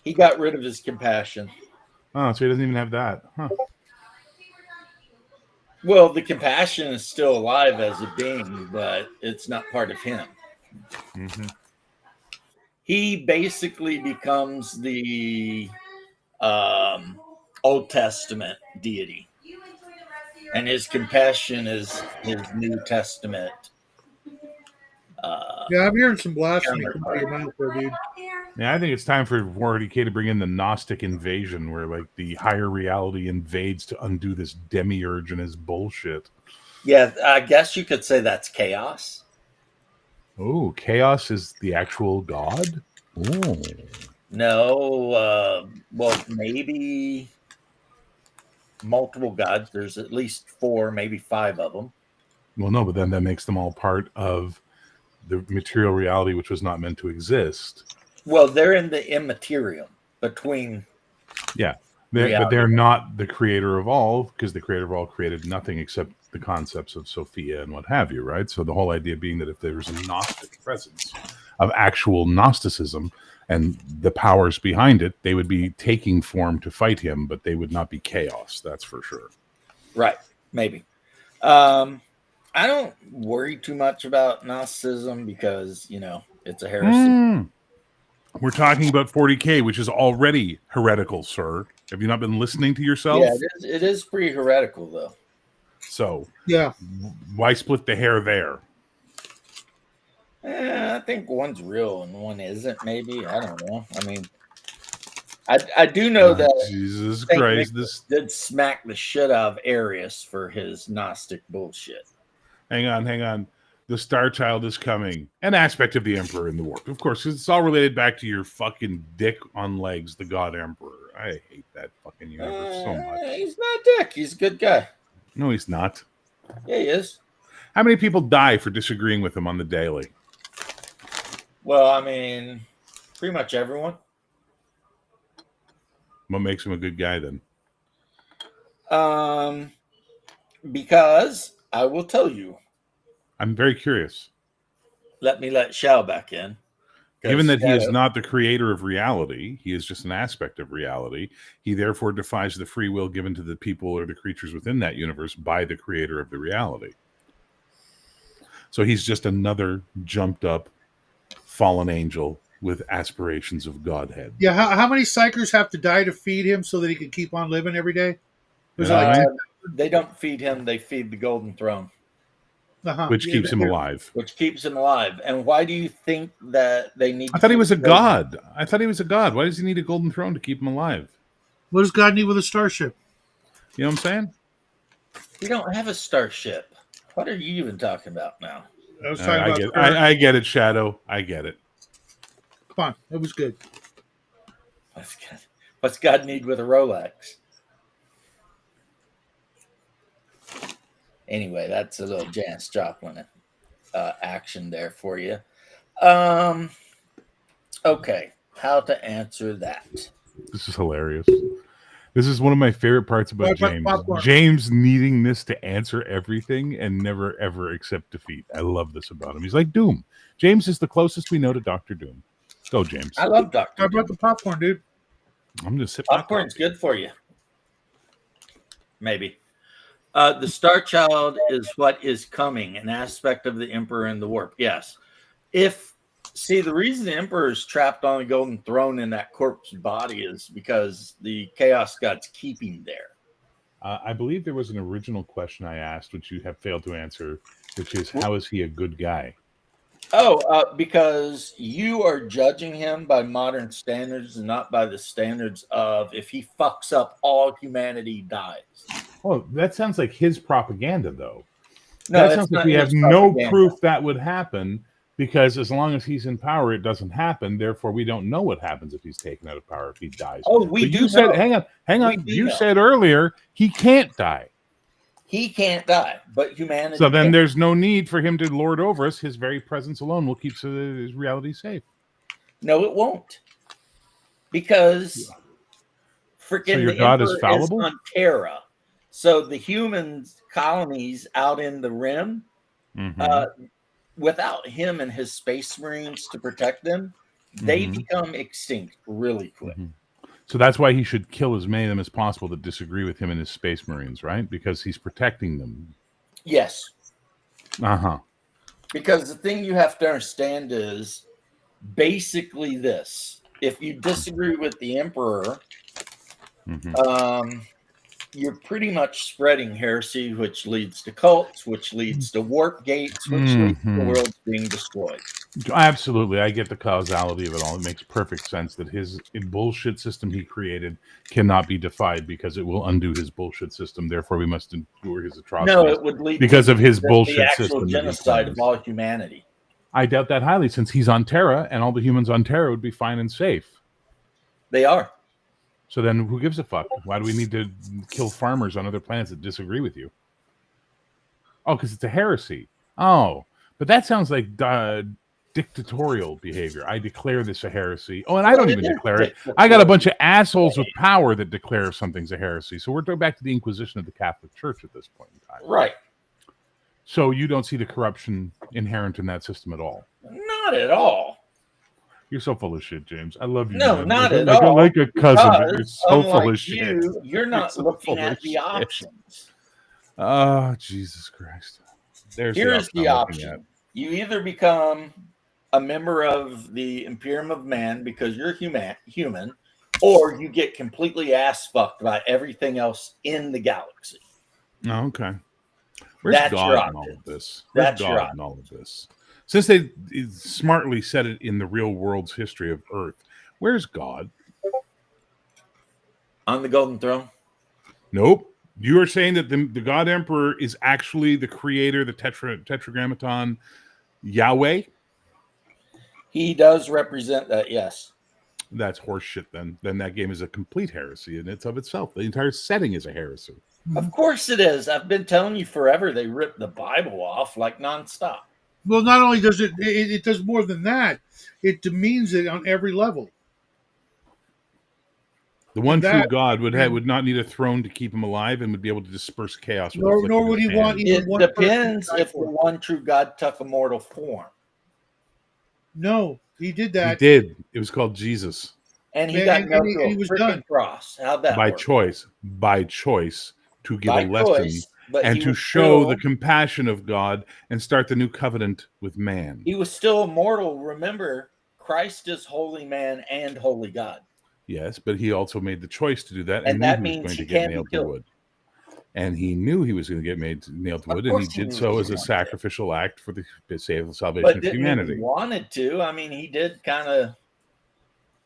Speaker 1: He got rid of his compassion.
Speaker 6: Oh, so he doesn't even have that. Huh.
Speaker 1: Well, the compassion is still alive as a being, but it's not part of him.
Speaker 6: Mm-hmm.
Speaker 1: He basically becomes the Old Testament deity. And his compassion is his New Testament.
Speaker 5: Yeah, I'm hearing some blasphemy come out of your mouth there, dude.
Speaker 6: Yeah, I think it's time for 40K to bring in the Gnostic invasion, where like the higher reality invades to undo this demiurge and his bullshit.
Speaker 1: Yeah, I guess you could say that's chaos.
Speaker 6: Oh, chaos is the actual god? Oh.
Speaker 1: No, well, maybe multiple gods. There's at least 4, maybe 5 of them.
Speaker 6: Well, no, but then that makes them all part of the material reality, which was not meant to exist.
Speaker 1: Well, they're in the immaterium between.
Speaker 6: Yeah, but they're not the creator of all, because the creator of all created nothing except the concepts of Sophia and what have you, right? So the whole idea being that if there was a Gnostic presence of actual Gnosticism and the powers behind it, they would be taking form to fight him, but they would not be chaos. That's for sure.
Speaker 1: Right. Maybe. I don't worry too much about Gnosticism because, you know, it's a heresy.
Speaker 6: We're talking about 40K, which is already heretical, sir. Have you not been listening to yourself?
Speaker 1: Yeah, it is pretty heretical, though.
Speaker 6: So,
Speaker 5: yeah,
Speaker 6: why split the hair there?
Speaker 1: I think one's real and one isn't, maybe. I don't know. I mean, I do know that
Speaker 6: Jesus Christ, this
Speaker 1: did smack the shit out of Arius for his Gnostic bullshit.
Speaker 6: Hang on. The Star Child is coming. An aspect of the Emperor in the warp. Of course, it's all related back to your fucking dick on legs, the God Emperor. I hate that fucking universe so much.
Speaker 1: He's not a dick. He's a good guy.
Speaker 6: No, he's not.
Speaker 1: Yeah, he is.
Speaker 6: How many people die for disagreeing with him on the daily?
Speaker 1: Well, I mean, pretty much everyone.
Speaker 6: What makes him a good guy then?
Speaker 1: Because I will tell you.
Speaker 6: I'm very curious.
Speaker 1: Let Shao back in.
Speaker 6: Given that he is
Speaker 1: Shadow-
Speaker 6: not the creator of reality, he is just an aspect of reality. He therefore defies the free will given to the people or the creatures within that universe by the creator of the reality. So he's just another jumped up fallen angel with aspirations of godhead.
Speaker 5: Yeah, how many psychers have to die to feed him so that he can keep on living every day? Was it like
Speaker 6: Uh,
Speaker 1: they don't feed him; they feed the Golden Throne,
Speaker 6: which keeps him alive.
Speaker 1: which keeps him alive. And why do you think that they need?
Speaker 6: I thought he was a god. I thought he was a god. Why does he need a golden throne to keep him alive?
Speaker 5: What does God need with a starship?
Speaker 6: You know what I'm saying?
Speaker 1: We don't have a starship. What are you even talking about now?
Speaker 5: I was talking about.
Speaker 6: I get it, Shadow. I get it.
Speaker 5: Come on, it was good.
Speaker 1: What's God need with a Rolex? Anyway, that's a little Janis Joplin action there for you. Okay, how to answer that?
Speaker 6: This is hilarious. This is one of my favorite parts about James.
Speaker 5: Popcorn.
Speaker 6: James needing this to answer everything and never ever accept defeat. I love this about him. He's like Doom. James is the closest we know to Dr. Doom. Go, James.
Speaker 1: I love Doctor.
Speaker 5: I brought the popcorn, dude.
Speaker 6: I'm just sipping.
Speaker 1: Popcorn's good for you. Maybe. The Star Child is what is coming, an aspect of the Emperor and the Warp. Yes. The reason the Emperor is trapped on the Golden Throne in that corpse body is because the Chaos God's keeping there.
Speaker 6: I believe there was an original question I asked, which you have failed to answer, which is, how is he a good guy?
Speaker 1: Because you are judging him by modern standards and not by the standards of if he fucks up, all humanity dies.
Speaker 6: Well, that sounds like his propaganda, though.
Speaker 1: No,
Speaker 6: that sounds like we have no proof that would happen, because as long as he's in power, it doesn't happen. Therefore, we don't know what happens if he's taken out of power, if he dies.
Speaker 1: Oh, we do.
Speaker 6: You said, hang on. You said earlier he can't die.
Speaker 1: He can't die, but humanity.
Speaker 6: So then there's no need for him to lord over us. His very presence alone will keep his reality safe.
Speaker 1: No, it won't. Because freaking
Speaker 6: your God is fallible?
Speaker 1: on Terra. So the human colonies out in the rim, without him and his space marines to protect them, they become extinct really quick.
Speaker 6: So that's why he should kill as many of them as possible that disagree with him and his space marines, right? Because he's protecting them.
Speaker 1: Yes.
Speaker 6: Uh-huh.
Speaker 1: Because the thing you have to understand is basically this. If you disagree with the Emperor, you're pretty much spreading heresy, which leads to cults, which leads to warp gates, which leads to the world being destroyed.
Speaker 6: Absolutely. I get the causality of it all. It makes perfect sense that his bullshit system he created cannot be defied because it will undo his bullshit system. Therefore, we must endure his atrocities.
Speaker 1: No, it would lead
Speaker 6: because of his bullshit
Speaker 1: the actual
Speaker 6: system.
Speaker 1: Genocide of all humanity.
Speaker 6: I doubt that highly, since he's on Terra, and all the humans on Terra would be fine and safe.
Speaker 1: They are.
Speaker 6: So then who gives a fuck? Why do we need to kill farmers on other planets that disagree with you? Oh, because it's a heresy. Oh, but that sounds like dictatorial behavior. I declare this a heresy. Oh, and I don't even declare it. I got a bunch of assholes with power that declare something's a heresy. So we're going back to the Inquisition of the Catholic Church at this point in time.
Speaker 1: Right.
Speaker 6: So you don't see the corruption inherent in that system at all?
Speaker 1: Not at all.
Speaker 6: You're so full of shit, James. I love you.
Speaker 1: No,
Speaker 6: man.
Speaker 1: not
Speaker 6: like,
Speaker 1: at all.
Speaker 6: Like a cousin, but you're so full of shit.
Speaker 1: You're not looking at the options.
Speaker 6: Oh, Jesus Christ.
Speaker 1: Here's the option. You either become a member of the Imperium of Man because you're human, or you get completely ass fucked by everything else in the galaxy.
Speaker 6: Oh, okay. Where's God in all of this?
Speaker 1: That's
Speaker 6: God in all of this? Since they smartly said it in the real world's history of Earth, where's God?
Speaker 1: On the Golden Throne?
Speaker 6: Nope. You are saying that the God Emperor is actually the creator, the Tetragrammaton Yahweh?
Speaker 1: He does represent that, yes.
Speaker 6: That's horseshit then. Then that game is a complete heresy in it's of itself. The entire setting is a heresy.
Speaker 1: Of course it is. I've been telling you forever they ripped the Bible off like nonstop.
Speaker 5: Well, not only does it does more than that. It demeans it on every level.
Speaker 6: The one true God would not need a throne to keep him alive and would be able to disperse chaos.
Speaker 5: Nor would he want even
Speaker 1: it depends if the one true God took a mortal form.
Speaker 5: No, he did
Speaker 6: He
Speaker 5: that.
Speaker 6: did. It was called Jesus.
Speaker 1: And he
Speaker 5: And-
Speaker 1: got
Speaker 5: and
Speaker 1: nailed
Speaker 5: he-
Speaker 1: to
Speaker 5: and
Speaker 1: a
Speaker 5: he was
Speaker 1: freaking
Speaker 5: done.
Speaker 1: cross. How'd that
Speaker 6: By
Speaker 1: work?
Speaker 6: choice, to give
Speaker 1: By
Speaker 6: a lesson
Speaker 1: choice, but
Speaker 6: and
Speaker 1: he
Speaker 6: to
Speaker 1: was
Speaker 6: show
Speaker 1: still,
Speaker 6: the compassion of God and start the new covenant with man.
Speaker 1: he was still immortal. Remember, Christ is holy man and holy God.
Speaker 6: Yes, but he also made the choice to do that and
Speaker 1: And
Speaker 6: knew
Speaker 1: that
Speaker 6: he was
Speaker 1: means
Speaker 6: going
Speaker 1: he
Speaker 6: to get
Speaker 1: can be
Speaker 6: nailed to
Speaker 1: killed.
Speaker 6: wood. And he knew he was going to get nailed to
Speaker 1: Of
Speaker 6: wood, and he
Speaker 1: course he
Speaker 6: did
Speaker 1: knew
Speaker 6: so
Speaker 1: he
Speaker 6: as a
Speaker 1: was going to.
Speaker 6: sacrificial act for the salvation
Speaker 1: But
Speaker 6: of
Speaker 1: didn't
Speaker 6: humanity.
Speaker 1: he wanted to? I mean, he did kind of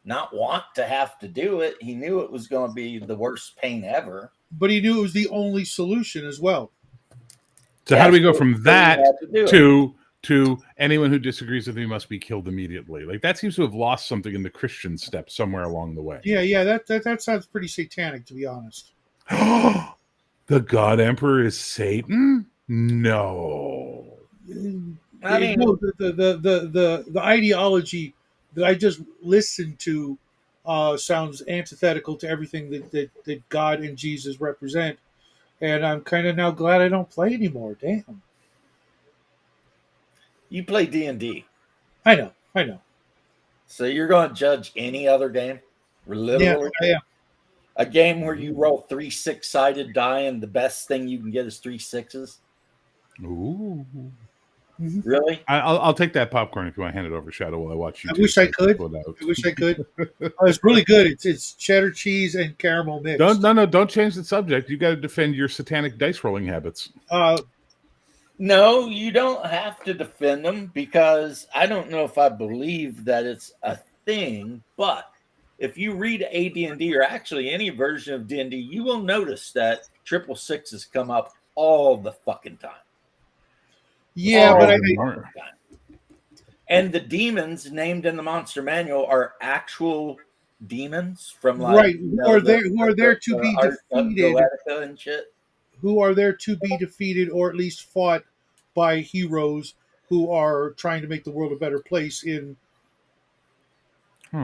Speaker 1: not want to have to do it. He knew it was going to be the worst pain ever.
Speaker 5: But he knew it was the only solution as well.
Speaker 6: So how do we go
Speaker 1: so
Speaker 6: from
Speaker 1: he
Speaker 6: that
Speaker 1: had to do it.
Speaker 6: to anyone who disagrees with me must be killed immediately? Like that seems to have lost something in the Christian step somewhere along the way.
Speaker 5: Yeah, that sounds pretty satanic, to be honest.
Speaker 6: The God Emperor is Satan? No.
Speaker 1: I mean,
Speaker 5: No, the ideology that I just listened to sounds antithetical to everything that God and Jesus represent, and I'm kind of now glad I don't play anymore. Damn,
Speaker 1: you play D&D,
Speaker 5: I know.
Speaker 1: so you're going to judge any other game,
Speaker 5: Yeah,
Speaker 1: literally.
Speaker 5: I am.
Speaker 1: A game where you roll 3 6-sided die and the best thing you can get is 3 6s.
Speaker 6: Ooh.
Speaker 1: Really?
Speaker 6: I'll take that popcorn if you want to hand it over, Shadow, while I watch you.
Speaker 5: I wish I could. It's really good. It's cheddar cheese and caramel mixed.
Speaker 6: Don't change the subject. You got to defend your satanic dice rolling habits.
Speaker 1: No, you don't have to defend them because I don't know if I believe that it's a thing, but if you read AD&D or actually any version of D&D, you will notice that 666 come up all the fucking time.
Speaker 5: Yeah,
Speaker 1: all
Speaker 5: but
Speaker 1: the fucking time. And the demons named in the monster manual are actual demons from like
Speaker 5: right who are there to be defeated,
Speaker 1: and shit.
Speaker 5: who are there to be defeated or at least fought by heroes who are trying to make the world a better place in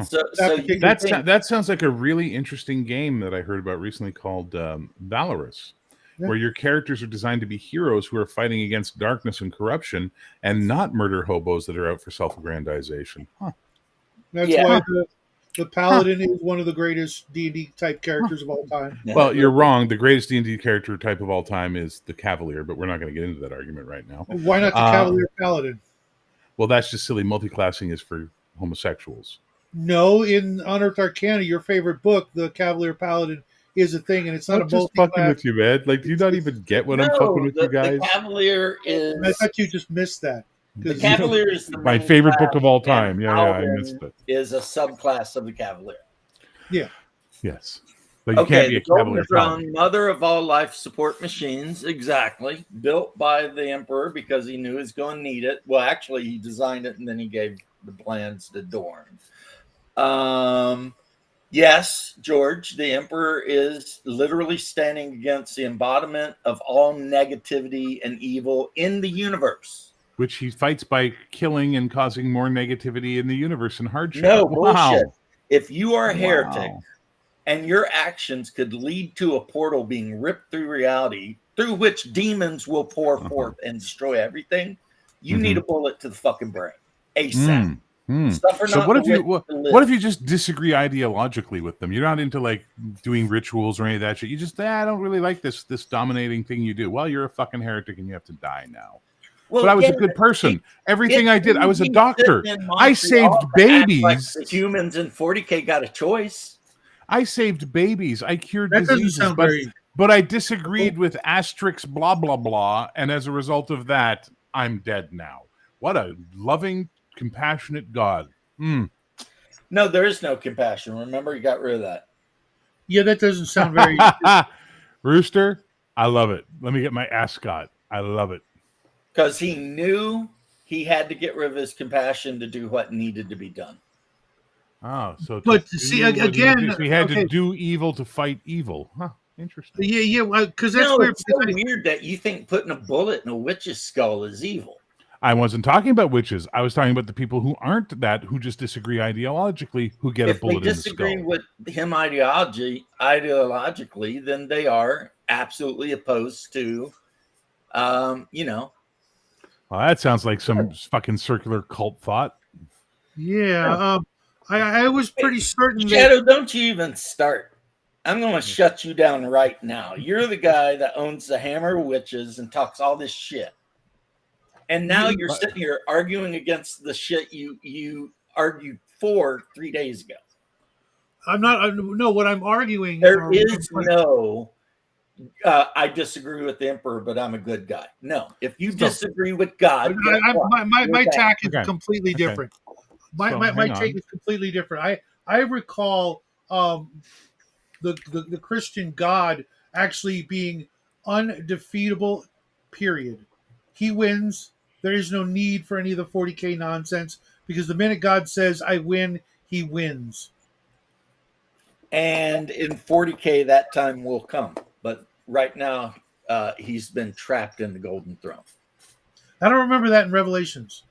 Speaker 1: So
Speaker 6: that sounds like a really interesting game that I heard about recently called Valorous, where your characters are designed to be heroes who are fighting against darkness and corruption and not murder hobos that are out for self-aggrandization.
Speaker 5: That's why the paladin is one of the greatest D&D type characters of all time.
Speaker 6: Well, you're wrong. The greatest D&D character type of all time is the Cavalier, but we're not going to get into that argument right now.
Speaker 5: Why not the Cavalier Paladin?
Speaker 6: Well, that's just silly. Multiclassing is for homosexuals.
Speaker 5: No, in Unearthed Arcana, your favorite book, the Cavalier Paladin is a thing, and it's not
Speaker 6: I'm
Speaker 5: a
Speaker 6: just fucking with you, man. Like, do you not even get what I'm fucking with you guys?
Speaker 1: The Cavalier is.
Speaker 5: I thought you just missed that.
Speaker 1: The Cavalier is
Speaker 6: my favorite book of all time. Yeah, I missed it.
Speaker 1: Is a subclass of the Cavalier.
Speaker 5: Yeah.
Speaker 6: Yes. But you can't be a Cavalier
Speaker 1: Paladin. Mother of all life support machines, exactly. Built by the Emperor because he knew he was going to need it. Well, actually, he designed it and then he gave the plans to Dorn. Yes, George, the Emperor is literally standing against the embodiment of all negativity and evil in the universe.
Speaker 6: Which he fights by killing and causing more negativity in the universe and hardship.
Speaker 1: No, bullshit. If you are a heretic and your actions could lead to a portal being ripped through reality, through which demons will pour forth and destroy everything, you need a bullet to the fucking brain. ASAP.
Speaker 6: So what if you just disagree ideologically with them? You're not into like doing rituals or any of that shit. You just I don't really like this dominating thing you do. Well, you're a fucking heretic and you have to die now. Well, but I was a good person. Everything I did, I was a doctor. I saved babies.
Speaker 1: Like the humans in 40K got a choice.
Speaker 6: I saved babies. I cured
Speaker 5: that
Speaker 6: diseases.
Speaker 5: Doesn't sound very...
Speaker 6: But I disagreed with asterisk blah blah blah, and as a result of that, I'm dead now. What a loving, compassionate God.
Speaker 1: No, there is no compassion. Remember, you got rid of that.
Speaker 5: Yeah, that doesn't sound very...
Speaker 6: Rooster, I love it. Let me get my ascot. I love it.
Speaker 1: Because he knew he had to get rid of his compassion to do what needed to be done.
Speaker 6: Oh, so
Speaker 5: but see again,
Speaker 6: we had to do evil to fight evil. Huh? Interesting.
Speaker 5: Yeah, because that's
Speaker 1: weird. It's so weird that you think putting a bullet in a witch's skull is evil.
Speaker 6: I wasn't talking about witches. I was talking about the people who aren't that, who just disagree ideologically, who get a bullet in the skull. If they disagree
Speaker 1: with him ideologically, then they are absolutely opposed to,
Speaker 6: Well, that sounds like some fucking circular cult thought.
Speaker 5: Yeah. I was pretty certain that
Speaker 1: Shadow, don't you even start. I'm going to shut you down right now. You're the guy that owns the Hammer Witches and talks all this shit. And now you're sitting here arguing against the shit you argued for 3 days ago.
Speaker 5: I'm not. No, what I'm arguing.
Speaker 1: There is no, I disagree with the Emperor, but I'm a good guy. No, if you disagree with God, guess what?
Speaker 5: My tack is
Speaker 6: Okay.
Speaker 5: completely
Speaker 6: Okay.
Speaker 5: different. My
Speaker 6: So,
Speaker 5: my
Speaker 6: hang
Speaker 5: take
Speaker 6: on.
Speaker 5: is completely different. I recall the Christian God actually being undefeatable. Period. He wins. There is no need for any of the 40K nonsense because the minute God says I win, he wins.
Speaker 1: And in 40K, that time will come. But right now, he's been trapped in the golden throne.
Speaker 5: I don't remember that in Revelations.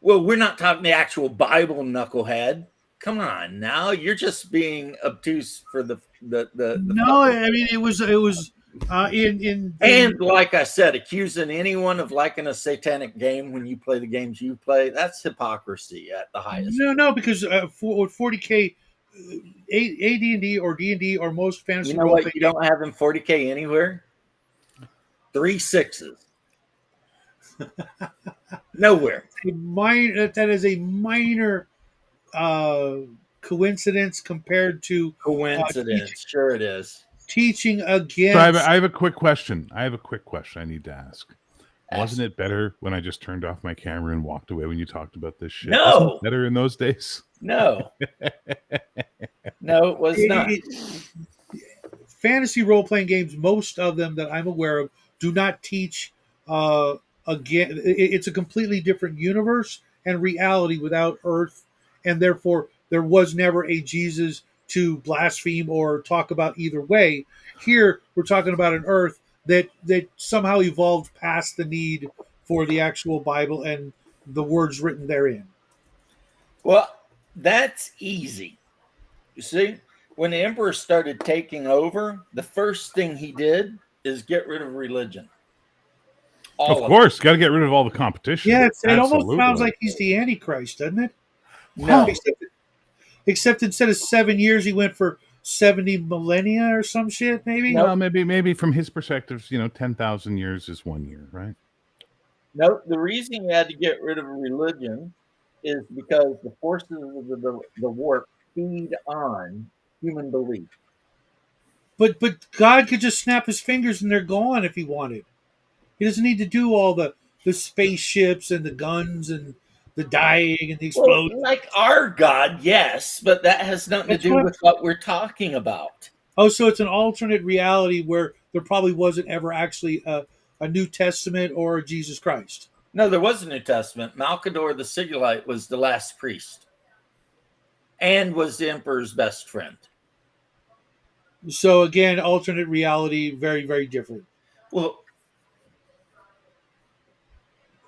Speaker 1: Well, we're not talking the actual Bible, knucklehead. Come on, now you're just being obtuse for the
Speaker 5: No, I mean it was in
Speaker 1: and like I said, accusing anyone of liking a satanic game when you play the games you play, that's hypocrisy at the highest.
Speaker 5: no because for 40K, AD&D or D&D or most fantasy
Speaker 1: You know
Speaker 5: role
Speaker 1: what
Speaker 5: playing
Speaker 1: you don't have in 40K anywhere? 3 6s. Nowhere.
Speaker 5: that is a minor coincidence compared to
Speaker 1: Coincidence. Sure it is.
Speaker 5: teaching
Speaker 6: So
Speaker 5: against.
Speaker 6: I have a quick question. I need to ask. Wasn't it better when I just turned off my camera and walked away when you talked about this shit?
Speaker 1: No.
Speaker 6: Wasn't it better in those days?
Speaker 1: No. No, it was not.
Speaker 5: Fantasy role playing games, most of them that I'm aware of, do not teach. Again, it's a completely different universe and reality without Earth, and therefore there was never a Jesus to blaspheme or talk about either way. Here we're talking about an Earth that somehow evolved past the need for the actual Bible and the words written therein.
Speaker 1: Well, that's easy. You see, when the emperor started taking over, the first thing he did is get rid of religion.
Speaker 6: Of course, got to get rid of all the competition.
Speaker 5: Yeah, it almost
Speaker 6: Absolutely.
Speaker 5: sounds like he's the Antichrist, doesn't it?
Speaker 1: No.
Speaker 5: Except instead of 7 years, he went for 70 millennia or some shit, maybe?
Speaker 6: Well, maybe from his perspective, 10,000 years is 1 year, right?
Speaker 1: No, the reason he had to get rid of religion is because the forces of the warp feed on human belief.
Speaker 5: But God could just snap his fingers and they're gone if he wanted. He doesn't need to do all the spaceships and the guns and the dying and the explosions.
Speaker 1: Well, like our God, yes, but that has nothing to do with what we're talking about.
Speaker 5: Oh, so it's an alternate reality where there probably wasn't ever actually a New Testament or a Jesus Christ.
Speaker 1: No, there was a New Testament. Malchador the Sigillite was the last priest and was the emperor's best friend.
Speaker 5: So again, alternate reality, very, very different.
Speaker 1: Well,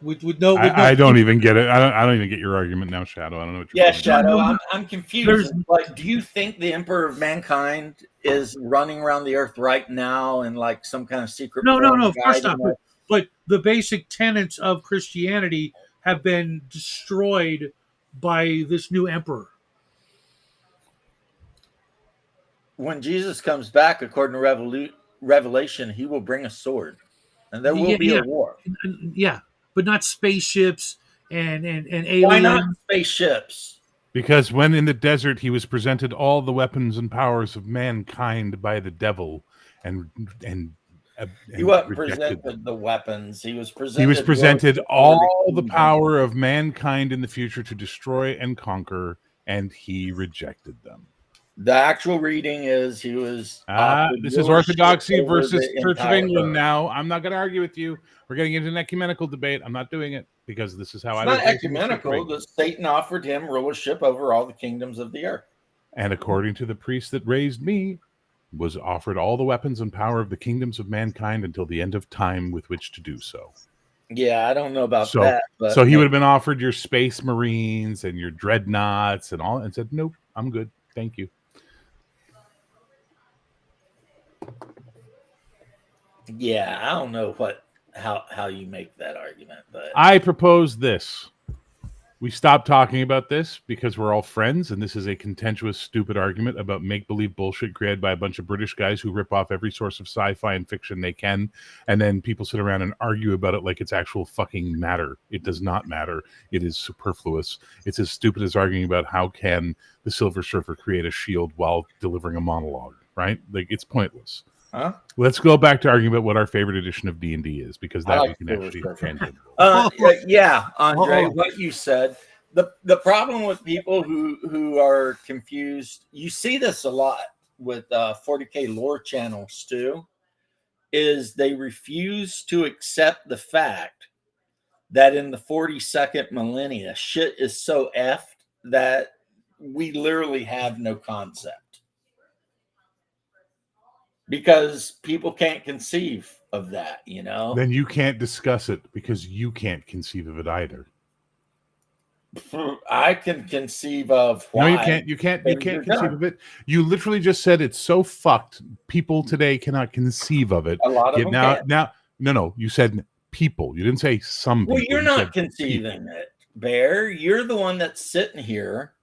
Speaker 6: I don't even get it. I don't even get your argument now, Shadow. I don't know what you're
Speaker 1: saying. Shadow, I'm confused. Like, do you think the Emperor of Mankind is running around the earth right now in like some kind of secret?
Speaker 5: No, of course not. But the basic tenets of Christianity have been destroyed by this new emperor.
Speaker 1: When Jesus comes back, according to Revelation, he will bring a sword, and there will be a war.
Speaker 5: Yeah, but not spaceships and aliens.
Speaker 1: Why not spaceships?
Speaker 6: Because when in the desert he was presented all the weapons and powers of mankind by the devil, and
Speaker 1: he wasn't presented the weapons. He was
Speaker 6: presented all the power of mankind in the future to destroy and conquer, and he rejected them.
Speaker 1: The actual reading is he was.
Speaker 6: This is Orthodoxy versus Church of England now. I'm not going to argue with you. We're getting into an ecumenical debate. I'm not doing it because this is how
Speaker 1: it's not ecumenical. The Satan offered him rulership over all the kingdoms of the earth.
Speaker 6: And according to the priest that raised me, was offered all the weapons and power of the kingdoms of mankind until the end of time with which to do so.
Speaker 1: Yeah, I don't know about that. But
Speaker 6: so he would have been offered your space marines and your dreadnoughts and all, and said, nope, I'm good. Thank you.
Speaker 1: Yeah, I don't know how you make that argument, but
Speaker 6: I propose this. We stopped talking about this because we're all friends, and this is a contentious, stupid argument about make-believe bullshit created by a bunch of British guys who rip off every source of sci-fi and fiction they can, and then people sit around and argue about it like it's actual fucking matter. It does not matter. It is superfluous. It's as stupid as arguing about how can the Silver Surfer create a shield while delivering a monologue, right? Like, it's pointless.
Speaker 1: Huh?
Speaker 6: Let's go back to arguing about what our favorite edition of D&D is, because that
Speaker 1: I like
Speaker 6: we can
Speaker 1: Silver
Speaker 6: actually
Speaker 1: Surfer.
Speaker 6: tangent.
Speaker 1: Yeah, Andre,
Speaker 5: Oh.
Speaker 1: what you said. The problem with people who are confused, you see this a lot with 40K lore channels too, is they refuse to accept the fact that in the 42nd millennia, shit is so effed that we literally have no concept. Because people can't conceive of that, you know?
Speaker 6: Then you can't discuss it because you can't conceive of it either.
Speaker 1: I can conceive of why.
Speaker 6: No, you can't. You can't
Speaker 1: things are
Speaker 6: conceive
Speaker 1: done.
Speaker 6: of it. You literally just said it's so fucked. People today cannot conceive of it.
Speaker 1: A lot of
Speaker 6: Yet
Speaker 1: them can.
Speaker 6: No. You said people. You didn't say some people.
Speaker 1: Well, you're
Speaker 6: You
Speaker 1: not
Speaker 6: said
Speaker 1: conceiving
Speaker 6: people.
Speaker 1: it, Bear. You're the one that's sitting here.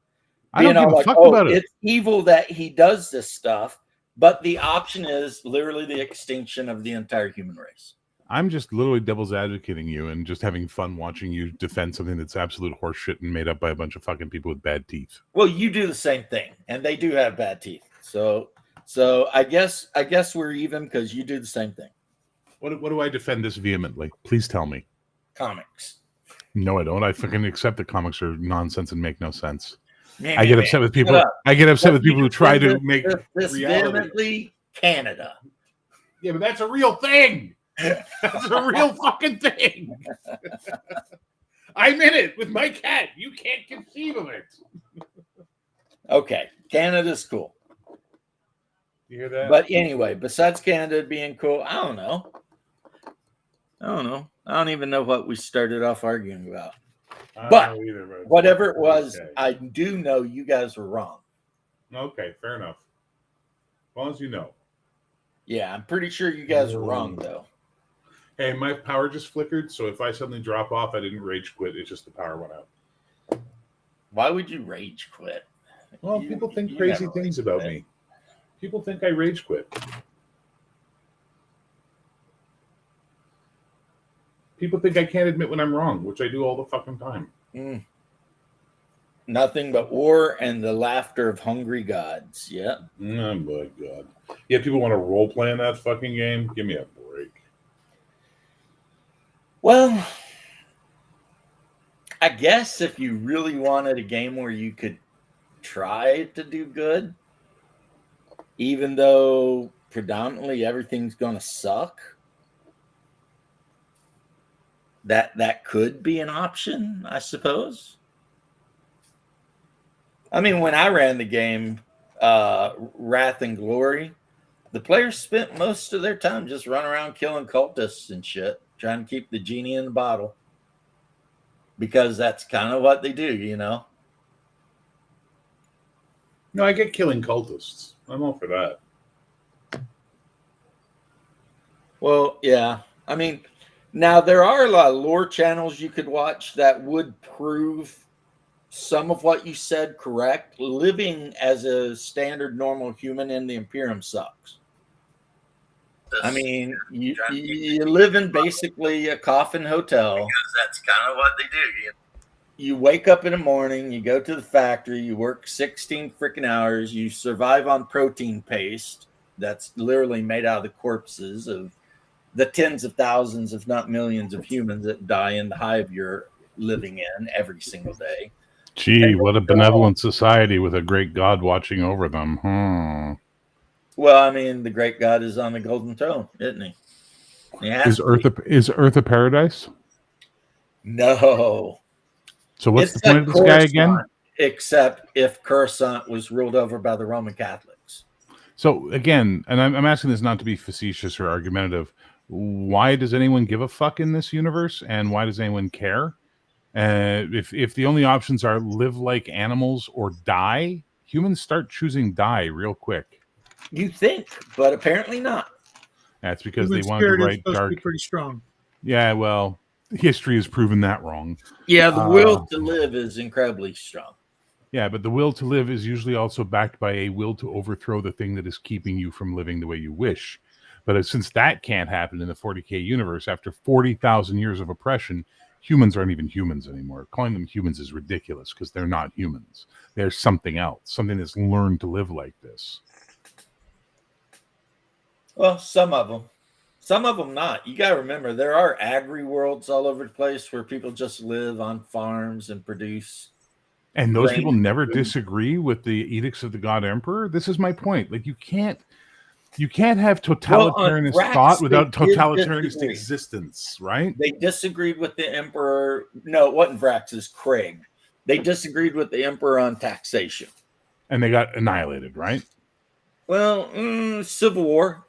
Speaker 6: I don't give a fuck about it.
Speaker 1: It's evil that he does this stuff, but the option is literally the extinction of the entire human race.
Speaker 6: I'm just literally devil's advocating you and just having fun watching you defend something that's absolute horseshit and made up by a bunch of fucking people with bad teeth.
Speaker 1: Well, you do the same thing, and they do have bad teeth. So I guess we're even because you do the same thing.
Speaker 6: What do I defend this vehemently? Please tell me.
Speaker 1: Comics.
Speaker 6: No, I don't. I fucking accept that comics are nonsense and make no sense.
Speaker 1: Man,
Speaker 6: I get upset with people. I get upset with people who try to make
Speaker 1: this
Speaker 6: reality.
Speaker 1: vehemently Canada.
Speaker 6: Yeah, but that's a real thing. That's a real fucking thing. I'm in it with my cat. You can't conceive of it.
Speaker 1: Okay, Canada's cool.
Speaker 6: You hear that?
Speaker 1: But anyway, besides Canada being cool, I don't know. I don't even know what we started off arguing about. But whatever it was,
Speaker 6: okay.
Speaker 1: I do know you guys were wrong.
Speaker 6: Okay, fair enough. As long as you know.
Speaker 1: Yeah, I'm pretty sure you guys were wrong, though.
Speaker 6: Hey, my power just flickered, so if I suddenly drop off, I didn't rage quit. It's just the power went out.
Speaker 1: Why would you rage quit?
Speaker 6: Well, people think crazy things about me. People think I rage quit. People think I can't admit when I'm wrong, which I do all the fucking time.
Speaker 1: Nothing but war and the laughter of hungry gods. Yeah.
Speaker 6: Oh my god. Yeah, people want to role play in that fucking game. Give me a break.
Speaker 1: Well, I guess if you really wanted a game where you could try to do good, even though predominantly everything's gonna suck, that could be an option, I suppose. I mean, when I ran the game, Wrath and Glory, the players spent most of their time just running around killing cultists and shit, trying to keep the genie in the bottle. Because that's kind of what they do, you know?
Speaker 6: No, I get killing cultists. I'm all for that.
Speaker 1: Well, yeah. I mean, now there are a lot of lore channels you could watch that would prove some of what you said correct. Living as a standard normal human in the Imperium sucks. I mean, you live in basically a coffin hotel. Because that's kind of what they do. You wake up in the morning, you go to the factory, you work 16 freaking hours, you survive on protein paste that's literally made out of the corpses of the tens of thousands, if not millions of humans that die in the hive you're living in every single day.
Speaker 6: Gee, what a benevolent society with a great God watching over them.
Speaker 1: Well, I mean, the great God is on the golden throne, isn't he?
Speaker 6: Is Earth a paradise?
Speaker 1: No.
Speaker 6: So what's the point of this guy again?
Speaker 1: Except if Coruscant was ruled over by the Roman Catholics.
Speaker 6: So again, and I'm asking this not to be facetious or argumentative, why does anyone give a fuck in this universe, and why does anyone care? If the only options are live like animals or die, humans start choosing die real quick.
Speaker 1: You think, but apparently not.
Speaker 6: That's because
Speaker 5: Human
Speaker 6: they wanted to
Speaker 5: spirit is
Speaker 6: write
Speaker 5: supposed
Speaker 6: dark.
Speaker 5: to be pretty strong.
Speaker 6: Yeah, well, history has proven that wrong.
Speaker 1: Yeah, the will to live is incredibly strong.
Speaker 6: Yeah, but the will to live is usually also backed by a will to overthrow the thing that is keeping you from living the way you wish. But since that can't happen in the 40K universe, after 40,000 years of oppression, humans aren't even humans anymore. Calling them humans is ridiculous because they're not humans. They're something else, something that's learned to live like this.
Speaker 1: Well, some of them not. You got to remember, there are agri-worlds all over the place where people just live on farms and produce.
Speaker 6: And those people never disagree with the edicts of the God Emperor. This is my point. Like you can't have totalitarianist thought without totalitarianist existence, right?
Speaker 1: They disagreed with the Emperor. No, it wasn't Vrax, it's Craig. They disagreed with the Emperor on taxation.
Speaker 6: And they got annihilated, right?
Speaker 1: Well, Civil War.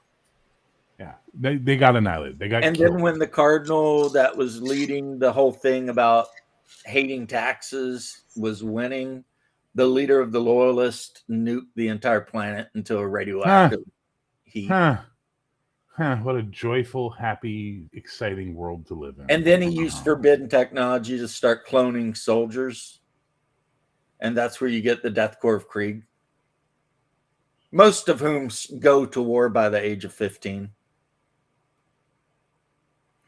Speaker 6: Yeah, they got annihilated. They got
Speaker 1: killed. Then when the cardinal that was leading the whole thing about hating taxes was winning, the leader of the loyalists nuked the entire planet into a radioactive heat.
Speaker 6: What a joyful, happy, exciting world to live in.
Speaker 1: And then he used forbidden technology to start cloning soldiers. And that's where you get the Death Corps of Krieg. Most of whom go to war by the age of 15.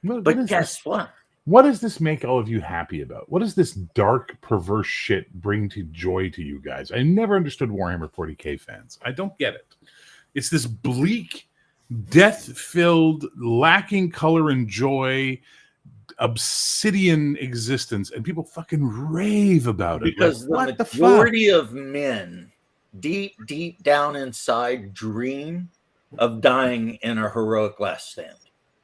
Speaker 1: But guess what?
Speaker 6: What does this make all of you happy about? What does this dark, perverse shit bring to joy to you guys? I never understood Warhammer 40K fans. I don't get it. It's this bleak, death-filled, lacking color and joy, obsidian existence, and people fucking rave about it.
Speaker 1: Because like, the majority of men, deep, deep down inside, dream of dying in a heroic last stand.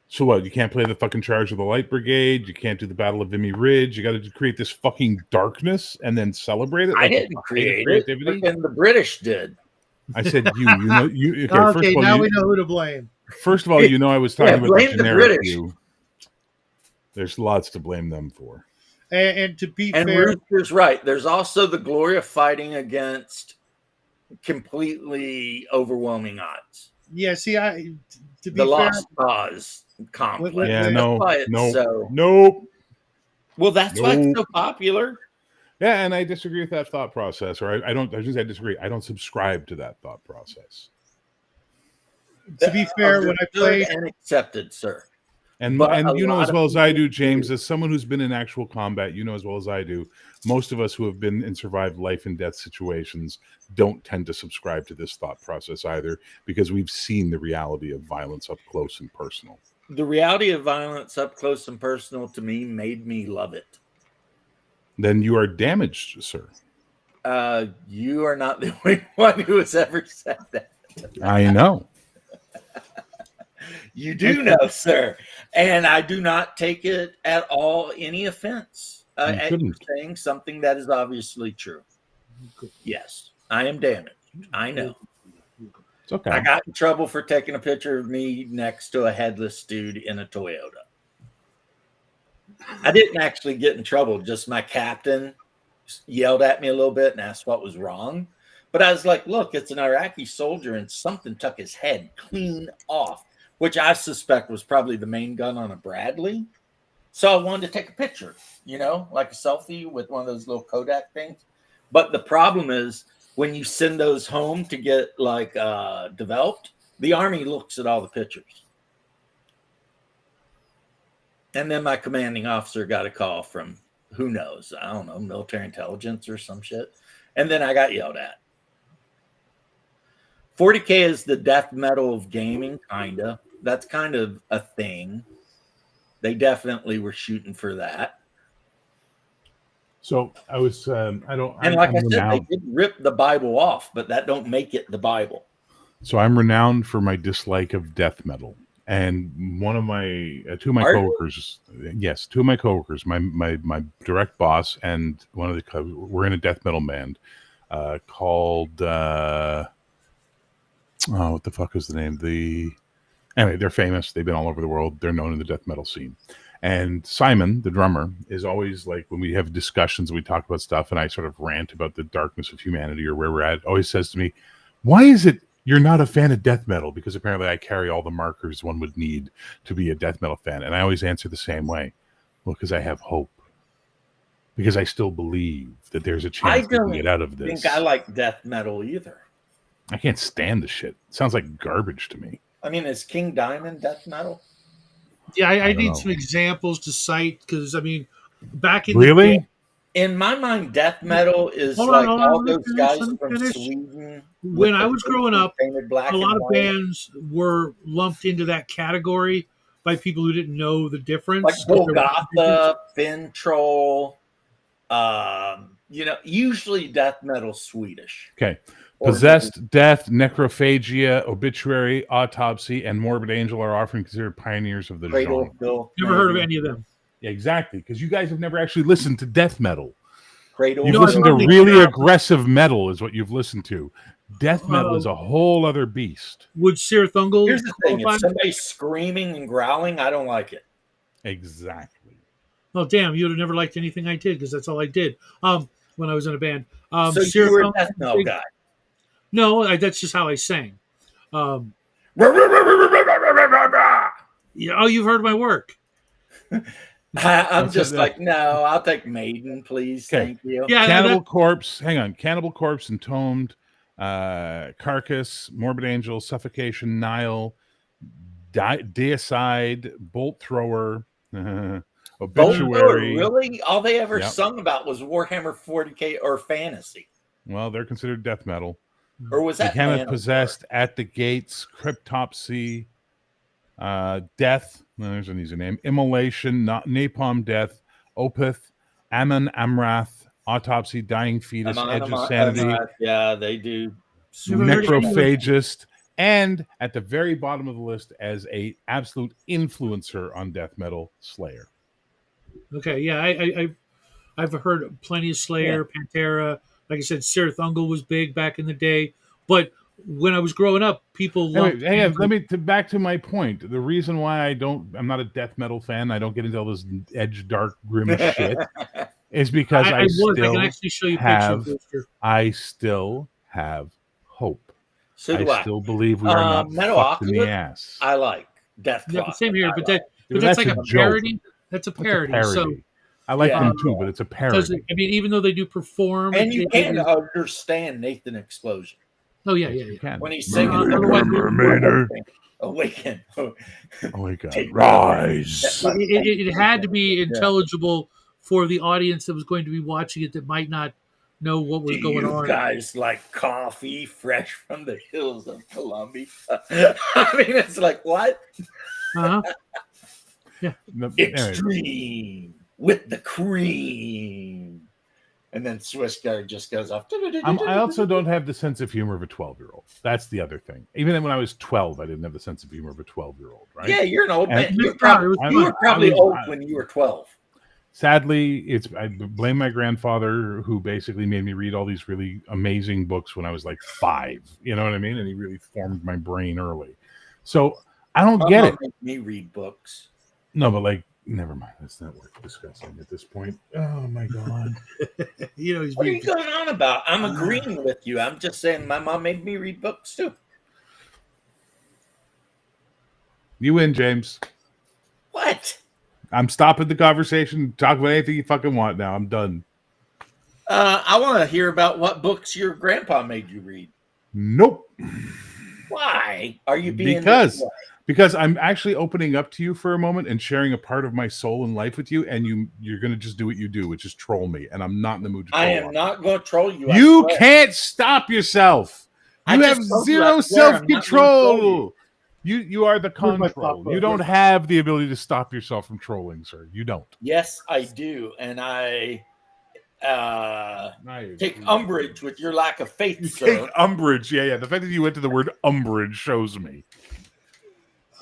Speaker 6: So what? You can't play the fucking Charge of the Light Brigade. You can't do the Battle of Vimy Ridge. You got to create this fucking darkness and then celebrate it.
Speaker 1: I didn't create it, and the British did.
Speaker 6: I said you. Okay,
Speaker 5: okay, now we know who to blame.
Speaker 6: First of all, I was talking about the generic you. There's lots to blame them for.
Speaker 5: And to be fair,
Speaker 1: Rooster's right. There's also the glory of fighting against completely overwhelming odds.
Speaker 5: Yeah, see, to be
Speaker 1: the
Speaker 5: fair,
Speaker 1: Lost Cause complex.
Speaker 6: Yeah, nope.
Speaker 1: Well, that's why it's so popular.
Speaker 6: Yeah, and I disagree with that thought process, or I disagree. I don't subscribe to that thought process.
Speaker 5: To be fair, when I played
Speaker 1: and accepted, sir.
Speaker 6: And you know as well as I do, James, as someone who's been in actual combat, you know as well as I do, most of us who have been and survived life and death situations don't tend to subscribe to this thought process either, because we've seen the reality of violence up close and personal.
Speaker 1: The reality of violence up close and personal to me made me love it.
Speaker 6: Then you are damaged, sir.
Speaker 1: You are not the only one who has ever said that.
Speaker 6: I know.
Speaker 1: You do know, sir. And I do not take it at all any offense at you saying something that is obviously true. Yes, I am damaged. I know.
Speaker 6: It's okay.
Speaker 1: I got in trouble for taking a picture of me next to a headless dude in a Toyota. I didn't actually get in trouble. Just my captain yelled at me a little bit and asked what was wrong. But I was like, look, it's an Iraqi soldier and something took his head clean off, which I suspect was probably the main gun on a Bradley. So I wanted to take a picture, like a selfie with one of those little Kodak things. But the problem is when you send those home to get developed, the Army looks at all the pictures. And then my commanding officer got a call from, who knows, I don't know, military intelligence or some shit. And then I got yelled at. 40K is the death metal of gaming, kind of. That's kind of a thing. They definitely were shooting for that.
Speaker 6: So I was, I said,
Speaker 1: they did rip the Bible off, but that don't make it the Bible.
Speaker 6: So I'm renowned for my dislike of death metal. And one of my, two of my coworkers, my direct boss and one of the, we're in a death metal band called, what the fuck is the name? Anyway, they're famous. They've been all over the world. They're known in the death metal scene. And Simon, the drummer, is always like, when we have discussions, we talk about stuff, and I sort of rant about the darkness of humanity or where we're at, always says to me, why is it you're not a fan of death metal? Because apparently I carry all the markers one would need to be a death metal fan. And I always answer the same way. Well, because I have hope. Because I still believe that there's a
Speaker 1: I
Speaker 6: chance we can
Speaker 1: don't
Speaker 6: get out of this.
Speaker 1: think I like death metal either.
Speaker 6: I can't stand the shit. It sounds like garbage to me.
Speaker 1: I mean, is King Diamond death metal?
Speaker 5: Yeah, I
Speaker 6: don't
Speaker 5: need
Speaker 6: know.
Speaker 5: some examples to cite because I mean, back in the
Speaker 6: Really?
Speaker 5: day,
Speaker 1: In my mind, death metal is
Speaker 5: Hold
Speaker 1: like
Speaker 5: on,
Speaker 1: all
Speaker 5: let me
Speaker 1: those
Speaker 5: finish,
Speaker 1: guys
Speaker 5: let me
Speaker 1: from
Speaker 5: finish.
Speaker 1: Sweden.
Speaker 5: When
Speaker 1: with
Speaker 5: I
Speaker 1: the
Speaker 5: was growing
Speaker 1: faces
Speaker 5: up,
Speaker 1: painted black
Speaker 5: a lot
Speaker 1: and
Speaker 5: of
Speaker 1: white.
Speaker 5: bands were lumped into that category by people who didn't know the difference.
Speaker 1: Like
Speaker 5: 'cause there were differences.
Speaker 1: Golgotha, Fintroll. Usually death metal Swedish.
Speaker 6: Okay.
Speaker 1: Or
Speaker 6: Possessed, Death, Necrophagia, Obituary, Autopsy, and Morbid Angel are often considered pioneers of the
Speaker 1: Cradle
Speaker 6: genre.
Speaker 1: of Filth.
Speaker 5: Never heard of
Speaker 1: maybe.
Speaker 5: any of them.
Speaker 6: Yeah, exactly. Because you guys have never actually listened to death metal.
Speaker 1: Cradle
Speaker 6: You've
Speaker 1: of
Speaker 5: No, I
Speaker 6: listened to
Speaker 5: probably
Speaker 6: really
Speaker 5: have.
Speaker 6: aggressive metal, is what you've listened to. Death metal is a whole other beast.
Speaker 5: Would Sir Thungle
Speaker 1: Here's the thing: if
Speaker 5: qualify?
Speaker 1: somebody's screaming and growling, I don't like it.
Speaker 6: Exactly.
Speaker 5: Oh, damn! You'd have never liked anything I did because that's all I did. When I was in a band.
Speaker 1: So
Speaker 5: Sir
Speaker 1: you were a
Speaker 5: Thungle-
Speaker 1: death metal guy.
Speaker 5: No, that's just how I sang. Yeah, oh, you've heard my work.
Speaker 1: I'm just like, no, I'll take Maiden, please.
Speaker 6: Okay.
Speaker 1: Thank you.
Speaker 5: Yeah,
Speaker 6: Cannibal Corpse, hang on. Cannibal Corpse, Entombed, Carcass, Morbid Angel, Suffocation, Nile, Deicide, Bolt Thrower, Obituary.
Speaker 1: Really? All they ever
Speaker 6: Yep.
Speaker 1: sung about was Warhammer 40K or fantasy.
Speaker 6: Well, they're considered death metal.
Speaker 1: Or was that
Speaker 6: Behemoth
Speaker 1: Manowar?
Speaker 6: Possessed, At the Gates, Cryptopsy, Death, no, there's an easy name, Immolation, Napalm Death, Opeth, Ammon Amrath, Autopsy, Dying Fetus, Edge of Sanity,
Speaker 1: Yeah, they do.
Speaker 5: Never heard of any of them.
Speaker 6: Necrophagist, and at the very bottom of the list as a absolute influencer on death metal, Slayer.
Speaker 5: Okay, yeah, I've heard plenty of Slayer, Pantera. Like I said, Sir Thungle was big back in the day. But when I was growing up, people loved.
Speaker 6: Hey, let me back to my point. The reason why I'm not a death metal fan. I don't get into all this edge, dark, grim shit. Is because I
Speaker 5: can actually show you pictures.
Speaker 6: I still have hope.
Speaker 1: So do I.
Speaker 6: Still believe we are not fucked in the ass.
Speaker 1: I like Death
Speaker 5: Yeah,
Speaker 1: Clock.
Speaker 5: same here, but
Speaker 6: Yeah,
Speaker 5: that's like a
Speaker 6: joke.
Speaker 5: parody. That's a parody. So
Speaker 6: I like
Speaker 1: Yeah.
Speaker 6: them too, but it's a
Speaker 5: because,
Speaker 6: parody.
Speaker 5: I mean, even though they do perform,
Speaker 1: And you
Speaker 5: it
Speaker 1: can
Speaker 5: is-
Speaker 1: understand Nathan Explosion
Speaker 5: Oh yeah.
Speaker 6: You can.
Speaker 1: when he's singing. Awaken.
Speaker 6: Oh my God! Rise.
Speaker 5: It had to be intelligible for the audience that was going to be watching it that might not know what was
Speaker 1: Do
Speaker 5: going
Speaker 1: you
Speaker 5: on.
Speaker 1: guys like coffee fresh from the hills of Colombia? I mean, it's like, what?
Speaker 5: Uh-huh.
Speaker 6: Anyway,
Speaker 1: Extreme with the cream. And then Swiss guy just goes off.
Speaker 6: I also don't have the sense of humor of a 12-year-old. That's the other thing. Even when I was 12, I didn't have the sense of humor of a 12-year-old, right?
Speaker 1: Yeah, you're an old man.
Speaker 5: And-
Speaker 1: You were probably old when you were 12.
Speaker 6: Sadly, I blame my grandfather, who basically made me read all these really amazing books when I was like 5. You know what I mean? And he really formed my brain early. So I don't
Speaker 1: My
Speaker 6: get
Speaker 1: mom
Speaker 6: it.
Speaker 1: made me read books.
Speaker 6: No, but like, never mind. That's not worth discussing at this point. Oh my God.
Speaker 5: He's
Speaker 1: What are
Speaker 5: being
Speaker 1: you going on about? I'm agreeing with you. I'm just saying my mom made me read books too.
Speaker 6: You win, James.
Speaker 1: What?
Speaker 6: I'm stopping the conversation. Talk about anything you fucking want now. I'm done.
Speaker 1: I want to hear about what books your grandpa made you read.
Speaker 6: Nope.
Speaker 1: Why are you being
Speaker 6: Because I'm actually opening up to you for a moment and sharing a part of my soul and life with you, and you're going to just do what you do, which is troll me, and I'm not in the mood to troll
Speaker 1: I am not going to troll you.
Speaker 6: You can't stop yourself. You have zero self-control. You are the control. You don't have the ability to stop yourself from trolling, sir. You don't.
Speaker 1: Yes, I do, and I take umbrage with your lack of faith,
Speaker 6: You
Speaker 1: sir.
Speaker 6: take umbrage. Yeah. The fact that you went to the word umbrage shows me.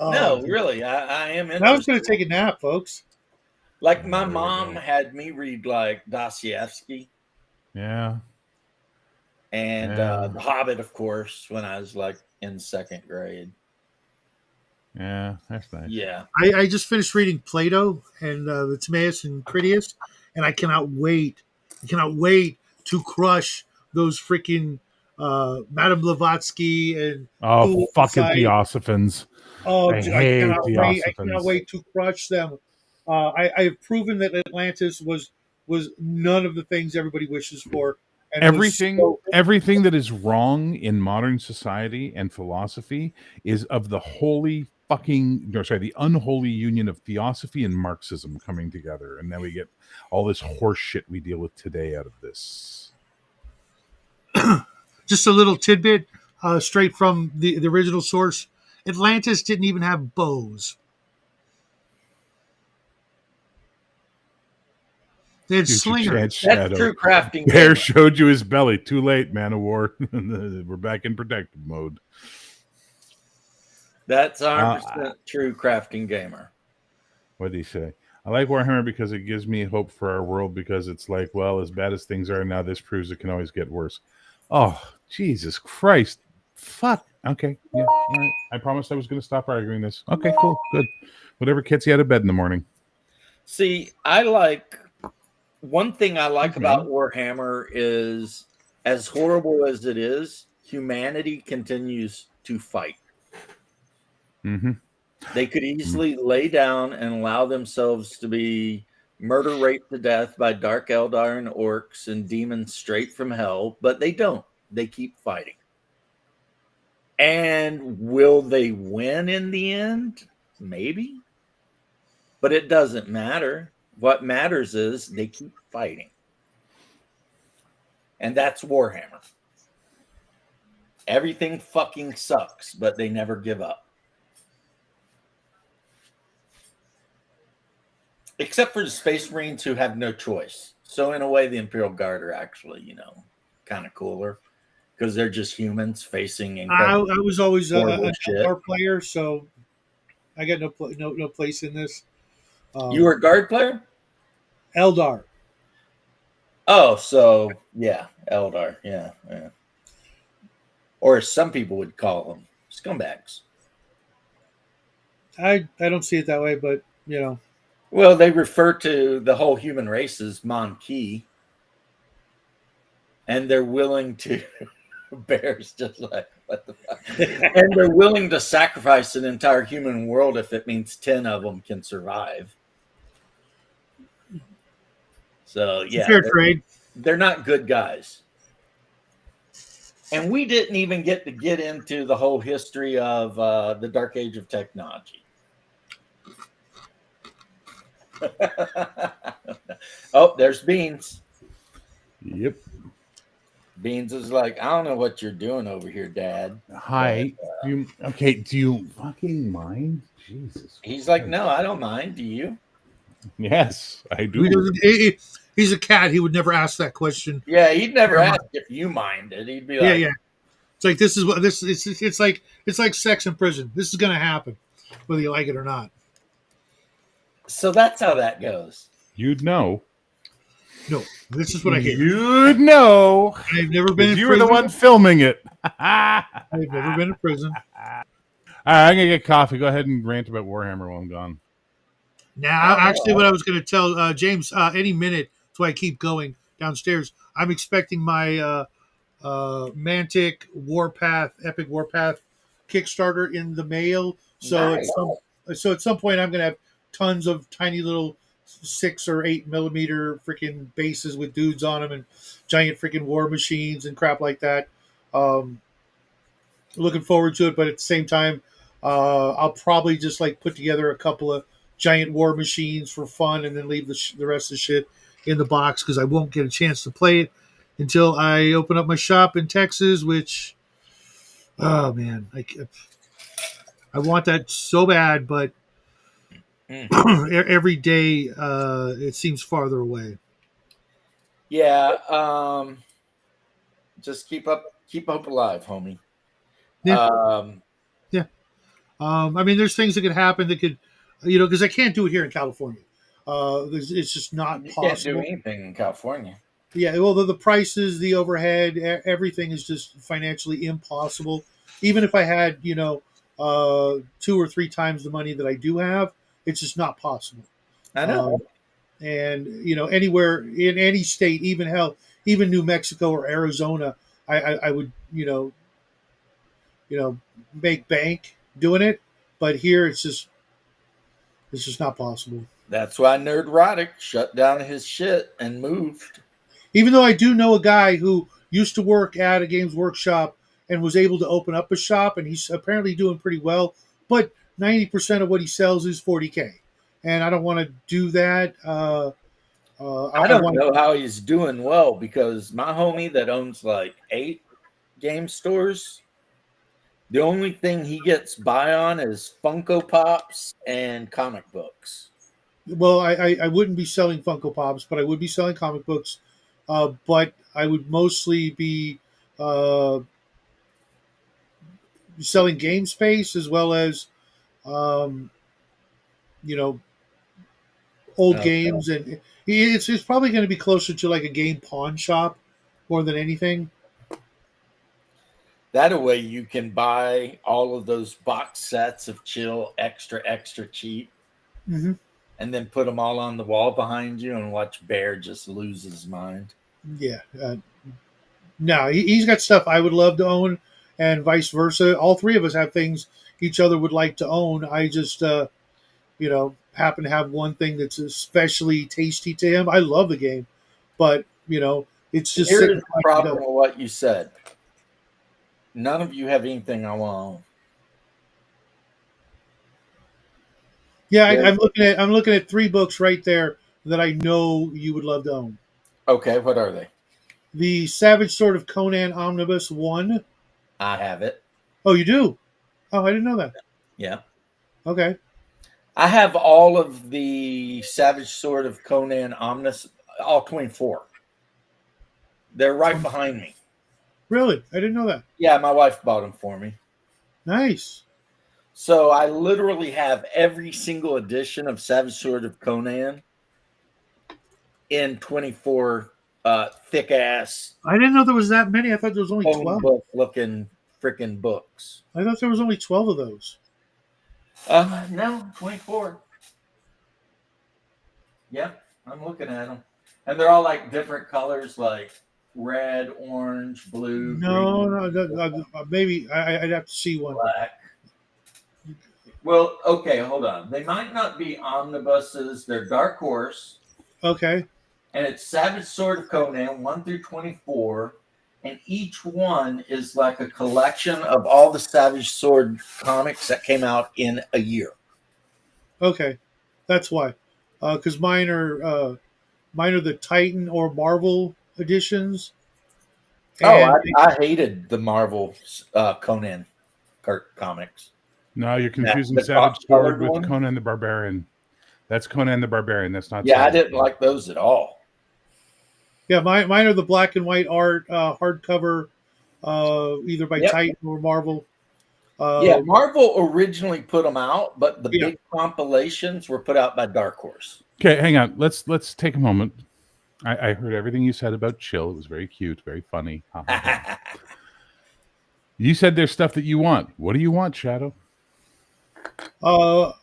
Speaker 1: No, really, I am interested.
Speaker 5: I was going to take a nap, folks.
Speaker 1: Like my mom had me read like Dostoevsky
Speaker 6: Yeah.
Speaker 1: and The Hobbit, of course, when I was like in 2nd grade.
Speaker 6: Yeah, that's nice.
Speaker 1: Yeah.
Speaker 5: I just finished reading Plato and the Timaeus and Critias, and I cannot wait. I cannot wait to crush those freaking Madame Blavatsky and
Speaker 6: fucking Theosophans.
Speaker 5: Oh,
Speaker 6: I
Speaker 5: dude,
Speaker 6: hate
Speaker 5: I cannot
Speaker 6: Theosophans.
Speaker 5: wait to crush them. I have proven that Atlantis was none of the things everybody wishes for, and was
Speaker 6: Everything
Speaker 5: so.
Speaker 6: everything that is wrong in modern society and philosophy is of the holy fucking no sorry the unholy union of theosophy and Marxism coming together, and then we get all this horse shit we deal with today out of this.
Speaker 5: Just a little tidbit, straight from the original source. Atlantis didn't even have bows. They had
Speaker 6: Future Chad
Speaker 5: slingers.
Speaker 1: That's
Speaker 6: Shadow.
Speaker 1: true crafting
Speaker 6: Bear
Speaker 1: gamer.
Speaker 6: showed you his belly. Too late, man of war. We're back in protective mode.
Speaker 1: That's 100% true crafting gamer.
Speaker 6: What did he say? I like Warhammer because it gives me hope for our world, because it's like, well, as bad as things are now, this proves it can always get worse. Oh, Jesus Christ. Fuck. Okay. Yeah. All right. I promised I was going to stop arguing this. Okay, cool. Good. Whatever gets you out of bed in the morning.
Speaker 1: See, I like one thing I like
Speaker 6: Thanks,
Speaker 1: about
Speaker 6: man.
Speaker 1: Warhammer is, as horrible as it is, humanity continues to fight.
Speaker 6: Mm-hmm.
Speaker 1: They could easily lay down and allow themselves to be murder raped to death by Dark Eldar and orcs and demons straight from hell, but they don't. They keep fighting. And will they win in the end? Maybe. But it doesn't matter. What matters is they keep fighting. And that's Warhammer. Everything fucking sucks, but they never give up. Except for the Space Marines, who have no choice. So in a way, the Imperial Guard are actually, kind of cooler, because they're just humans facing
Speaker 5: I
Speaker 1: incredible
Speaker 5: was always
Speaker 1: horrible
Speaker 5: an
Speaker 1: shit.
Speaker 5: Eldar player, so I got no place in this.
Speaker 1: You were a guard player?
Speaker 5: Eldar.
Speaker 1: Oh, so yeah, Eldar, yeah. Or as some people would call them, scumbags.
Speaker 5: I don't see it that way, but
Speaker 1: Well, they refer to the whole human race as Monkey, and they're willing to bears just like what the fuck, and they're willing to sacrifice an entire human world if it means 10 of them can survive. So yeah,
Speaker 5: fair trade.
Speaker 1: They're not good guys. And we didn't even get into the whole history of the Dark Age of technology. Oh, there's Beans.
Speaker 6: Yep.
Speaker 1: Beans is like, I don't know what you're doing over here, Dad.
Speaker 6: Hi. Do you fucking mind? Jesus.
Speaker 1: He's like, no, I don't mind. Do you?
Speaker 6: Yes, I
Speaker 5: He
Speaker 6: do.
Speaker 5: doesn't, he's a cat. He would never ask that question.
Speaker 1: Yeah, he'd never ask if you minded. He'd be like,
Speaker 5: Yeah. It's like this is what this. It's like sex in prison. This is going to happen, whether you like it or not.
Speaker 1: So that's how that goes.
Speaker 6: You'd know.
Speaker 5: No, this is what I hear.
Speaker 6: You'd know.
Speaker 5: I've never been in
Speaker 6: You
Speaker 5: prison.
Speaker 6: were the one filming it.
Speaker 5: I've never been in prison.
Speaker 6: All right, I'm gonna get coffee. Go ahead and rant about Warhammer while I'm gone.
Speaker 5: Now, actually, what I was going to tell James, any minute, that's why I keep going downstairs. I'm expecting my Mantic Warpath, Epic Warpath Kickstarter in the mail. So
Speaker 1: Nice.
Speaker 5: at some point, I'm going to have tons of tiny little 6 or 8 millimeter freaking bases with dudes on them and giant freaking war machines and crap like that. Looking forward to it, but at the same time, I'll probably just like put together a couple of giant war machines for fun and then leave the rest of the shit in the box because I won't get a chance to play it until I open up my shop in Texas, which, oh man, I want that so bad, but every day it seems farther away.
Speaker 1: Yeah, just keep hope alive, homie.
Speaker 5: Yeah. I mean, there's things that could happen that could, because I can't do it here in California. It's just not
Speaker 1: You
Speaker 5: possible.
Speaker 1: can't do anything in California.
Speaker 5: Yeah, well, the prices, the overhead, everything is just financially impossible. Even if I had, 2 or 3 times the money that I do have, it's just not possible.
Speaker 1: I know.
Speaker 5: And anywhere in any state, even New Mexico or Arizona, I would, make bank doing it. But here, it's just not possible.
Speaker 1: That's why Nerdrotic shut down his shit and moved.
Speaker 5: Even though I do know a guy who used to work at a Games Workshop and was able to open up a shop, and he's apparently doing pretty well. But 90% of what he sells is 40K, and I don't want to do that.
Speaker 1: I
Speaker 5: I
Speaker 1: don't
Speaker 5: want.
Speaker 1: know how he's doing well because my homie that owns like 8 game stores, the only thing he gets by on is Funko Pops and comic books.
Speaker 5: Well, I wouldn't be selling Funko Pops, but I would be selling comic books. But I would mostly be uh, selling game space as well as um, you know old
Speaker 1: Okay.
Speaker 5: games, and it's probably going to be closer to like a game pawn shop more than anything.
Speaker 1: That way you can buy all of those box sets of Chill extra cheap
Speaker 5: Hmm.
Speaker 1: and then put them all on the wall behind you and watch Bear just lose his mind.
Speaker 5: Yeah, no, he's got stuff I would love to own, and vice versa. All three of us have things each other would like to own. I just happen to have one thing that's especially tasty to him. I love the game, but it's just
Speaker 1: Here's
Speaker 5: sitting
Speaker 1: the
Speaker 5: behind
Speaker 1: problem
Speaker 5: the
Speaker 1: with what you said. None of you have anything I want.
Speaker 5: Yeah,
Speaker 1: Yeah.
Speaker 5: I'm looking at 3 books right there that I know you would love to own.
Speaker 1: Okay, what are they?
Speaker 5: The Savage Sword of Conan Omnibus 1.
Speaker 1: I have it.
Speaker 5: Oh, you do? Oh, I didn't know that.
Speaker 1: Yeah.
Speaker 5: Okay.
Speaker 1: I have all of the Savage Sword of Conan Omnibus, all 24. They're right behind me.
Speaker 5: Really? I didn't know that.
Speaker 1: Yeah, my wife bought them for me.
Speaker 5: Nice.
Speaker 1: So I literally have every single edition of Savage Sword of Conan in 24 thick ass
Speaker 5: I didn't know there was that many. I thought there was only
Speaker 1: phone
Speaker 5: 12.
Speaker 1: book looking freaking books.
Speaker 5: I thought there was only 12 of those.
Speaker 1: No, 24. Yep, I'm looking at them. And they're all like different colors, like red, orange, blue,
Speaker 5: No,
Speaker 1: green,
Speaker 5: no, maybe I'd have to see one.
Speaker 1: black. Well, okay, hold on. They might not be omnibuses. They're Dark Horse.
Speaker 5: Okay.
Speaker 1: And it's Savage Sword of Conan 1 through 24. And each one is like a collection of all the Savage Sword comics that came out in a year.
Speaker 5: Okay. That's why. Because mine are the Titan or Marvel editions.
Speaker 1: Oh, I hated the Marvel Conan comics.
Speaker 6: No, you're confusing
Speaker 1: the
Speaker 6: Savage Sword
Speaker 1: colored
Speaker 6: with
Speaker 1: one?
Speaker 6: Conan the Barbarian. That's Conan the Barbarian. That's not.
Speaker 1: Yeah, I
Speaker 6: Savage
Speaker 1: didn't
Speaker 6: Sword.
Speaker 1: like those at all.
Speaker 5: Yeah, mine are the black and white art hardcover, either by
Speaker 1: Yep.
Speaker 5: Titan or Marvel.
Speaker 1: Yeah, Marvel originally put them out, but the
Speaker 5: Yeah.
Speaker 1: big compilations were put out by Dark Horse.
Speaker 6: Okay, hang on. Let's take a moment. I heard everything you said about Chill. It was very cute, very funny. Ha, ha, ha. You said there's stuff that you want. What do you want, Shadow?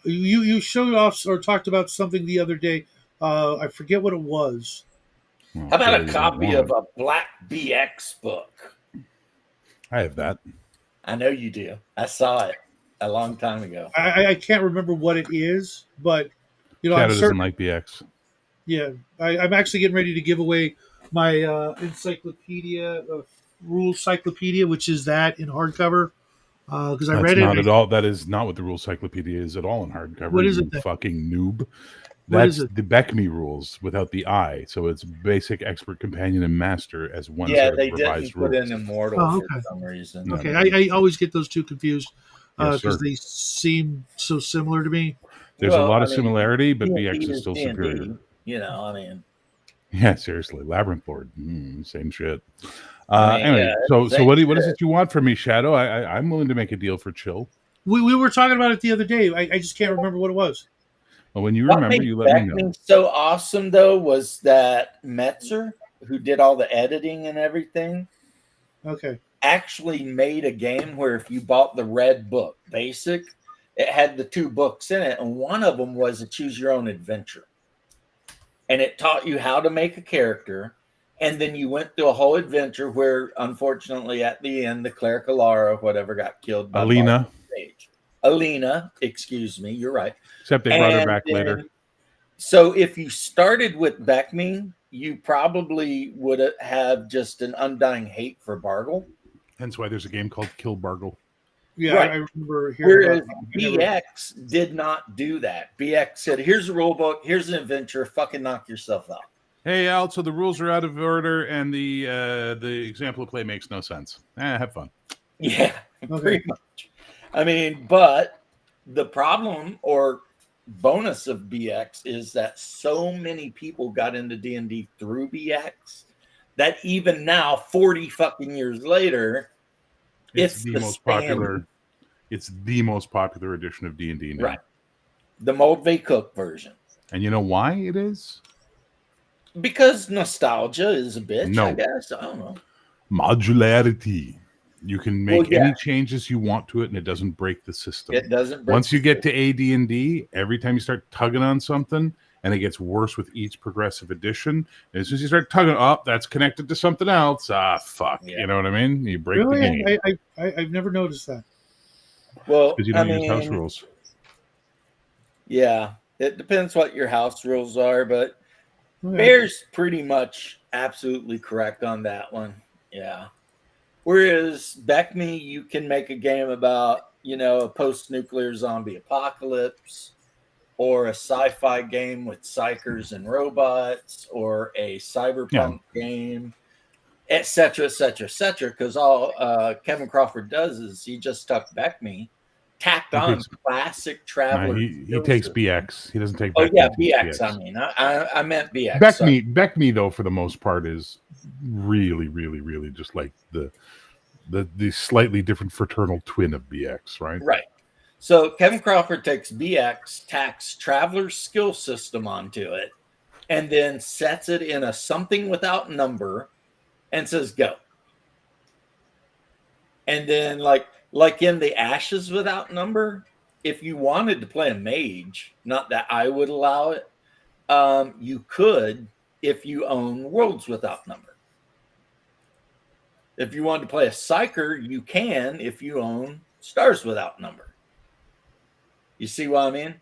Speaker 5: You showed off or talked about something the other day. I forget what it was.
Speaker 6: Well,
Speaker 1: How about
Speaker 6: clearly
Speaker 1: a
Speaker 6: you don't
Speaker 1: copy
Speaker 6: want
Speaker 1: of a Black BX book?
Speaker 6: I have that.
Speaker 1: I know you do. I saw it a long time ago.
Speaker 5: I can't remember what it is, but
Speaker 6: Shadow
Speaker 5: I'm
Speaker 6: doesn't
Speaker 5: certain.
Speaker 6: like BX.
Speaker 5: Yeah, I'm actually getting ready to give away my encyclopedia, rules cyclopedia, which is that in hardcover. Because I
Speaker 6: That's
Speaker 5: read it.
Speaker 6: not at all. That is not what the Rule Cyclopedia is at all in hardcover.
Speaker 5: What is
Speaker 6: you
Speaker 5: it then?
Speaker 6: fucking noob.
Speaker 5: What is
Speaker 6: That's
Speaker 5: it?
Speaker 6: the Beckme rules without the I. So it's basic, expert, companion, and master as one
Speaker 1: Yeah,
Speaker 6: set of
Speaker 1: they didn't
Speaker 6: revised
Speaker 1: put
Speaker 6: rules.
Speaker 1: in Immortal
Speaker 5: Oh,
Speaker 1: for
Speaker 5: okay.
Speaker 1: some reason.
Speaker 6: No.
Speaker 5: Okay, I always get those two confused
Speaker 6: Yes,
Speaker 5: because
Speaker 6: sir.
Speaker 5: they seem so similar to me.
Speaker 6: There's a
Speaker 1: Well,
Speaker 6: lot
Speaker 1: I
Speaker 6: of
Speaker 1: mean,
Speaker 6: similarity, but
Speaker 1: D&D
Speaker 6: BX is
Speaker 1: is
Speaker 6: still
Speaker 1: D&D,
Speaker 6: superior.
Speaker 1: You know, I mean,
Speaker 6: Yeah, seriously. Labyrinth Lord. Same shit.
Speaker 1: I mean,
Speaker 6: Anyway,
Speaker 1: yeah,
Speaker 6: so
Speaker 1: same
Speaker 6: what
Speaker 1: shit.
Speaker 6: is it you want from me, Shadow? I'm willing to make a deal for Chill.
Speaker 5: We were talking about it the other day. I just can't remember what it was.
Speaker 6: Well, when you
Speaker 1: What
Speaker 6: remember,
Speaker 1: made
Speaker 6: you let me know.
Speaker 1: Beckman so awesome though was that Metzer, who did all the editing and everything,
Speaker 5: Okay.
Speaker 1: actually made a game where if you bought the red book basic, it had the 2 books in it, and one of them was a choose your own adventure, and it taught you how to make a character, and then you went through a whole adventure where unfortunately at the end the cleric Alara or whatever got killed by
Speaker 6: Alina.
Speaker 1: Alina, excuse me, you're right.
Speaker 6: Except they brought her
Speaker 1: And
Speaker 6: back later.
Speaker 1: then So if you started with Beckme, you probably would have just an undying hate for Bargle.
Speaker 6: Hence why there's a game called Kill Bargle.
Speaker 5: Yeah,
Speaker 1: Right.
Speaker 5: I remember hearing
Speaker 1: Whereas
Speaker 5: about that.
Speaker 1: BX did not do that. BX said, here's a rule book, here's an adventure, fucking knock yourself out.
Speaker 6: Hey, Al, so the rules are out of order and the example of play makes no sense. Have fun.
Speaker 1: Yeah,
Speaker 5: Okay.
Speaker 1: pretty much. I mean, but the problem or bonus of BX is that so many people got into D&D through BX that even now, 40 fucking years later, it's
Speaker 6: the
Speaker 1: the
Speaker 6: most
Speaker 1: standard.
Speaker 6: popular. It's the most popular edition of D&D now.
Speaker 1: Right. The Moldvay Cook version.
Speaker 6: And you know why it is?
Speaker 1: Because nostalgia is a bitch,
Speaker 6: No.
Speaker 1: I guess. I don't know.
Speaker 6: Modularity. You can make
Speaker 1: Well, yeah.
Speaker 6: any changes you want to it, and it doesn't break the system.
Speaker 1: It doesn't break
Speaker 6: Once you
Speaker 1: the
Speaker 6: get to AD&D, every time you start tugging on something, and it gets worse with each progressive edition, as soon as you start tugging, that's connected to something else. Fuck.
Speaker 1: Yeah.
Speaker 6: You know what I mean? You break
Speaker 5: Really?
Speaker 6: the game.
Speaker 5: I've never noticed that.
Speaker 1: Well,
Speaker 6: Because you don't use house rules.
Speaker 1: Yeah, it depends what your house rules are, but
Speaker 5: Okay.
Speaker 1: Bear's pretty much absolutely correct on that one. Yeah. Whereas Beckme, you can make a game about, a post-nuclear zombie apocalypse, or a sci-fi game with psychers and robots, or a cyberpunk game, etc., etc., etc. Because all Kevin Crawford does is he just took Beckme, tacked on classic Traveler.
Speaker 6: He takes BX. He doesn't take.
Speaker 1: Oh
Speaker 6: Beckme,
Speaker 1: yeah, BX. I mean, I meant BX.
Speaker 6: Beckme though, for the most part, is really, really, really just like the slightly different fraternal twin of BX, right?
Speaker 1: Right. So Kevin Crawford takes BX, tacks Traveler's skill system onto it, and then sets it in a something without number, and says go. And then like in the Ashes without number, if you wanted to play a mage, not that I would allow it, you could if you own Worlds Without Number. If you wanted to play a Psyker, you can if you own Stars Without Number. You see what I mean?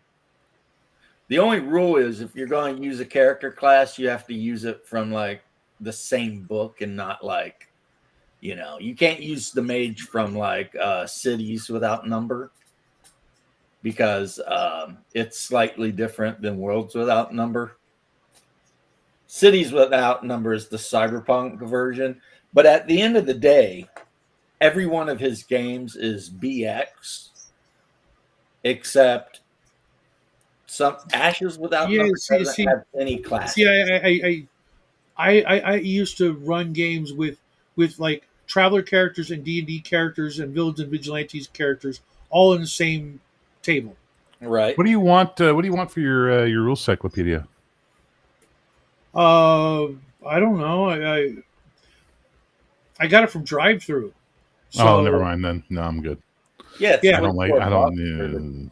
Speaker 1: The only rule is if you're going to use a character class, you have to use it from like the same book and not like, you can't use the mage from like Cities Without Number because it's slightly different than Worlds Without Number. Cities Without Number is the cyberpunk version. But at the end of the day, every one of his games is BX, except some Ashes Without Number doesn't have any class.
Speaker 5: See, I used to run games with like Traveler characters and D&D characters and Village and Vigilantes characters all in the same table.
Speaker 1: Right.
Speaker 6: What do you want? What do you want for your rule cyclopedia?
Speaker 5: I don't know. I got it from drive-through. So,
Speaker 6: never mind then. No, I'm good.
Speaker 1: Yeah,
Speaker 5: yeah.
Speaker 6: I don't like. I don't.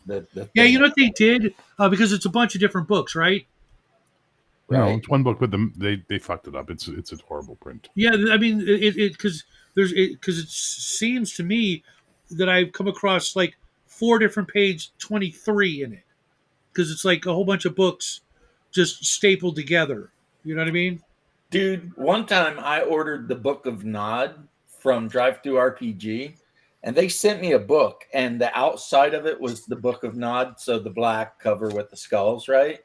Speaker 5: Yeah, you know what they did because it's a bunch of different books, right?
Speaker 6: No, it's one book, but they fucked it up. It's a horrible print.
Speaker 5: Yeah, I mean because it seems to me that I've come across like 4 different page 23 in it because it's like a whole bunch of books just stapled together. You know what I mean?
Speaker 1: Dude, one time I ordered the Book of Nod from Drive Thru RPG, and they sent me a book, and the outside of it was the Book of Nod, so the black cover with the skulls, right?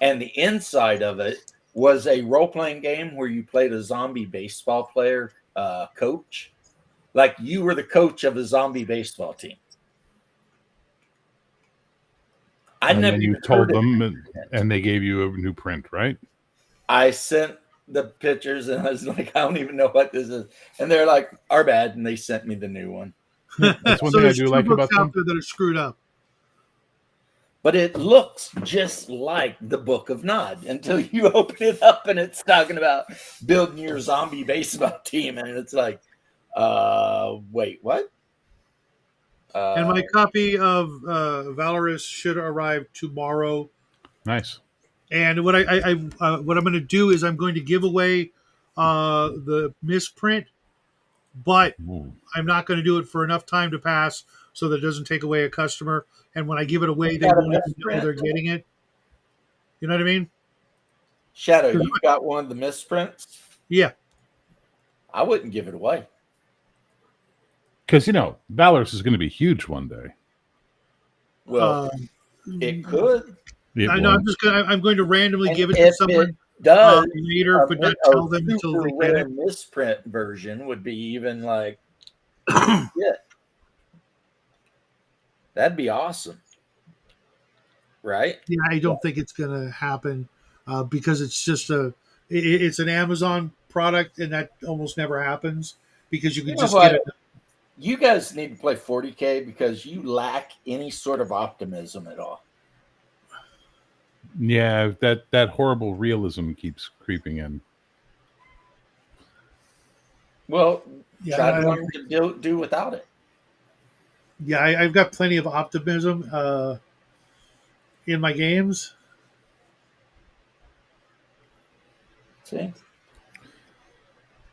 Speaker 1: And the inside of it was a role-playing game where you played a zombie baseball player coach. Like you were the coach of a zombie baseball team.
Speaker 6: And then you told them, and they gave you a new print, right?
Speaker 1: I sent the pictures, and I was like, I don't even know what this is. And they're like, our bad, and they sent me the new one.
Speaker 6: That's one thing I do like about them.
Speaker 5: That are screwed up.
Speaker 1: But it looks just like the Book of Nod until you open it up and it's talking about building your zombie baseball team. And it's like, wait, what?
Speaker 5: And my copy of Valorous should arrive tomorrow.
Speaker 6: Nice.
Speaker 5: And what what I'm going to do is I'm going to give away the misprint, but I'm not going to do it for enough time to pass so that it doesn't take away a customer. And when I give it away, they won't even know they're getting it. You know what I mean?
Speaker 1: Shadow, you've got one of the misprints.
Speaker 5: Yeah.
Speaker 1: I wouldn't give it away.
Speaker 6: Because, Valorous is going to be huge one day.
Speaker 1: Well, it could.
Speaker 5: I know. I'm going to randomly
Speaker 1: And
Speaker 5: give it to
Speaker 1: if
Speaker 5: someone
Speaker 1: it does,
Speaker 5: later, but not tell them until
Speaker 1: super
Speaker 5: they get
Speaker 1: rare
Speaker 5: it.
Speaker 1: misprint version would be even like, yeah, that'd be awesome, right?
Speaker 5: Yeah, I don't think it's going to happen because it's just it's an Amazon product, and that almost never happens because you
Speaker 1: You
Speaker 5: could
Speaker 1: know
Speaker 5: just
Speaker 1: what?
Speaker 5: get it.
Speaker 1: You guys need to play 40K because you lack any sort of optimism at all.
Speaker 6: Yeah, that horrible realism keeps creeping in.
Speaker 1: Well,
Speaker 5: Yeah,
Speaker 1: try
Speaker 5: I
Speaker 1: to
Speaker 5: don't-
Speaker 1: learn to do without it.
Speaker 5: Yeah, I've got plenty of optimism in my games.
Speaker 1: See?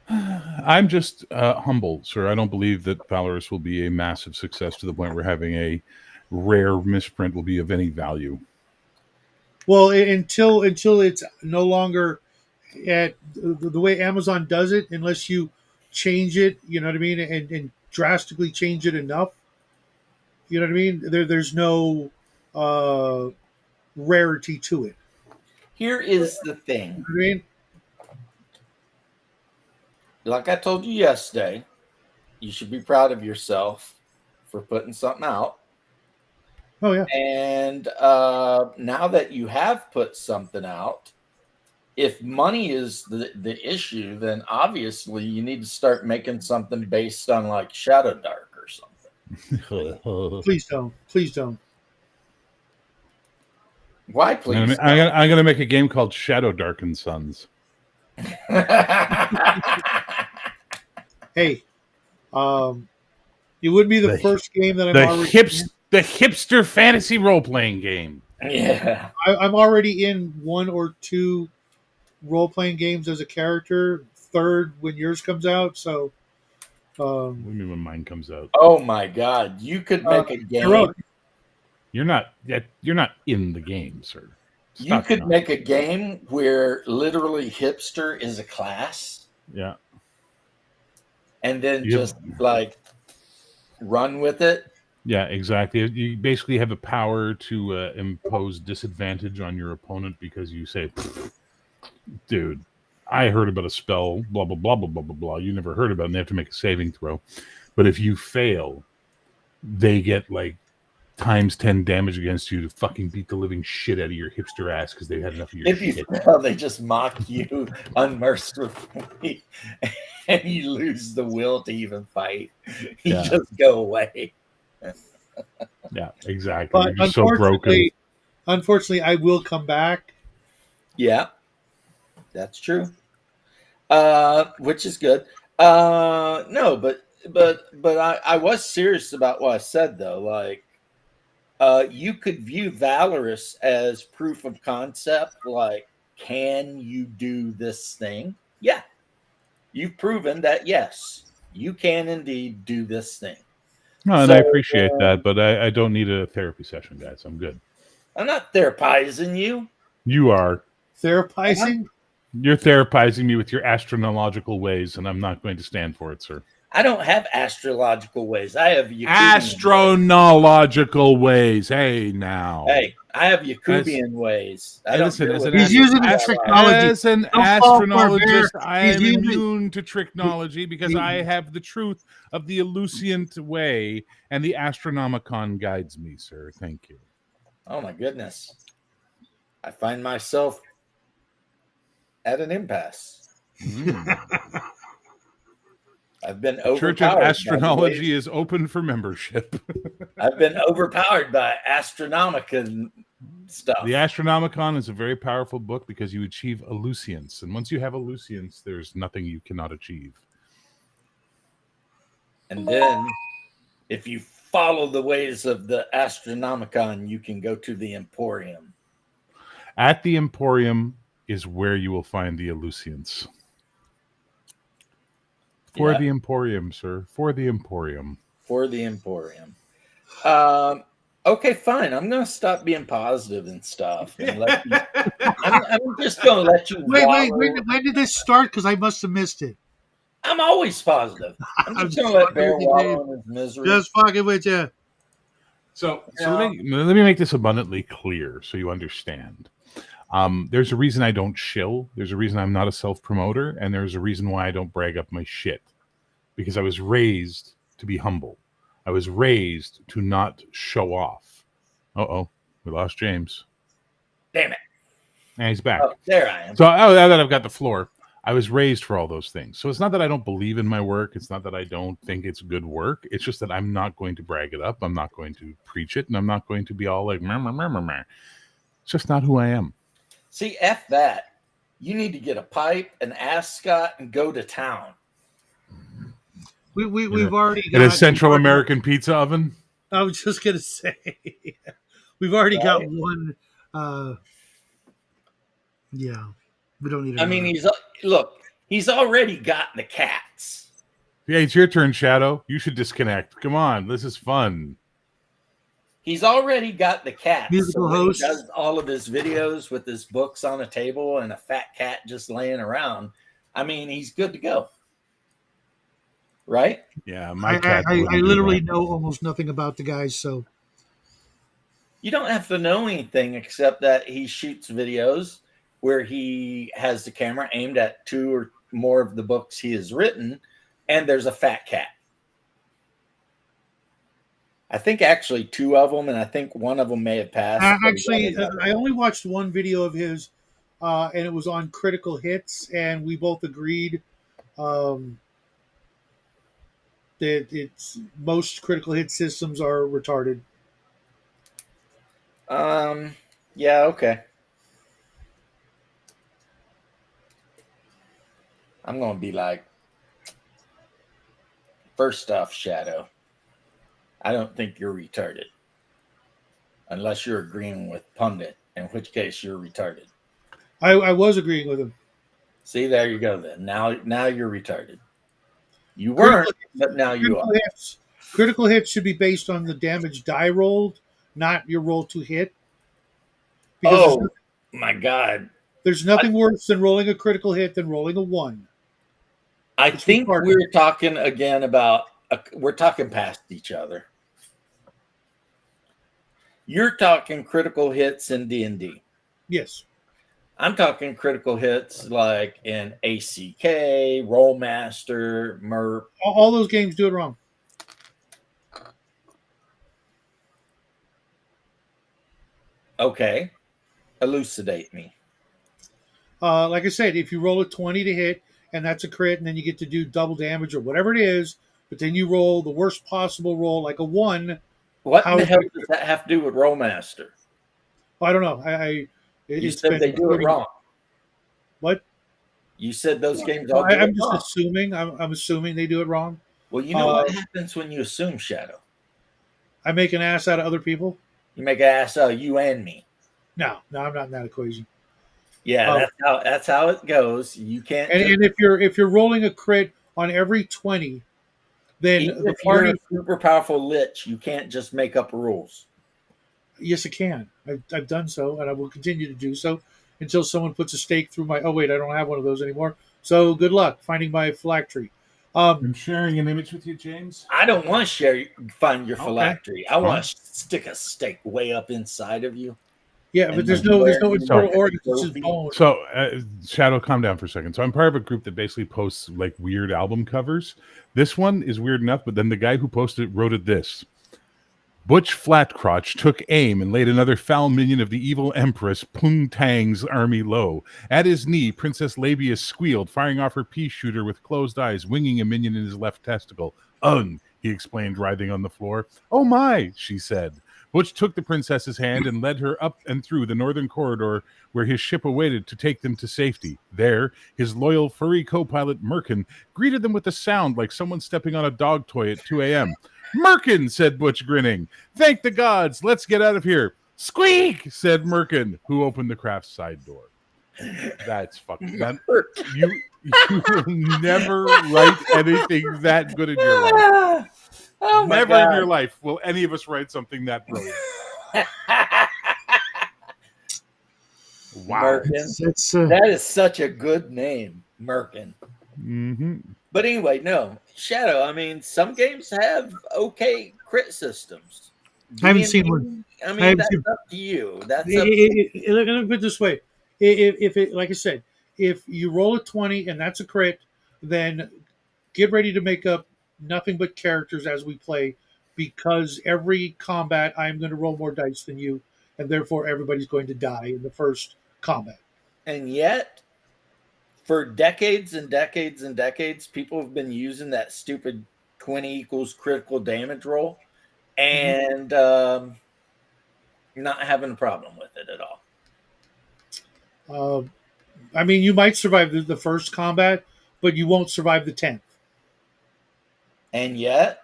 Speaker 6: I'm just humble, sir. I don't believe that Valorous will be a massive success to the point where having a rare misprint will be of any value.
Speaker 5: Well, until it's no longer at the way Amazon does it, unless you change it, you know what I mean, and drastically change it enough. You know what I mean? There's no uh, rarity to it.
Speaker 1: Here is the thing.
Speaker 5: You know what I mean?
Speaker 1: Like I told you yesterday, you should be proud of yourself for putting something out.
Speaker 5: Oh yeah.
Speaker 1: And now that you have put something out, if money is the issue, then obviously you need to start making something based on like Shadow Dark or something.
Speaker 5: Please don't. Please don't.
Speaker 1: Why, please?
Speaker 6: I'm gonna make a game called Shadow Darkened Sons.
Speaker 5: Hey, it would be the first game that
Speaker 6: The hipster fantasy role playing game.
Speaker 1: Yeah.
Speaker 5: I'm already in one or two role playing games as a character. Third when yours comes out. So,
Speaker 6: What do you mean when mine comes out?
Speaker 1: Oh my God! You could make a game.
Speaker 6: You're not in the game, sir.
Speaker 1: You could make a game where literally hipster is a class.
Speaker 6: Yeah.
Speaker 1: And then just like run with it.
Speaker 6: Yeah, exactly. You basically have the power to impose disadvantage on your opponent because you say, dude, I heard about a spell, blah, blah, blah, blah, blah, blah, blah. You never heard about it, and they have to make a saving throw. But if you fail, they get like times 10 damage against you to fucking beat the living shit out of your hipster ass because they had enough of your shit.
Speaker 1: If you fail, they just mock you unmercifully and you lose the will to even fight. You just go away.
Speaker 6: Yeah, exactly.
Speaker 5: But
Speaker 6: you're so broken.
Speaker 5: Unfortunately, I will come back.
Speaker 1: Yeah, that's true. Which is good. No, but I was serious about what I said though. Like, you could view Valorous as proof of concept. Like, can you do this thing? Yeah, you've proven that yes, you can indeed do this thing.
Speaker 6: No, and I appreciate that, but I don't need a therapy session, guys. I'm good.
Speaker 1: I'm not therapizing you.
Speaker 6: You are.
Speaker 5: Therapizing?
Speaker 6: You're therapizing me with your astrological ways, and I'm not going to stand for it, sir.
Speaker 1: I don't have astrological ways. I have
Speaker 6: Yakubian ways. Hey, now.
Speaker 1: Hey, I have Yakubian ways.
Speaker 5: He's using technology.
Speaker 6: As an astrologist, I am immune to tricknology because I have the truth of the Eleusient way, and the Astronomicon guides me, sir. Thank you.
Speaker 1: Oh, my goodness. I find myself at an impasse. I've been overpowered.
Speaker 6: Church of Astrology is open for membership.
Speaker 1: I've been overpowered by Astronomican stuff.
Speaker 6: The Astronomicon is a very powerful book because you achieve Eleuscience. And once you have Eleuscience, there's nothing you cannot achieve.
Speaker 1: And then, if you follow the ways of the Astronomicon, you can go to the Emporium.
Speaker 6: At the Emporium is where you will find the Eleuscience. For the Emporium, sir. For the Emporium.
Speaker 1: For the Emporium. Okay, fine. I'm gonna stop being positive and stuff, and let you. I'm just gonna let you.
Speaker 5: Wait,
Speaker 1: wallow.
Speaker 5: when did this start? Because I must have missed it.
Speaker 1: I'm always positive. I'm
Speaker 5: I'm
Speaker 1: just
Speaker 5: just
Speaker 1: gonna let
Speaker 5: fucking
Speaker 1: Bear
Speaker 5: with you,
Speaker 1: wallow
Speaker 5: Dave.
Speaker 1: in his misery.
Speaker 5: Just fucking with you.
Speaker 6: So
Speaker 1: Yeah.
Speaker 6: let me make this abundantly clear so you understand. There's a reason I don't shill. There's a reason I'm not a self-promoter, and there's a reason why I don't brag up my shit. Because I was raised to be humble. I was raised to not show off. Uh-oh, we lost James.
Speaker 1: Damn it.
Speaker 6: And he's back.
Speaker 1: Oh, there I am.
Speaker 6: So now that I've got the floor, I was raised for all those things. So it's not that I don't believe in my work. It's not that I don't think it's good work. It's just that I'm not going to brag it up. I'm not going to preach it. And I'm not going to be all like, meh, meh, meh, meh, meh. It's just not who I am.
Speaker 1: See, F that. You need to get a pipe, an ascot, and go to town.
Speaker 5: We've already
Speaker 6: In a
Speaker 5: got
Speaker 6: Central American pizza oven?
Speaker 5: I was just gonna say we've already got
Speaker 1: Right.
Speaker 5: one. Yeah, we don't need.
Speaker 1: I mean, he's already got the cats.
Speaker 6: Yeah, it's your turn, Shadow. You should disconnect. Come on, this is fun.
Speaker 1: He's already got the cats.
Speaker 5: Musical
Speaker 1: when
Speaker 5: host.
Speaker 1: He does all of his videos with his books on a table and a fat cat just laying around. I mean, he's good to go. Right?
Speaker 6: Yeah, my
Speaker 5: I
Speaker 6: cat. wouldn't do
Speaker 5: literally
Speaker 6: that.
Speaker 5: know almost nothing about the guys, so
Speaker 1: You don't have to know anything except that he shoots videos where he has the camera aimed at 2 or more of the books he has written, and there's a fat cat. I think actually 2 of them, and I think one of them may have passed.
Speaker 5: actually, I only watched one video of his, and it was on Critical Hits, and we both agreed that it's most Critical Hit systems are retarded.
Speaker 1: Yeah, okay. I'm gonna be like, first off, Shadow, I don't think you're retarded. Unless you're agreeing with Pundit, in which case you're retarded.
Speaker 5: I was agreeing with him.
Speaker 1: See, there you go then. Now you're retarded. You weren't, but now you are.
Speaker 5: Critical hits should be based on the damage die rolled, not your roll to hit. Because
Speaker 1: My God.
Speaker 5: there's nothing worse than rolling a critical hit than rolling a 1.
Speaker 1: I think we're talking again about, we're talking past each other. You're talking critical hits in D&D.
Speaker 5: Yes.
Speaker 1: I'm talking critical hits like in ACK, Rollmaster, MERP.
Speaker 5: All those games do it wrong.
Speaker 1: Okay. Elucidate me.
Speaker 5: Like I said, if you roll a 20 to hit, and that's a crit, and then you get to do double damage or whatever it is, but then you roll the worst possible roll, like a 1.
Speaker 1: What in the hell does that have to do with Rollmaster?
Speaker 5: I don't know.
Speaker 1: You said they do it wrong.
Speaker 5: What?
Speaker 1: You said those games all do it
Speaker 5: I'm just
Speaker 1: wrong.
Speaker 5: assuming. I'm assuming they do it wrong.
Speaker 1: Well, you know what happens when you assume, Shadow?
Speaker 5: I make an ass out of other people.
Speaker 1: You make an ass out of you and me.
Speaker 5: No, I'm not in that equation.
Speaker 1: Yeah, that's how it goes. You can't.
Speaker 5: And if you're rolling a crit on every 20, then
Speaker 1: even if you're a super powerful lich, you can't just make up rules.
Speaker 5: Yes, I can. I've done so, and I will continue to do so until someone puts a stake through my. Oh wait, I don't have one of those anymore. So good luck finding my phylactery.
Speaker 6: I'm sharing an image with you, James.
Speaker 1: I don't want to find your
Speaker 5: Okay.
Speaker 1: phylactery. I want to stick a stake way up inside of you.
Speaker 5: Yeah, but there's no internal organs. It's just bone.
Speaker 6: So, Shadow, calm down for a second. So, I'm part of a group that basically posts like weird album covers. This one is weird enough, but then the guy who posted it wrote it this: Butch Flatcrotch took aim and laid another foul minion of the evil Empress Pung Tang's army low. At his knee, Princess Labia squealed, firing off her pea shooter with closed eyes, winging a minion in his left testicle. Ugh, he explained, writhing on the floor. Oh my, she said. Butch took the princess's hand and led her up and through the northern corridor where his ship awaited to take them to safety. There, his loyal furry co-pilot Merkin greeted them with a sound like someone stepping on a dog toy at 2 a.m. Merkin, said Butch, grinning. Thank the gods, let's get out of here. Squeak, said Merkin, who opened the craft's side door. That's fucking... You will never write anything that good in your life.
Speaker 1: Oh my
Speaker 6: Never
Speaker 1: God.
Speaker 6: in your life will any of us write something that brilliant. Wow.
Speaker 1: Merkin.
Speaker 5: That's
Speaker 1: That is such a good name, Merkin.
Speaker 6: Hmm.
Speaker 1: But anyway, no. Shadow, I mean, some games have okay crit systems.
Speaker 5: I haven't seen one.
Speaker 1: D&D, I
Speaker 5: I
Speaker 1: mean,
Speaker 5: haven't
Speaker 1: that's
Speaker 5: seen.
Speaker 1: up to you. That's up.
Speaker 5: Let me put it this way: if it, like I said, if you roll a 20 and that's a crit, then get ready to make up nothing but characters as we play, because every combat I'm going to roll more dice than you, and therefore everybody's going to die in the first combat.
Speaker 1: And yet, for decades and decades and decades, people have been using that stupid 20 equals critical damage roll and not having a problem with it at all.
Speaker 5: Uh, I mean, you might survive the first combat, but you won't survive the 10th.
Speaker 1: And yet,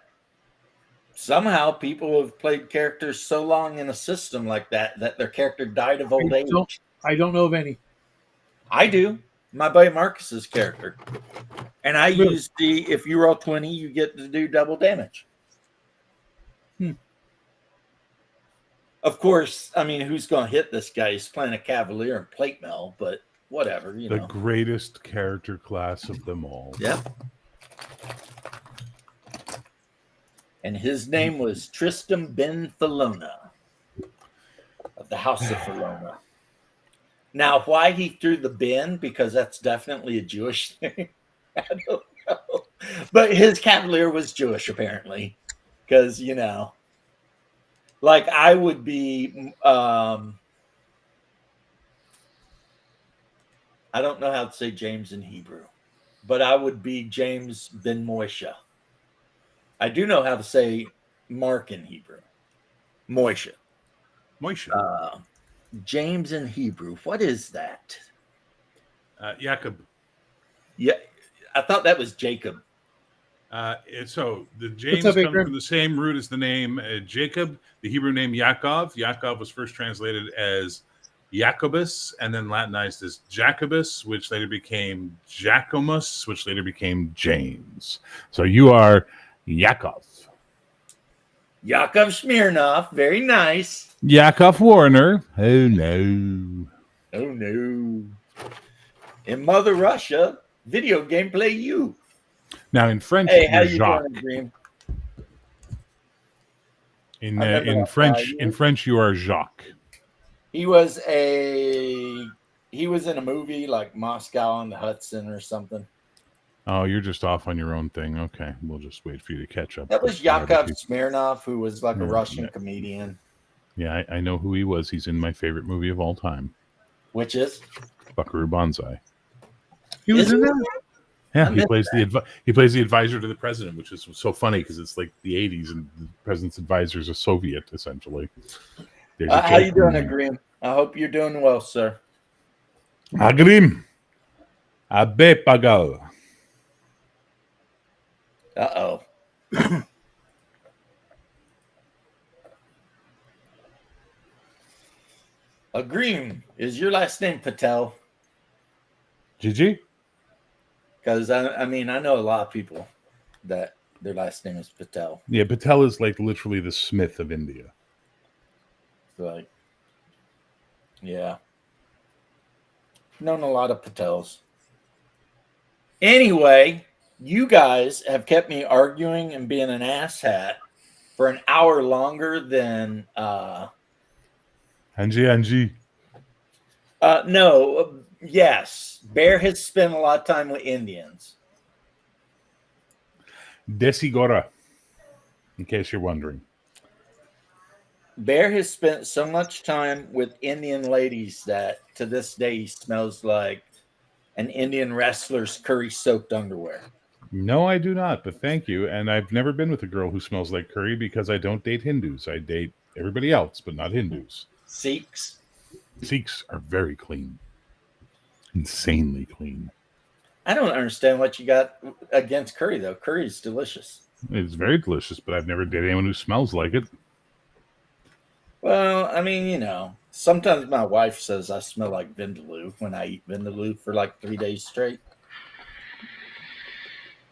Speaker 1: somehow people have played characters so long in a system like that that their character died of old age.
Speaker 5: I don't know of any.
Speaker 1: I do. My buddy Marcus's character. And I
Speaker 5: Really?
Speaker 1: use the if you roll 20, you get to do double damage.
Speaker 5: Hmm.
Speaker 1: Of course, I mean, who's going to hit this guy? He's playing a Cavalier and plate mail, but whatever, you
Speaker 6: The
Speaker 1: know.
Speaker 6: greatest character class of them all.
Speaker 1: Yep. And his name was Tristram Ben Felona of the House of Felona. Now, why he threw the Ben, because that's definitely a Jewish thing. I don't know. But his Cavalier was Jewish, apparently. Because, you know, like I would be, I don't know how to say James in Hebrew, but I would be James Ben Moishe. I do know how to say Mark in Hebrew. Moishe.
Speaker 6: Moishe.
Speaker 1: James in Hebrew. What is that?
Speaker 6: Jacob.
Speaker 1: Yeah, I thought that was Jacob.
Speaker 6: So the James
Speaker 5: up,
Speaker 6: comes
Speaker 5: Adrian?
Speaker 6: from the same root as the name Jacob. The Hebrew name Yaakov. Yaakov was first translated as Jacobus and then Latinized as Jacobus, which later became Jacomus, which later became James. So you are Yakov.
Speaker 1: Yakov Smirnov. Very nice.
Speaker 6: Yakov Warner. Oh no.
Speaker 1: Oh no. In Mother Russia, video gameplay you.
Speaker 6: Now in French,
Speaker 1: Hey, how
Speaker 6: you're
Speaker 1: you
Speaker 6: Jacques.
Speaker 1: doing, Dream?
Speaker 6: In French, you are Jacques.
Speaker 1: He was in a movie like Moscow on the Hudson or something.
Speaker 6: Oh, you're just off on your own thing. Okay, we'll just wait for you to catch up.
Speaker 1: That was
Speaker 6: with the other
Speaker 1: Yakov
Speaker 6: people.
Speaker 1: Smirnov, who was like a
Speaker 6: Yeah,
Speaker 1: Russian
Speaker 6: yeah.
Speaker 1: comedian.
Speaker 6: Yeah, I know who he was. He's in my favorite movie of all time,
Speaker 1: Which is?
Speaker 6: Buckaroo Banzai.
Speaker 5: He was
Speaker 1: Is
Speaker 5: in
Speaker 1: it?
Speaker 5: that.
Speaker 6: Yeah,
Speaker 1: I
Speaker 6: he
Speaker 1: missed
Speaker 6: plays the advisor to the president, which is so funny because it's like the '80s and the president's advisor is a Soviet essentially. There's a
Speaker 1: How you
Speaker 6: joke
Speaker 1: doing,
Speaker 6: in there.
Speaker 1: Agrim? I hope you're doing well, sir.
Speaker 6: Agrim, abe pagal.
Speaker 1: Uh-oh. Agreem, is your last name Patel?
Speaker 6: Gigi?
Speaker 1: Because I mean, I know a lot of people that their last name is Patel.
Speaker 6: Yeah, Patel is like literally the Smith of India.
Speaker 1: Like, yeah. Known a lot of Patels. Anyway, you guys have kept me arguing and being an asshat for an hour longer than
Speaker 6: Angie.
Speaker 1: no, yes. Bear has spent a lot of time with Indians.
Speaker 6: Desigora, in case you're wondering.
Speaker 1: Bear has spent so much time with Indian ladies that to this day he smells like an Indian wrestler's curry-soaked underwear.
Speaker 6: No, I do not, but thank you. And I've never been with a girl who smells like curry because I don't date Hindus. I date everybody else, but not Hindus.
Speaker 1: Sikhs?
Speaker 6: Sikhs are very clean. Insanely clean.
Speaker 1: I don't understand what you got against curry, though. Curry is delicious.
Speaker 6: It's very delicious, but I've never dated anyone who smells like it.
Speaker 1: Well, I mean, you know, sometimes my wife says I smell like vindaloo when I eat vindaloo for like 3 days straight.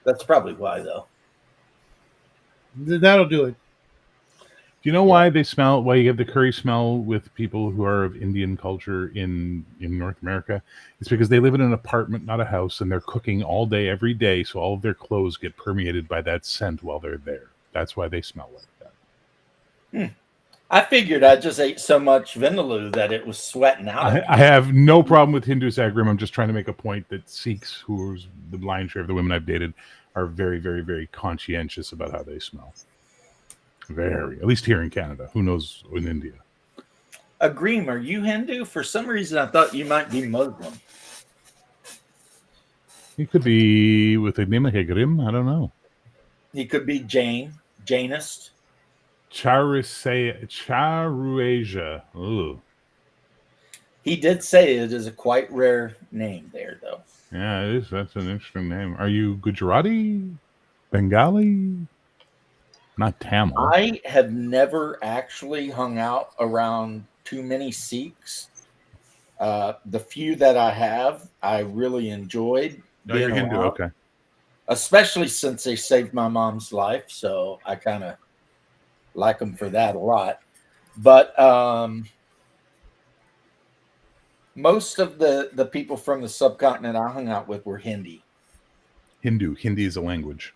Speaker 1: That's probably why, though.
Speaker 5: That'll do it.
Speaker 6: Do you know why they smell? Why you get the curry smell with people who are of Indian culture in North America? It's because they live in an apartment, not a house, and they're cooking all day, every day. So all of their clothes get permeated by that scent while they're there. That's why they smell like that.
Speaker 1: I figured I just ate so much vindaloo that it was sweating out.
Speaker 6: I have no problem with Hindu Sagrim. I'm just trying to make a point that Sikhs, who's the lion's share of the women I've dated, are very, very, very conscientious about how they smell. Very, at least here in Canada. Who knows in India?
Speaker 1: Agreem, are you Hindu? For some reason, I thought you might be Muslim.
Speaker 6: He could be with a name like Agrim. I don't know.
Speaker 1: He could be Jainist.
Speaker 6: Charuasia. Ooh.
Speaker 1: He did say it is a quite rare name there, though.
Speaker 6: Yeah, it is. That's an interesting name. Are you Gujarati? Bengali? Not Tamil.
Speaker 1: I have never actually hung out around too many Sikhs. The few that I have, I really enjoyed.
Speaker 6: No, you're Hindu.
Speaker 1: Around,
Speaker 6: Okay.
Speaker 1: especially since they saved my mom's life, so I kind of like them for that a lot. But most of the people from the subcontinent I hung out with were Hindi.
Speaker 6: Hindu. Hindi is a language.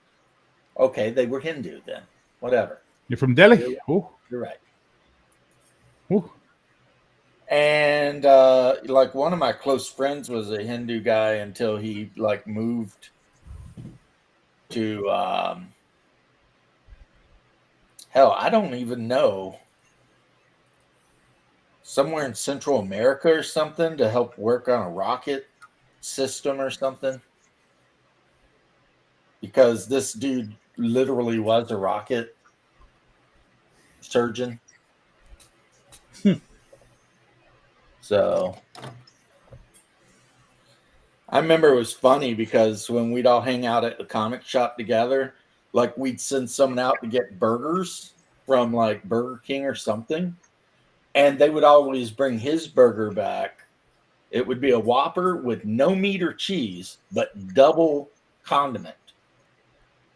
Speaker 1: Okay, they were Hindu then. Whatever.
Speaker 6: You're from Delhi.
Speaker 1: You're right.
Speaker 6: Oh.
Speaker 1: And like one of my close friends was a Hindu guy until he like moved to hell, I don't even know, somewhere in Central America or something to help work on a rocket system or something. Because this dude literally was a rocket surgeon. So I remember it was funny because when we'd all hang out at the comic shop together, like we'd send someone out to get burgers from like Burger King or something, and they would always bring his burger back. It would be a Whopper with no meat or cheese, but double condiment.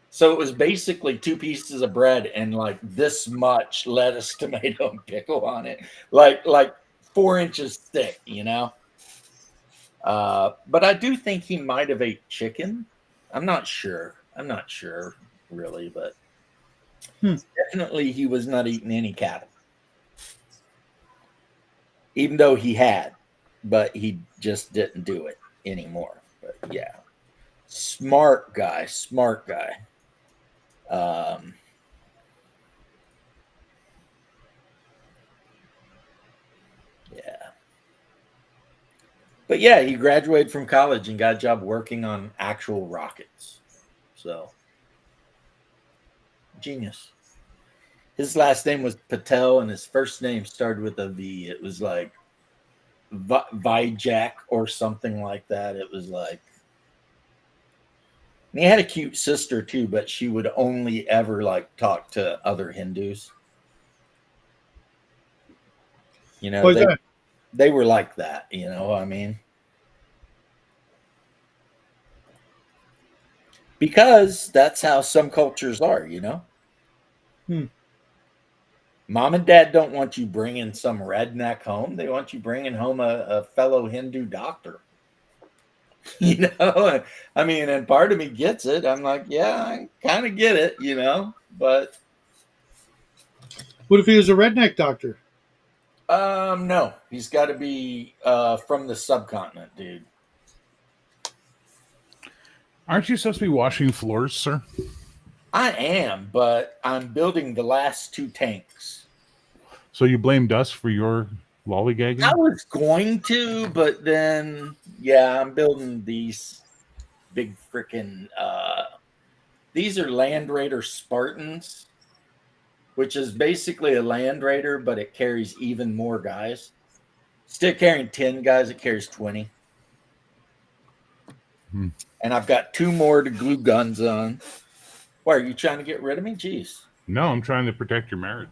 Speaker 1: So it was basically 2 pieces of bread and like this much lettuce, tomato, and pickle on it, like 4 inches thick, you know. But I do think he might have ate chicken. I'm not sure really, but definitely he was not eating any cattle, even though he had, but he just didn't do it anymore. But yeah, smart guy. Yeah. But yeah, he graduated from college and got a job working on actual rockets. So, genius. His last name was Patel and his first name started with a V. It was like Vijay or something like that. It was like, and he had a cute sister too, but she would only ever like talk to other Hindus. You know, they were like that, you know what I mean? Because that's how some cultures are, you know? Mom and dad don't want you bringing some redneck home. They want you bringing home a fellow Hindu doctor. You know? I mean, and part of me gets it. I'm like, yeah, I kind of get it, you know? But
Speaker 5: what if he was a redneck doctor?
Speaker 1: No, he's got to be from the subcontinent, dude.
Speaker 6: Aren't you supposed to be washing floors, sir?
Speaker 1: I am, but I'm building the last 2 tanks.
Speaker 6: So you blamed us for your lollygagging?
Speaker 1: I was going to, but then, yeah, I'm building these big freaking, these are Land Raider Spartans, which is basically a Land Raider, but it carries even more guys. Instead of carrying 10 guys, it carries 20. And I've got 2 more to glue guns on. Why, are you trying to get rid of me? Jeez.
Speaker 6: No, I'm trying to protect your marriage.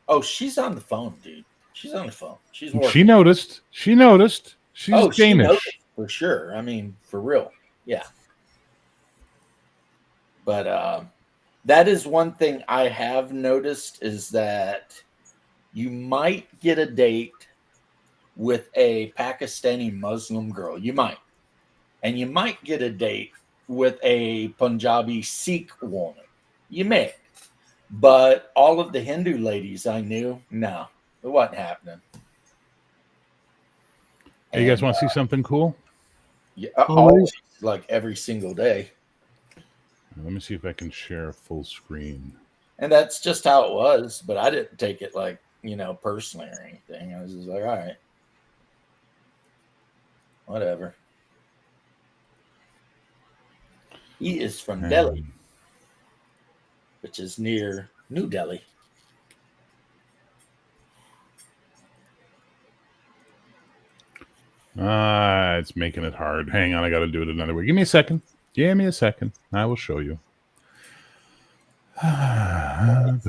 Speaker 1: Oh, she's on the phone, dude. She's on the phone. She's working.
Speaker 6: She noticed. She's Danish.
Speaker 1: She noticed, for sure. I mean, for real. Yeah. But That is one thing I have noticed is that you might get a date with a Pakistani Muslim girl. You might. And you might get a date with a Punjabi Sikh woman. You may. But all of the Hindu ladies I knew, no, it wasn't happening.
Speaker 6: Hey, you guys want to see something cool?
Speaker 1: Yeah,
Speaker 5: Always.
Speaker 1: like every single day.
Speaker 6: Let me see if I can share a full screen.
Speaker 1: And that's just how it was. But I didn't take it like, personally or anything. I was just like, all right, whatever. He is from Delhi, which is near New Delhi.
Speaker 6: It's making it hard. Hang on, I got to do it another way. Give me a second. Give me a second. I will show you. Well,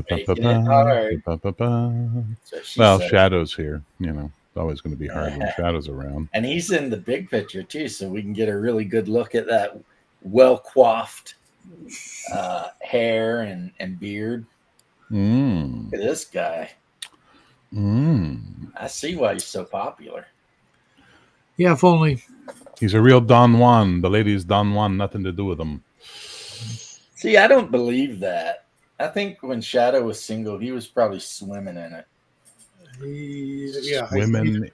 Speaker 6: Shadow's here. It's always going to be hard when Shadow's around.
Speaker 1: And he's in the big picture too, so we can get a really good look at that well-coiffed hair and beard. Look at this guy. I see why he's so popular.
Speaker 5: Yeah, if only.
Speaker 6: He's a real Don Juan. The ladies Don Juan, nothing to do with him.
Speaker 1: See, I don't believe that. I think when Shadow was single, he was probably swimming in it.
Speaker 6: Swimming in it.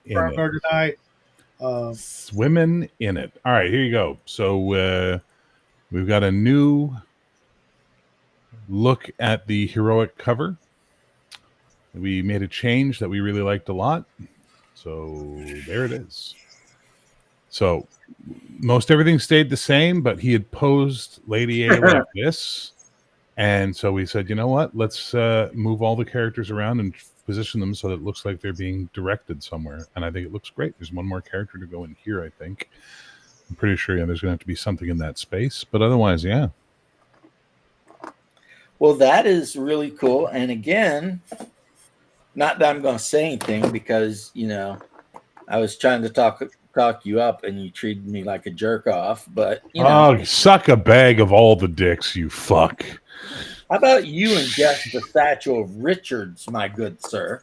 Speaker 6: Swimming in it. All right, here you go. So we've got a new look at the heroic cover. We made a change that we really liked a lot. So there it is. So most everything stayed the same, but he had posed Lady A like this. And so we said, you know what? Let's move all the characters around and position them so that it looks like they're being directed somewhere. And I think it looks great. There's one more character to go in here, I think. I'm pretty sure there's going to have to be something in that space. But otherwise, yeah.
Speaker 1: Well, that is really cool. And again, not that I'm going to say anything because, I was trying to talk you up and you treated me like a jerk off. But,
Speaker 6: suck a bag of all the dicks, you fuck.
Speaker 1: How about you ingest the statue of Richards, my good sir?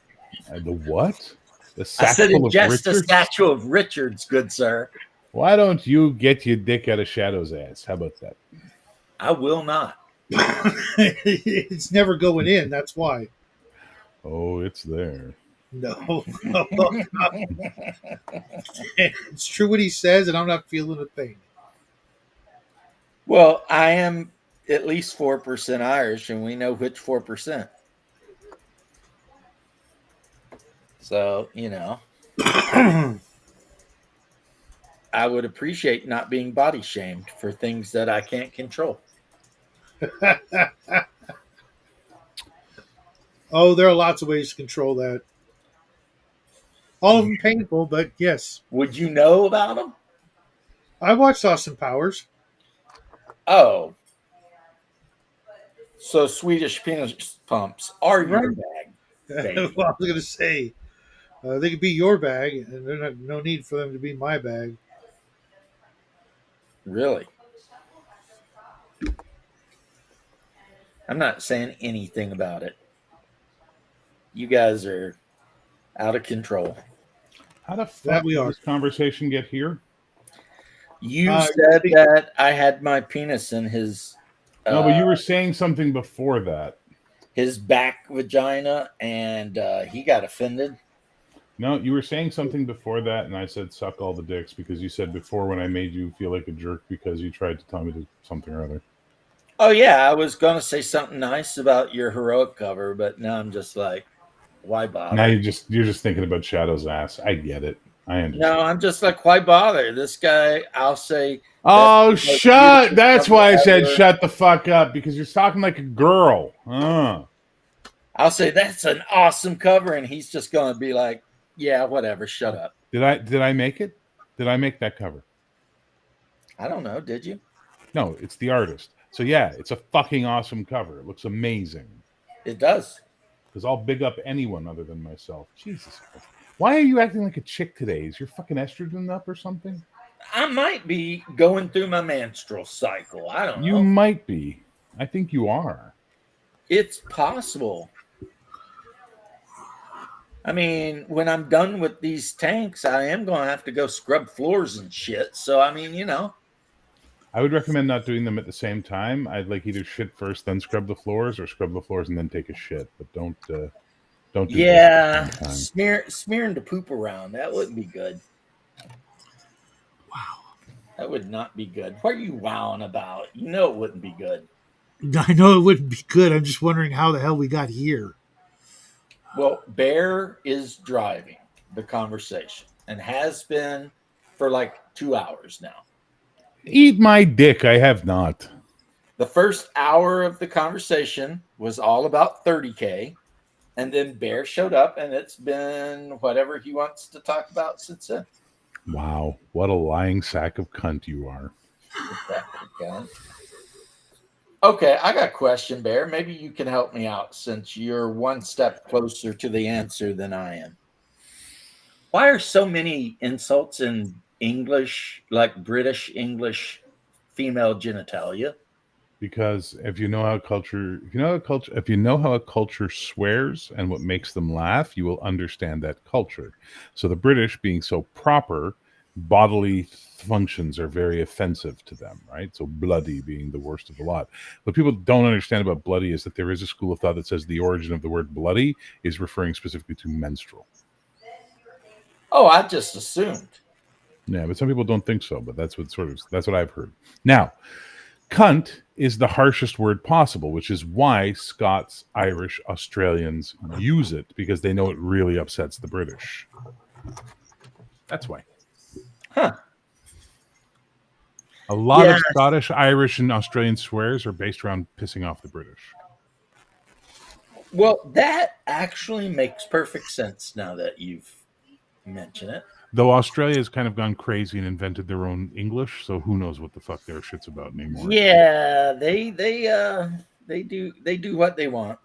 Speaker 6: The what?
Speaker 1: I said ingest the statue of Richards, good sir.
Speaker 6: Why don't you get your dick out of Shadow's ass? How about that?
Speaker 1: I will not.
Speaker 5: It's never going in. That's why.
Speaker 6: Oh, it's there.
Speaker 5: No. It's true what he says, and I'm not feeling a thing.
Speaker 1: Well, I am at least 4% Irish, and we know which 4%. So, I would appreciate not being body shamed for things that I can't control.
Speaker 5: Oh, there are lots of ways to control that. All of them painful, but yes.
Speaker 1: Would you know about them?
Speaker 5: I watched Austin Powers.
Speaker 1: Oh. So Swedish penis pumps are your bag.
Speaker 5: Well, I was going to say, they could be your bag, and there's no need for them to be my bag.
Speaker 1: Really? I'm not saying anything about it. You guys are out of control.
Speaker 6: How the fuck did this conversation get here?
Speaker 1: You said that I had my penis in his...
Speaker 6: no, but you were saying something before that.
Speaker 1: His back vagina, and he got offended.
Speaker 6: No, you were saying something before that, and I said suck all the dicks because you said before when I made you feel like a jerk because you tried to tell me to something or other.
Speaker 1: Oh, yeah, I was going to say something nice about your heroic cover, but now I'm just like, why bother?
Speaker 6: Now you're just thinking about Shadow's ass. I get it. I understand.
Speaker 1: No, I'm just like, why bother? This guy, I'll say...
Speaker 6: Oh, shut! That's why I said shut the fuck up, because you're talking like a girl.
Speaker 1: I'll say, that's an awesome cover, and he's just going to be like, yeah, whatever, shut up.
Speaker 6: Did I make it? Did I make that cover?
Speaker 1: I don't know. Did you?
Speaker 6: No, it's the artist. So yeah, it's a fucking awesome cover. It looks amazing.
Speaker 1: It does.
Speaker 6: Because I'll big up anyone other than myself. Jesus Christ. Why are you acting like a chick today? Is your fucking estrogen up or something?
Speaker 1: I might be going through my menstrual cycle. I don't know.
Speaker 6: You might be. I think you are.
Speaker 1: It's possible. I mean, when I'm done with these tanks, I am going to have to go scrub floors and shit. So, I mean,
Speaker 6: I would recommend not doing them at the same time. I'd like either shit first, then scrub the floors, or scrub the floors and then take a shit. But don't do both at the
Speaker 1: yeah,
Speaker 6: same time.
Speaker 1: smearing the poop around. That wouldn't be good.
Speaker 5: Wow.
Speaker 1: That would not be good. What are you wowing about? You know it wouldn't be good.
Speaker 5: I know it wouldn't be good. I'm just wondering how the hell we got here.
Speaker 1: Well, Bear is driving the conversation and has been for like 2 hours now.
Speaker 6: Eat my dick. I have not.
Speaker 1: The first hour of the conversation was all about 30K. And then Bear showed up, and it's been whatever he wants to talk about since then.
Speaker 6: Wow. What a lying sack of cunt you are.
Speaker 1: Okay, I got a question, Bear. Maybe you can help me out since you're one step closer to the answer than I am. Why are so many insults in English, like British English, female genitalia?
Speaker 6: Because if you know how a culture swears and what makes them laugh, you will understand that culture. So the British, being so proper, bodily functions are very offensive to them, right? So bloody being the worst of the lot. What people don't understand about bloody is that there is a school of thought that says the origin of the word bloody is referring specifically to menstrual.
Speaker 1: Oh, I just assumed.
Speaker 6: Yeah, but some people don't think so, but that's what I've heard. Now, cunt is the harshest word possible, which is why Scots, Irish, Australians use it, because they know it really upsets the British. That's why.
Speaker 1: Huh.
Speaker 6: A lot of Scottish, Irish, and Australian swears are based around pissing off the British.
Speaker 1: Well, that actually makes perfect sense now that you've mentioned it.
Speaker 6: Though Australia has kind of gone crazy and invented their own English, so who knows what the fuck their shit's about anymore.
Speaker 1: Yeah, they do what they want.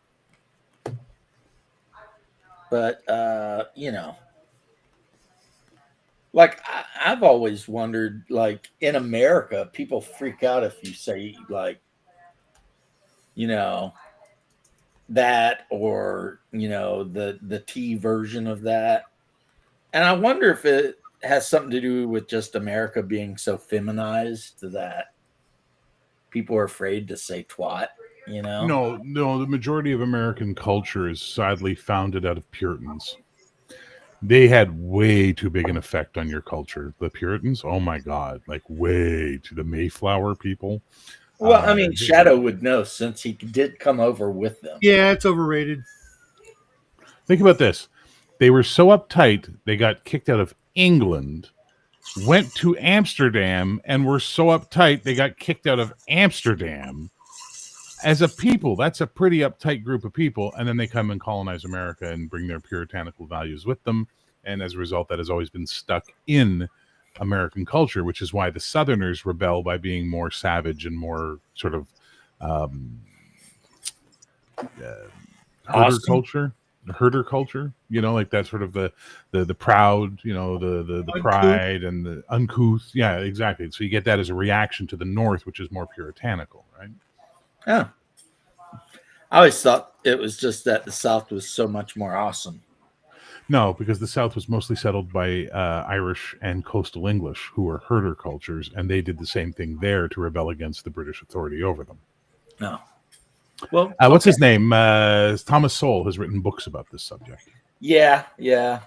Speaker 1: But like I've always wondered, like in America, people freak out if you say like, that, or the T version of that. And I wonder if it has something to do with just America being so feminized that people are afraid to say twat,
Speaker 6: No, the majority of American culture is sadly founded out of Puritans. They had way too big an effect on your culture. The Puritans, oh my God, like way to the Mayflower people.
Speaker 1: Well, I mean, Shadow would know since he did come over with them.
Speaker 5: Yeah, it's overrated.
Speaker 6: Think about this. They were so uptight, they got kicked out of England, went to Amsterdam, and were so uptight, they got kicked out of Amsterdam. As a people, that's a pretty uptight group of people. And then they come and colonize America and bring their puritanical values with them. And as a result, that has always been stuck in American culture, which is why the Southerners rebel by being more savage and more sort of herder culture, like that sort of the proud, the pride and the uncouth. Yeah, exactly. So you get that as a reaction to the North, which is more puritanical, right?
Speaker 1: Yeah. I always thought it was just that the South was so much more awesome.
Speaker 6: No, because the South was mostly settled by Irish and coastal English, who were herder cultures, and they did the same thing there to rebel against the British authority over them.
Speaker 1: No. Well,
Speaker 6: what's his name? Thomas Sowell has written books about this subject.
Speaker 1: Yeah. I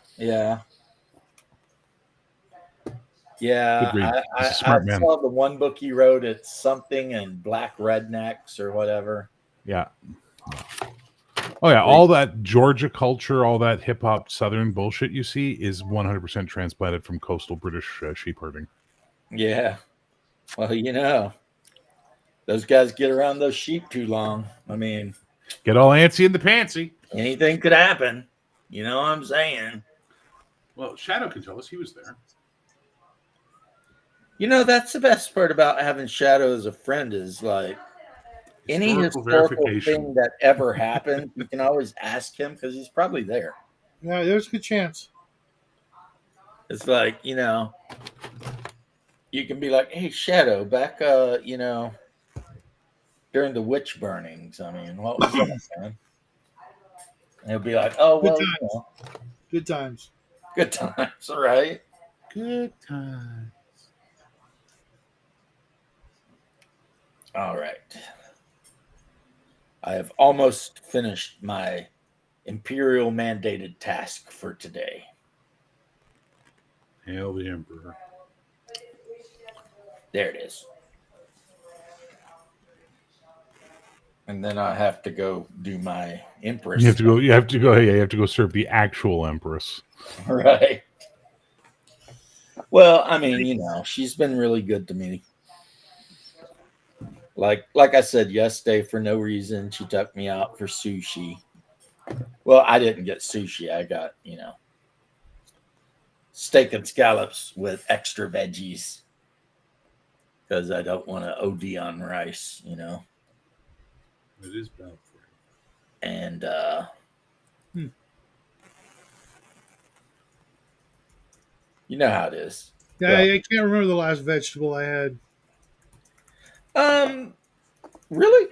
Speaker 1: saw the one book he wrote. It's something in Black Rednecks or whatever.
Speaker 6: Yeah. Oh yeah, all that Georgia culture, all that hip hop Southern bullshit you see is 100% transplanted from coastal British sheep herding.
Speaker 1: Yeah. Well, those guys get around those sheep too long. I mean,
Speaker 6: get all antsy in the pantsy.
Speaker 1: Anything could happen. You know what I'm saying?
Speaker 6: Well, Shadow can tell us he was there.
Speaker 1: That's the best part about having Shadow as a friend is like any historical thing that ever happened, you can always ask him because he's probably there.
Speaker 5: Yeah, there's a good chance.
Speaker 1: It's like, you can be like, hey, Shadow, back, during the witch burnings. I mean, what was that, man? And he'll be like, "Oh
Speaker 5: Good
Speaker 1: well,
Speaker 5: times. Good times.
Speaker 1: good times, right?"
Speaker 6: Good time.
Speaker 1: All right. I have almost finished my Imperial mandated task for today.
Speaker 6: Hail the Emperor.
Speaker 1: There it is. And then I have to go do my Empress.
Speaker 6: You have to go. You have to go. Yeah, you have to go serve the actual Empress.
Speaker 1: Right. Well, I mean, she's been really good to me. Like I said yesterday, for no reason, she took me out for sushi. Well, I didn't get sushi. I got, steak and scallops with extra veggies because I don't want to OD on rice,
Speaker 6: It is bad for you.
Speaker 1: And you know how it is.
Speaker 5: Yeah,
Speaker 1: Well,
Speaker 5: I can't remember the last vegetable I had.
Speaker 1: Really?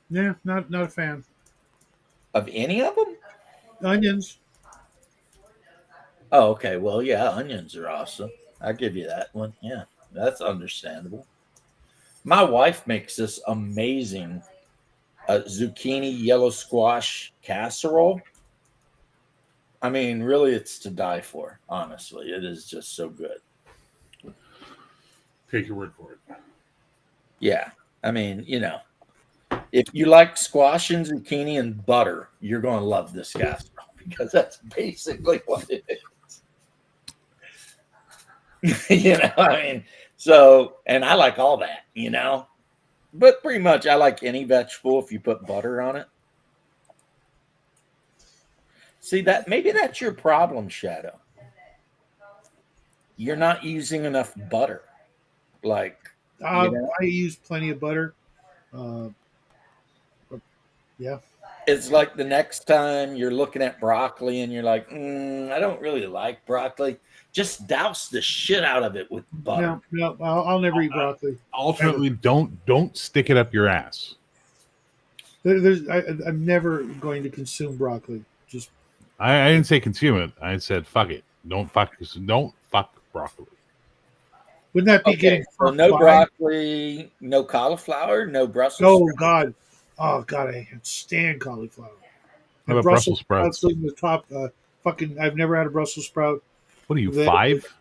Speaker 5: Yeah, not a fan.
Speaker 1: Of any of them?
Speaker 5: Onions.
Speaker 1: Oh, okay. Well, yeah, onions are awesome. I'll give you that one. Yeah, that's understandable. My wife makes this amazing zucchini yellow squash casserole. I mean, really, it's to die for. Honestly, it is just so good.
Speaker 6: Take your word for it.
Speaker 1: Yeah, I mean, if you like squash and zucchini and butter, you're going to love this casserole because that's basically what it is. I mean, so, and I like all that, but pretty much I like any vegetable if you put butter on it. See that maybe that's your problem, Shadow. You're not using enough butter. Like,
Speaker 5: I use plenty of butter. Yeah.
Speaker 1: It's like the next time you're looking at broccoli and you're like, I don't really like broccoli. Just douse the shit out of it with butter.
Speaker 5: No, I'll never eat broccoli.
Speaker 6: Ultimately, don't stick it up your ass.
Speaker 5: I'm never going to consume broccoli. Just
Speaker 6: I didn't say consume it. I said fuck it. Don't fuck broccoli.
Speaker 5: wouldn't that be getting
Speaker 1: so no broccoli, no cauliflower, no Brussels sprouts?
Speaker 5: God. Oh God, I can't stand cauliflower.
Speaker 6: How about Brussels sprouts?
Speaker 5: In the top, I've never had a Brussels sprout.
Speaker 6: What are you, 5?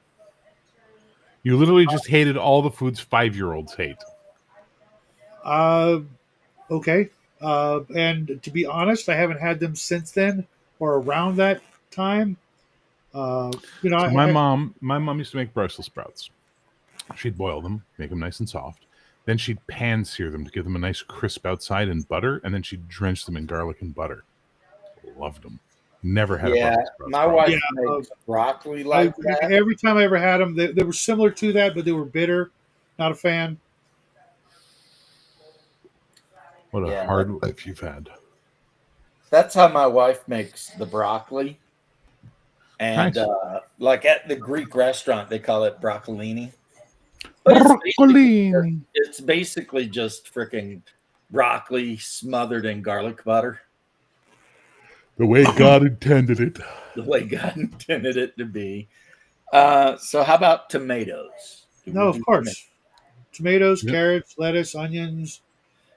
Speaker 6: You literally just hated all the foods 5-year-olds hate.
Speaker 5: Okay. And to be honest, I haven't had them since then or around that time.
Speaker 6: My mom used to make Brussels sprouts. She'd boil them, make them nice and soft. Then she'd pan sear them to give them a nice crisp outside in butter, and then she'd drench them in garlic and butter. Loved them. Never had a Brussels sprout.
Speaker 1: My wife makes broccoli like that.
Speaker 5: Every time I ever had them, they were similar to that, but they were bitter. Not a fan.
Speaker 6: What a hard life you've had.
Speaker 1: That's how my wife makes the broccoli. And
Speaker 6: nice.
Speaker 1: Like at the Greek restaurant, they call it broccolini. It's basically just freaking broccoli smothered in garlic butter.
Speaker 6: The way God intended it.
Speaker 1: The way God intended it to be. So how about tomatoes?
Speaker 5: No, of course. Tomatoes, carrots, lettuce, onions.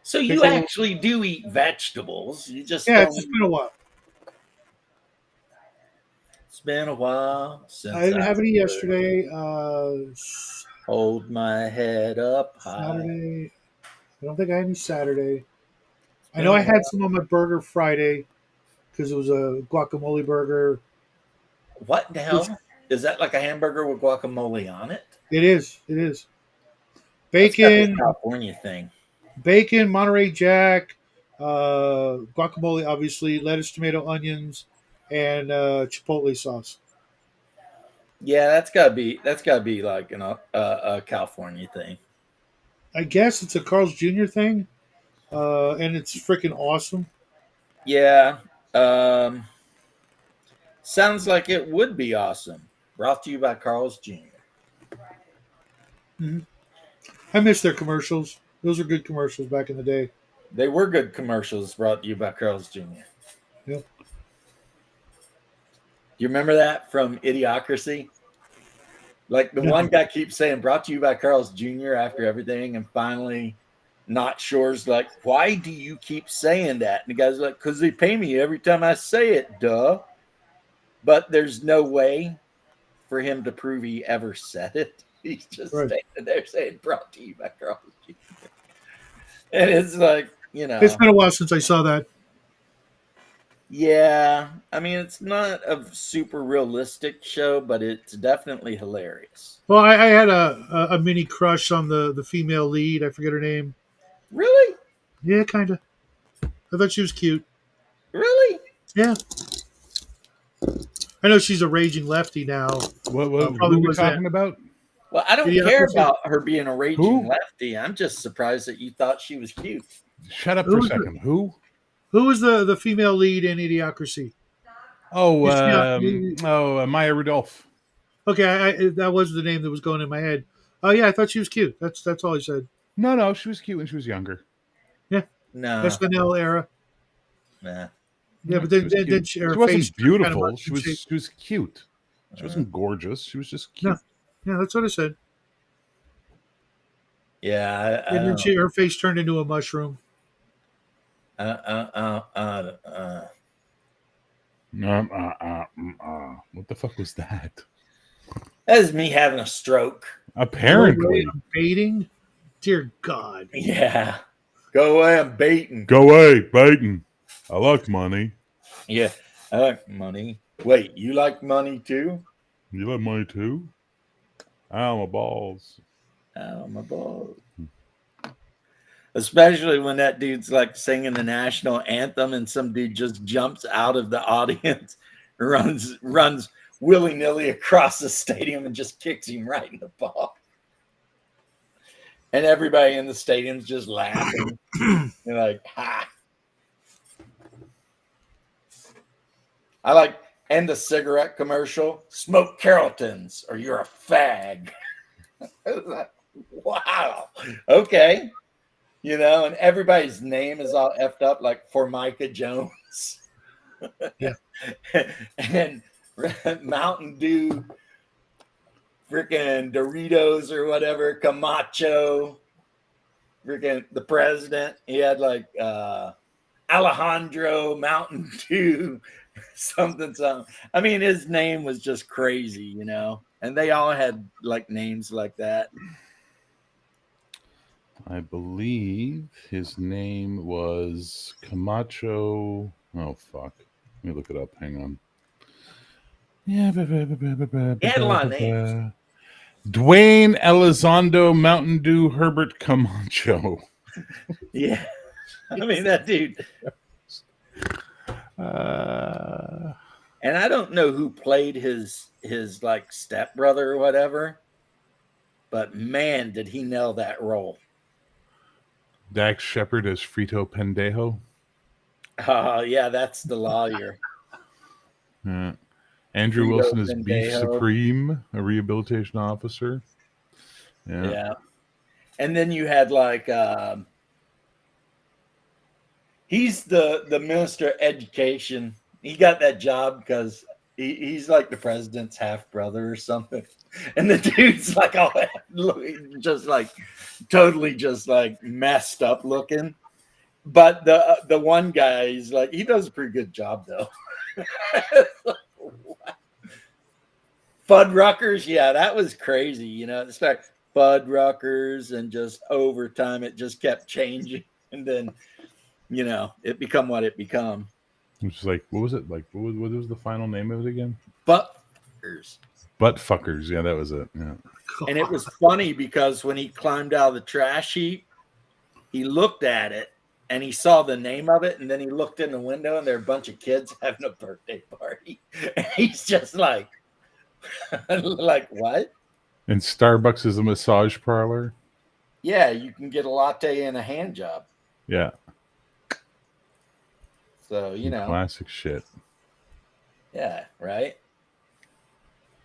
Speaker 1: So you actually do eat vegetables. You just
Speaker 5: it's just been a while.
Speaker 1: It's been a while since
Speaker 5: I didn't have any yesterday.
Speaker 1: Hold my head up high.
Speaker 5: Saturday. I don't think I had any Saturday. I know I had some on my burger Friday because it was a guacamole burger.
Speaker 1: What the hell? Is that like a hamburger with guacamole on it?
Speaker 5: It is. It is. Bacon.
Speaker 1: California thing.
Speaker 5: Bacon, Monterey Jack, guacamole, obviously, lettuce, tomato, onions, and chipotle sauce.
Speaker 1: Yeah, that's gotta be like a California thing.
Speaker 5: I guess it's a Carl's Jr. thing, and it's freaking awesome.
Speaker 1: Yeah, sounds like it would be awesome. Brought to you by Carl's Jr.
Speaker 5: Mm-hmm. I miss their commercials. Those are good commercials back in the day.
Speaker 1: They were good commercials brought to you by Carl's Jr.
Speaker 5: Yep.
Speaker 1: You remember that from Idiocracy? Like the
Speaker 5: No.
Speaker 1: one guy keeps saying brought to you by Carl's Jr. after everything, and finally Not Sure's like, why do you keep saying that? And the guy's like, because they pay me every time I say it, duh. But there's no way for him to prove he ever said it. He's just
Speaker 5: Right.
Speaker 1: standing there saying brought to you by Carl's Jr. And it's like, you know.
Speaker 5: It's been a while since I saw that.
Speaker 1: Yeah, I mean, it's not a super realistic show, but it's definitely hilarious.
Speaker 5: Well, I had a mini crush on the female lead. I forget her name.
Speaker 1: Really?
Speaker 5: Yeah, kind of. I thought she was cute.
Speaker 1: Really?
Speaker 5: Yeah. I know she's a raging lefty now.
Speaker 6: What
Speaker 5: probably
Speaker 6: who we
Speaker 5: was that.
Speaker 6: talking about?
Speaker 1: Well, I don't
Speaker 5: Idiocracy.
Speaker 1: care about her being a raging
Speaker 6: Who?
Speaker 1: lefty. I'm just surprised that you thought she was cute.
Speaker 6: Shut up
Speaker 5: Who
Speaker 6: for a
Speaker 5: was
Speaker 6: second. Who?
Speaker 5: Who was the female lead in Idiocracy?
Speaker 6: Oh,
Speaker 5: Yeah.
Speaker 6: Maya Rudolph.
Speaker 5: Okay, that was the name that was going in my head. Oh yeah, I thought she was cute. That's all I said.
Speaker 6: No, she was cute when she was younger.
Speaker 5: Yeah,
Speaker 1: No,
Speaker 5: SNL era.
Speaker 1: nah.
Speaker 5: Yeah, but
Speaker 6: She
Speaker 5: then,
Speaker 6: was
Speaker 5: then,
Speaker 6: cute.
Speaker 5: then her
Speaker 6: She
Speaker 5: face
Speaker 6: wasn't
Speaker 5: turned
Speaker 6: beautiful.
Speaker 5: kind of
Speaker 6: She was cute. She wasn't gorgeous. She was just cute.
Speaker 5: Yeah, that's what I said.
Speaker 1: Yeah, I
Speaker 5: And then
Speaker 1: don't.
Speaker 5: her face turned into a mushroom.
Speaker 6: What the fuck was that?
Speaker 1: That is me having a stroke.
Speaker 6: Apparently.
Speaker 5: No way, I'm baiting. Dear God.
Speaker 1: Yeah. Go away, I'm baiting.
Speaker 6: Go away, Biden. I like money.
Speaker 1: Yeah, I like money. Wait, you like money too?
Speaker 6: You like money too? Ow, my balls.
Speaker 1: Oh, my balls. Especially when that dude's like singing the national anthem and some dude just jumps out of the audience, runs willy-nilly across the stadium and just kicks him right in the ball. And everybody in the stadium's just laughing. They're like, ha. I like, and the cigarette commercial, smoke Carrolltons or you're a fag. Like, wow. Okay. You know, and everybody's name is all effed up, like Formica Jones.
Speaker 5: Yeah.
Speaker 1: And Mountain Dew, freaking Doritos or whatever, Camacho, freaking the president. He had like Alejandro Mountain Dew, something. I mean, his name was just crazy, you know, and they all had like names like that.
Speaker 6: I believe his name was Camacho. Oh, fuck. Let me look it up. Hang on. Yeah.
Speaker 1: He had a lot of names.
Speaker 6: Dwayne Elizondo Mountain Dew Herbert Camacho.
Speaker 1: Yeah. I mean, that dude. And I don't know who played his like stepbrother or whatever, but man, did he nail that role.
Speaker 6: Dax Shepard as Frito Pendejo.
Speaker 1: Yeah, that's the lawyer.
Speaker 6: Andrew
Speaker 1: Frito
Speaker 6: Wilson as
Speaker 1: Pendejo.
Speaker 6: Beef Supreme, a rehabilitation officer.
Speaker 1: Yeah. And then you had like he's the minister of education. He got that job because he's like the president's half brother or something. And the dude's like all just like totally just like messed up looking. But the one guy, he's like, he does a pretty good job though. Fuddruckers, yeah, that was crazy. You know, it's like Fuddruckers, and just over time it just kept changing, and then you know it become what it become.
Speaker 6: Which is like, what was it like? What was the final name of it again?
Speaker 1: Buttfuckers.
Speaker 6: Butt fuckers. Yeah, that was it. Yeah.
Speaker 1: And it was funny because when he climbed out of the trash heap, he looked at it and he saw the name of it, and then he looked in the window and there were a bunch of kids having a birthday party. And he's just like, like what?
Speaker 6: And Starbucks is a massage parlor.
Speaker 1: Yeah, you can get a latte and a hand job.
Speaker 6: Yeah.
Speaker 1: So, you know.
Speaker 6: Classic shit.
Speaker 1: Yeah, right?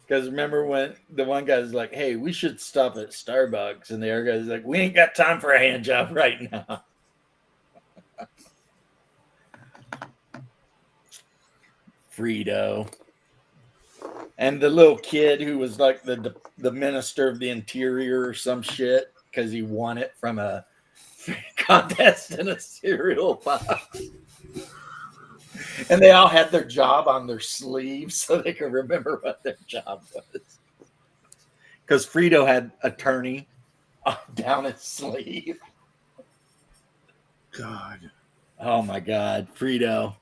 Speaker 1: Because remember when the one guy's like, hey, we should stop at Starbucks. And the other guy's like, we ain't got time for a hand job right now. Frito. And the little kid who was like the minister of the interior or some shit because he won it from a contest in a cereal box. And they all had their job on their sleeves so they could remember what their job was. Because Frito had attorney down his sleeve.
Speaker 5: God.
Speaker 1: Oh my God, Frito.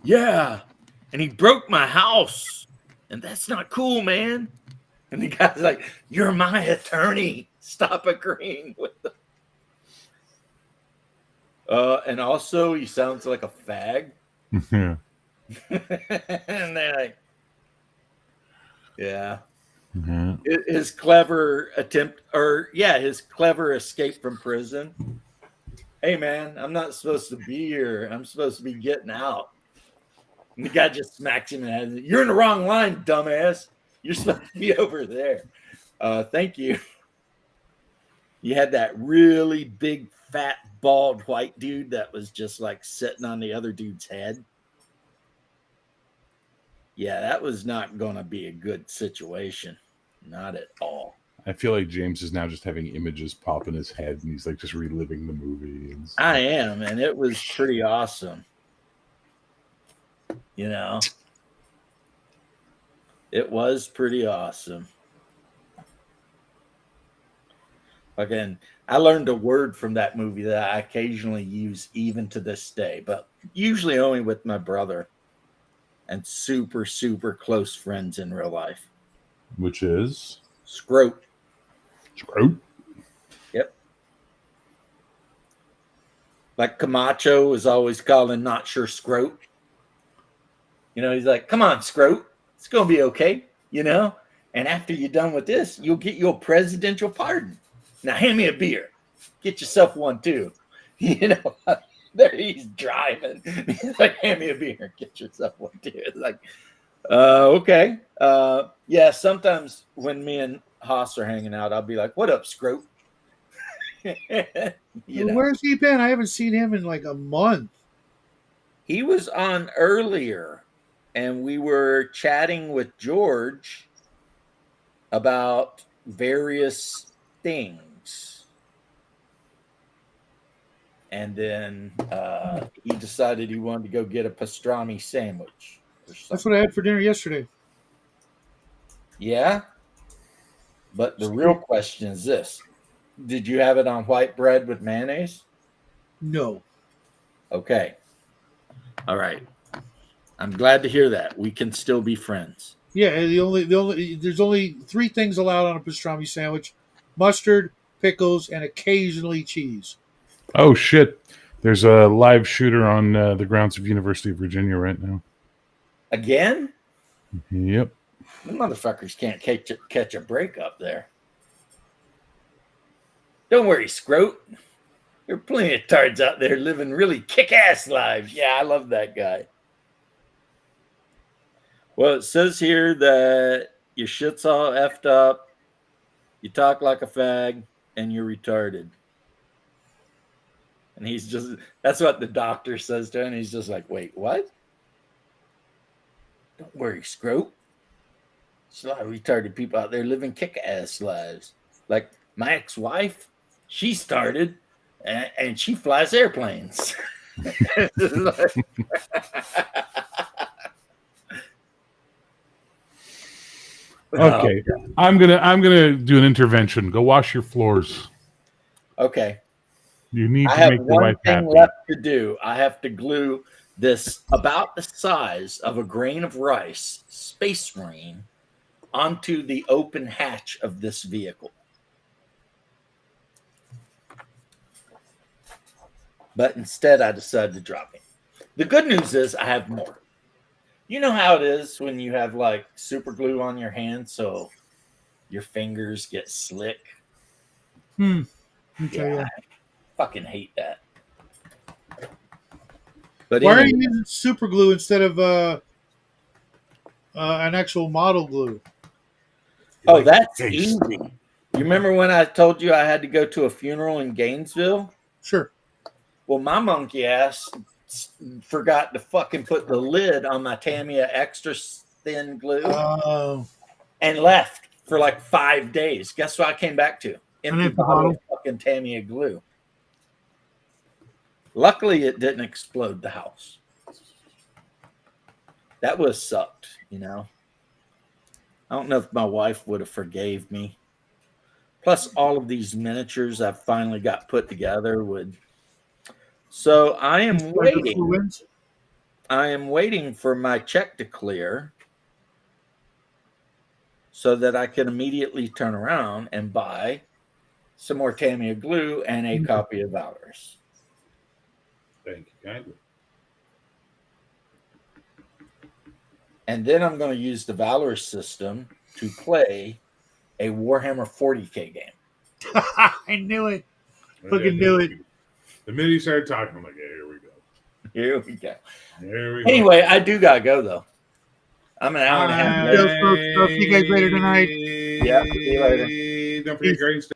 Speaker 1: Yeah. And he broke my house. And that's not cool, man. And the guy's like, you're my attorney. Stop agreeing with them. And also, he sounds like a fag.
Speaker 6: Yeah.
Speaker 1: And they're like, yeah.
Speaker 6: Mhm.
Speaker 1: His clever attempt, his clever escape from prison. Hey, man, I'm not supposed to be here. I'm supposed to be getting out. And the guy just smacks him in the head. You're in the wrong line, dumbass. You're supposed to be over there. Thank you. You had that really big, fat, bald white dude that was just like sitting on the other dude's head. Yeah, that was not going to be a good situation. Not at all.
Speaker 6: I feel like James is now just having images pop in his head, and he's like just reliving the movie. And stuff.
Speaker 1: I am, and it was pretty awesome. You know, it was pretty awesome. Again, I learned a word from that movie that I occasionally use even to this day, but usually only with my brother and super, super close friends in real life.
Speaker 6: Which is
Speaker 1: Scrote.
Speaker 6: Scrote.
Speaker 1: Yep. Like Camacho was always calling not sure Scrote. You know, he's like, come on, Scrote. It's going to be okay, you know? And after you're done with this, you'll get your presidential pardon. Now hand me a beer. Get yourself one too. You know, there he's driving. He's like, hand me a beer. Get yourself one too. It's like, okay. Yeah, sometimes when me and Haas are hanging out, I'll be like, what up, Scrote? You know?
Speaker 5: Where's he been? I haven't seen him in like a month.
Speaker 1: He was on earlier, and we were chatting with George about various things. And then he decided he wanted to go get a pastrami sandwich.
Speaker 5: That's what I had for dinner yesterday.
Speaker 1: Yeah? But the real question is this. Did you have it on white bread with mayonnaise?
Speaker 5: No.
Speaker 1: Okay. All right. I'm glad to hear that. We can still be friends.
Speaker 5: Yeah, there's only 3 things allowed on a pastrami sandwich: mustard, pickles, and occasionally cheese.
Speaker 6: Oh shit! There's a live shooter on the grounds of University of Virginia right now.
Speaker 1: Again?
Speaker 6: Yep.
Speaker 1: The motherfuckers can't catch a break up there. Don't worry, Scrote. There are plenty of tards out there living really kick-ass lives. Yeah, I love that guy. Well, it says here that your shit's all effed up, you talk like a fag, and you're retarded. And he's just, that's what the doctor says to him. And he's just like, wait, what? Don't worry, Scrote. There's a lot of retarded people out there living kick-ass lives. Like my ex-wife, she started, and she flies airplanes.
Speaker 6: Okay, I'm gonna do an intervention. Go wash your floors.
Speaker 1: Okay.
Speaker 6: You need
Speaker 1: I
Speaker 6: to
Speaker 1: have
Speaker 6: make your
Speaker 1: one
Speaker 6: wife
Speaker 1: thing
Speaker 6: happy.
Speaker 1: left to do. I have to glue this about the size of a grain of rice Space Marine onto the open hatch of this vehicle. But instead, I decided to drop it. The good news is I have more. You know how it is when you have like super glue on your hand, so your fingers get slick.
Speaker 5: Okay,
Speaker 1: Yeah, I fucking hate that. But
Speaker 5: Why are
Speaker 1: anyway,
Speaker 5: you using super glue instead of an actual model glue?
Speaker 1: oh, that's
Speaker 6: Taste.
Speaker 1: easy. You remember when I told you I had to go to a funeral in Gainesville?
Speaker 5: Sure.
Speaker 1: Well, my monkey ass forgot to fucking put the lid on my Tamiya extra thin glue
Speaker 5: Oh,
Speaker 1: and left for like 5 days. Guess what I came back to? Empty
Speaker 5: empty
Speaker 1: bottle of
Speaker 5: bottle.
Speaker 1: fucking Tamiya glue. Luckily, it didn't explode the house. That would have sucked, you know. I don't know if my wife would have forgave me. Plus, all of these miniatures I've finally got put together would. So I am waiting. I am waiting for my check to clear so that I can immediately turn around and buy some more Tamiya glue and a copy of Valorous.
Speaker 6: Thank you kindly.
Speaker 1: And then I'm going to use the Valorous system to play a Warhammer 40K game.
Speaker 5: I knew it. Fucking knew it.
Speaker 6: The minute you started talking, I'm like, yeah, here we go.
Speaker 1: Here we go.
Speaker 6: Here we go.
Speaker 1: Anyway, I do got to go, though. I'm an hour and a half late.
Speaker 5: I'll see you guys later tonight.
Speaker 1: Yeah, see you later.
Speaker 6: Don't forget, Guardians